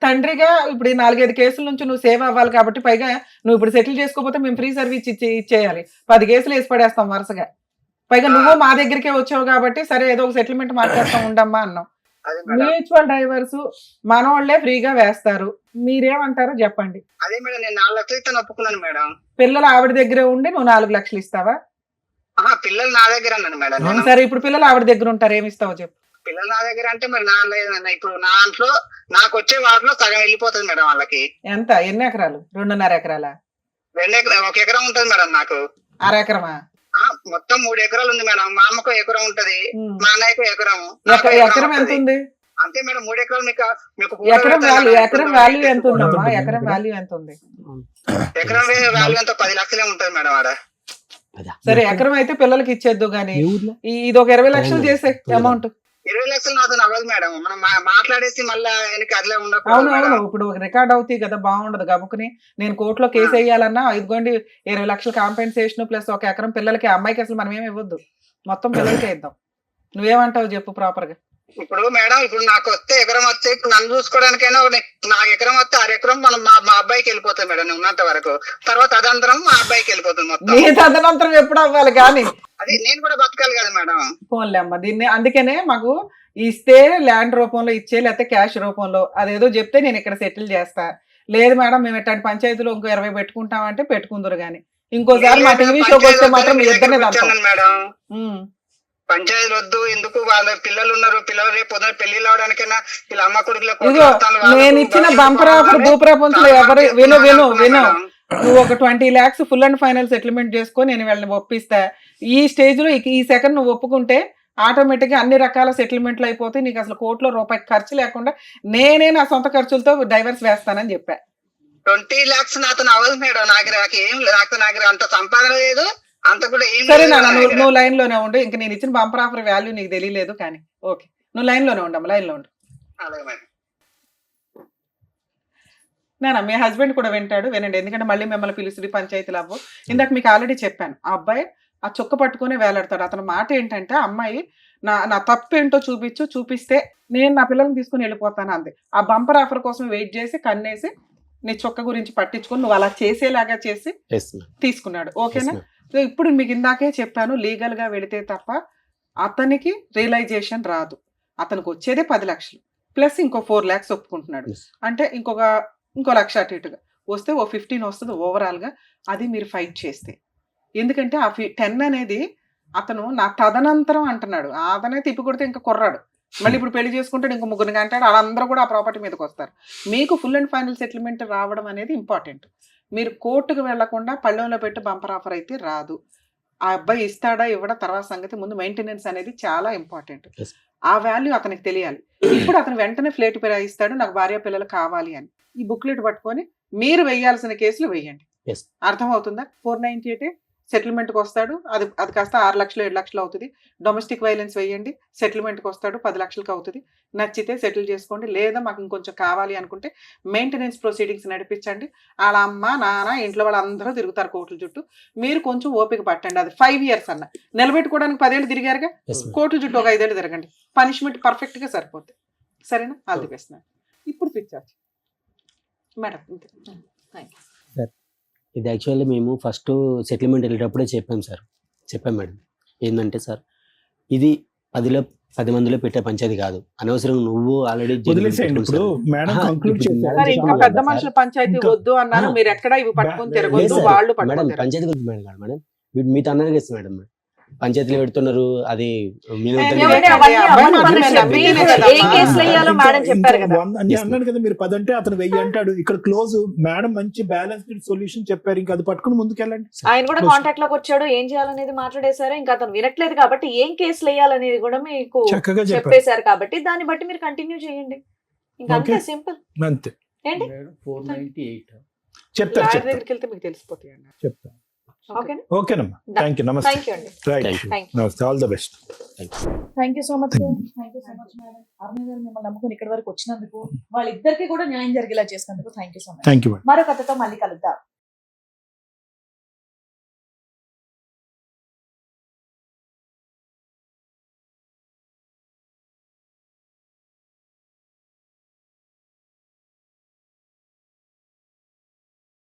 తండ్రిగా ఇప్పుడు 4-5 కేసుల నుంచి నువ్వు సేవ్ అవ్వాలి కాబట్టి, పైగా నువ్వు ఇప్పుడు సెటిల్ చేసుకోకపోతే మేము ఫ్రీ సర్వీస్ ఇచ్చేయాలి. 10 కేసులు వేసి పడేస్తాం వరుసగా. పైగా నువ్వు మా దగ్గరికే వచ్చావు కాబట్టి సరే ఏదో ఒక సెటిల్మెంట్ మాట్లాడుతూ ఉండమ్మా అన్నాం. మ్యూచువల్ డైవర్స్ మనోళ్లే ఫ్రీగా వేస్తారు, మీరేమంటారో చెప్పండి. అదే మేడం, నేను 4 లక్షలు ఇస్తాను ఒప్పుకున్నాను మేడం. పిల్లలు ఆవిడ దగ్గరే ఉండి నువ్వు 4 లక్షలు ఇస్తావా? పిల్లలు నా దగ్గర అన్నాను మేడం. సరే ఇప్పుడు పిల్లలు ఆవిడ దగ్గర ఉంటారు, ఏమి ఇస్తావో చెప్పు. పిల్లలు నా దగ్గర అంటే మరి నా లేదన్న, ఇప్పుడు నా దాంట్లో నాకు వచ్చే వాటిలో సగం వెళ్ళిపోతుంది మేడం వాళ్ళకి. ఎంత? ఎన్ని ఎకరాలు? 2.5 ఎకరాలా? 2 ఎకరాలు, 1 ఎకరం ఉంటుంది మేడం నాకు. 1/2 ఎకరమా? మొత్తం 3 ఎకరాలు ఉంది మేడం. మా అమ్మకు ఎకరం ఉంటది, మా అన్నయ్యకు ఎకరం. ఎకరం ఎంత ఉంది? అంతే మేడం, 3 ఎకరాలు. మీకు ఎకరం వాల్యూ ఎంత ఉందమ్మా? ఎకరం వాల్యూ ఎంత ఉంది? ఎకరం వాల్యూ ఎంత 10 లక్షలే ఉంటది మేడం ఆడ. సరే ఎకరం అయితే పిల్లలకి ఇచ్చేద్దు గానీ ఇది ఒక 20 లక్షలు చేసే అమౌంట్. 20 లక్షలు నాతో అవ్వదు మేడం. మనం మాట్లాడేసి మళ్ళీ ఆయనకి అట్లా ఉండకూడదు అవును మేడం. అవును, ఇప్పుడు రికార్డ్ అవుతాయి కదా, బాగుండదు. గబుకుని నేను కోర్టులో కేసు వేయాలన్నా ఇదిగోండి 20 లక్షలు కాంపెన్సేషన్ ప్లస్ 1 ఎకరం పిల్లలకి, అమ్మాయికి అసలు మనం ఏమి ఇవ్వద్దు, మొత్తం పిల్లలకే ఇద్దాం. నువ్వేమంటావు చెప్పు ప్రాపర్ గా. ఇప్పుడు మేడం, ఇప్పుడు నాకు వస్తే ఎకరం వస్తే, ఇప్పుడు నన్ను చూసుకోవడానికైనా నాకు ఎకరం వస్తే 6 ఎకరం మనం మా అబ్బాయికి వెళ్ళిపోతుంది మేడం. నేను ఉన్నంత వరకు, తర్వాత అదంతరం మా అబ్బాయికి వెళ్ళిపోతుంది మొత్తం. నీ తదనంతరం ఎప్పుడు అవ్వాలి కానీ అది నేను కూడా బతకాలి కదా మేడం. పోన్లే అమ్మ, దీన్ని అందుకనే మాకు ఇస్తే ల్యాండ్ రూపంలో ఇచ్చే, లేకపోతే క్యాష్ రూపంలో అదేదో చెప్తే నేను ఇక్కడ సెటిల్ చేస్తా. లేదు మేడం మేము ఇట్లాంటి పంచాయతీలో ఇంకో 20 పెట్టుకుంటామంటే పెట్టుకుందరు గానీ, ఇంకోసారి మా టీవీ షోకి వస్తే మాత్రం మీ ఇద్దరినే దంతాం. మేడం పంచాయతీలు వద్దు, ఎందుకు, వాళ్ళ పిల్లలు ఉన్నారు, పిల్లలు రేపు పొద్దున పెళ్లి అవడానికైనా వీళ్ళ అమ్మ కొడుకులకు ఇదిగో నేను ఇచ్చిన బంపర్ ఆఫర్ భూప్రపంచంలో ఎవరు విను విను విను, నువ్వు ఒక 20 lakhs full and final settlement చేసుకో, నేను వీళ్ళని ఒప్పిస్తా. ఈ స్టేజ్ లో ఈ సెకండ్ నువ్వు ఒప్పుకుంటే ఆటోమేటిక్ గా అన్ని రకాల సెటిల్మెంట్లు అయిపోతాయి. నీకు అసలు కోర్టులో రూపాయి ఖర్చు లేకుండా నేనే నా సొంత ఖర్చులతో డైవర్స్ వేస్తానని చెప్పా. 20 lakhs నాతో అవ్వదు మేడం. నాకు అంత సంపాదన లేదు, అంత కూడా ఏం సరే లేదు నాన్న, నా దగ్గర. నువ్వు లైన్ లోనే ఉండు. ఇంకా నేను ఇచ్చిన బంపర్ ఆఫర్ వాల్యూ నీకు తెలియలేదు కానీ ఓకే, నువ్వు లైన్ లోనే ఉండమ్మా, లైన్ లో ఉండు. అలాగే మేడం. నాన్న మీ హస్బెండ్ కూడా వింటాడు, వినండి. ఎందుకంటే మళ్ళీ మిమ్మల్ని పిలుస్తుంది పంచాయతీలు అవ్వు. ఇందాక మీకు ఆల్రెడీ చెప్పాను, ఆ అబ్బాయి ఆ చొక్క పట్టుకుని వేలాడతాడు. అతని మాట ఏంటంటే, అమ్మాయి నా తప్పు ఏంటో చూపిస్తే నేను నా పిల్లల్ని తీసుకుని వెళ్ళిపోతాను అంది. ఆ బంపర్ ఆఫర్ కోసం వెయిట్ చేసి కన్నేసి నీ చొక్క గురించి పట్టించుకొని నువ్వు అలా చేసేలాగా చేసి తీసుకున్నాడు. ఓకేనా? సో ఇప్పుడు మీకు ఇందాకే చెప్పాను, లీగల్ గా వెళితే తప్ప అతనికి రియలైజేషన్ రాదు. అతనికి వచ్చేదే 10 లక్షలు ప్లస్ ఇంకో 4 lakhs ఒప్పుకుంటున్నాడు. అంటే ఇంకో లక్ష అటు ఇటుగా వస్తే ఓ 15 వస్తుంది ఓవరాల్ గా. అది మీరు ఫైట్ చేస్తే, ఎందుకంటే ఆ 10 అనేది అతను నా తదనంతరం అంటున్నాడు. అతనే తిప్పి కొడితే ఇంకా కుర్రాడు, మళ్ళీ ఇప్పుడు పెళ్లి చేసుకుంటాడు, ఇంకో 3 అంటాడు. వాళ్ళందరూ కూడా ఆ ప్రాపర్టీ మీదకి వస్తారు. మీకు ఫుల్ అండ్ ఫైనల్ సెటిల్మెంట్ రావడం అనేది ఇంపార్టెంట్. మీరు కోర్టుకు వెళ్లకుండా పళ్ళెంలో పెట్టి బంపర్ ఆఫర్ అయితే రాదు. ఆ అబ్బాయి ఇస్తాడా ఇవ్వడా తర్వాత సంగతి, ముందు మెయింటెనెన్స్ అనేది చాలా ఇంపార్టెంట్. ఆ వాల్యూ అతనికి తెలియాలి. ఇప్పుడు అతను వెంటనే ఫ్లేట్ ఇస్తాడు, నాకు భార్య పిల్లలు కావాలి అని. ఈ బుక్లెట్ పట్టుకొని మీరు వేయాల్సిన కేసులు వేయండి. అర్థమవుతుందా? 498 సెటిల్మెంట్కి వస్తాడు, అది కాస్త 6 లక్షలు 7 లక్షలు అవుతుంది. డొమెస్టిక్ వైలెన్స్ వేయండి, సెటిల్మెంట్కి వస్తాడు 10 లక్షలకు అవుతుంది. నచ్చితే సెటిల్ చేసుకోండి, లేదా మాకు ఇంకొంచెం కావాలి అనుకుంటే మెయింటెనెన్స్ ప్రొసీడింగ్స్ నడిపించండి. వాళ్ళ అమ్మ నాన్న ఇంట్లో వాళ్ళందరూ తిరుగుతారు కోర్టుల చుట్టూ. మీరు కొంచెం ఓపిక పట్టండి. అది 5 years అన్న నిలబెట్టుకోవడానికి 10 ఏళ్ళు తిరిగారుగా, కోర్టుల చుట్టూ ఒక 5 ఏళ్ళు తిరగండి, పనిష్మెంట్ పర్ఫెక్ట్ గా సరిపోతుంది. సరేనా? All the best. ఇప్పుడు పిచ్చారు మేడం. ఇది యాక్చువల్లీ మేము ఫస్ట్ సెటిల్మెంట్ వెళ్ళేటప్పుడే చెప్పాం మేడం. ఏంటంటే సార్, ఇది 10 మందిలో పెట్టే పంచాయతీ కాదు. అనవసరంగా నువ్వు ఆల్రెడీ ఇంకా పెద్ద మనుషుల పంచాయతీ వద్దు అన్నారు. మీరు ఎక్కడ ఇవి పట్టుకొని తిరగొద్దు, వాళ్ళు మేడం పంచాయతీ గురించి మేడం మీతో అన్నారు కదా మేడం, పంచాయతీలు పెడుతున్నారు. అది అన్నాను కదా, మీరు 10 అంటే అతను 1000 అంటాడు. ఇక్కడ క్లోజ్ మేడం మంచి బ్యాలెన్స్డ్ సొల్యూషన్ చెప్పారు, ఇంకా అది పట్టుకుని ముందుకెళ్ళండి. ఆయన కూడా కాంటాక్ట్ లోకి వచ్చాడు, ఏం చేయాలనేది మాట్లాడేశారు. ఇంకా అతను వినట్లేదు కాబట్టి ఏం కేసులు వేయాలనేది కూడా మీకు చక్కగా చెప్పేశారు. కాబట్టి దాన్ని బట్టి మీరు కంటిన్యూ చేయండి. ఇంకా అంతే, సింపుల్. అంతే. ఏంటి 498 చెప్తారు దగ్గరికి వెళ్తే మీకు తెలిసిపోతాయి అన్న. చెప్తాను. ఓకేనమ్మా, థ్యాంక్ యూ. నమస్తే. నమస్తే, all the best. Thank you so much. Thank you so much madam. Aruna గారు మిమ్మల్ని నమ్ముకుని ఇక్కడి వరకు వచ్చినందుకు, వాళ్ళిద్దరికి కూడా న్యాయం జరిగేలా చేసినందుకు thank you so much. Thank you. మరో కథతో మళ్ళీ కలుద్దాం.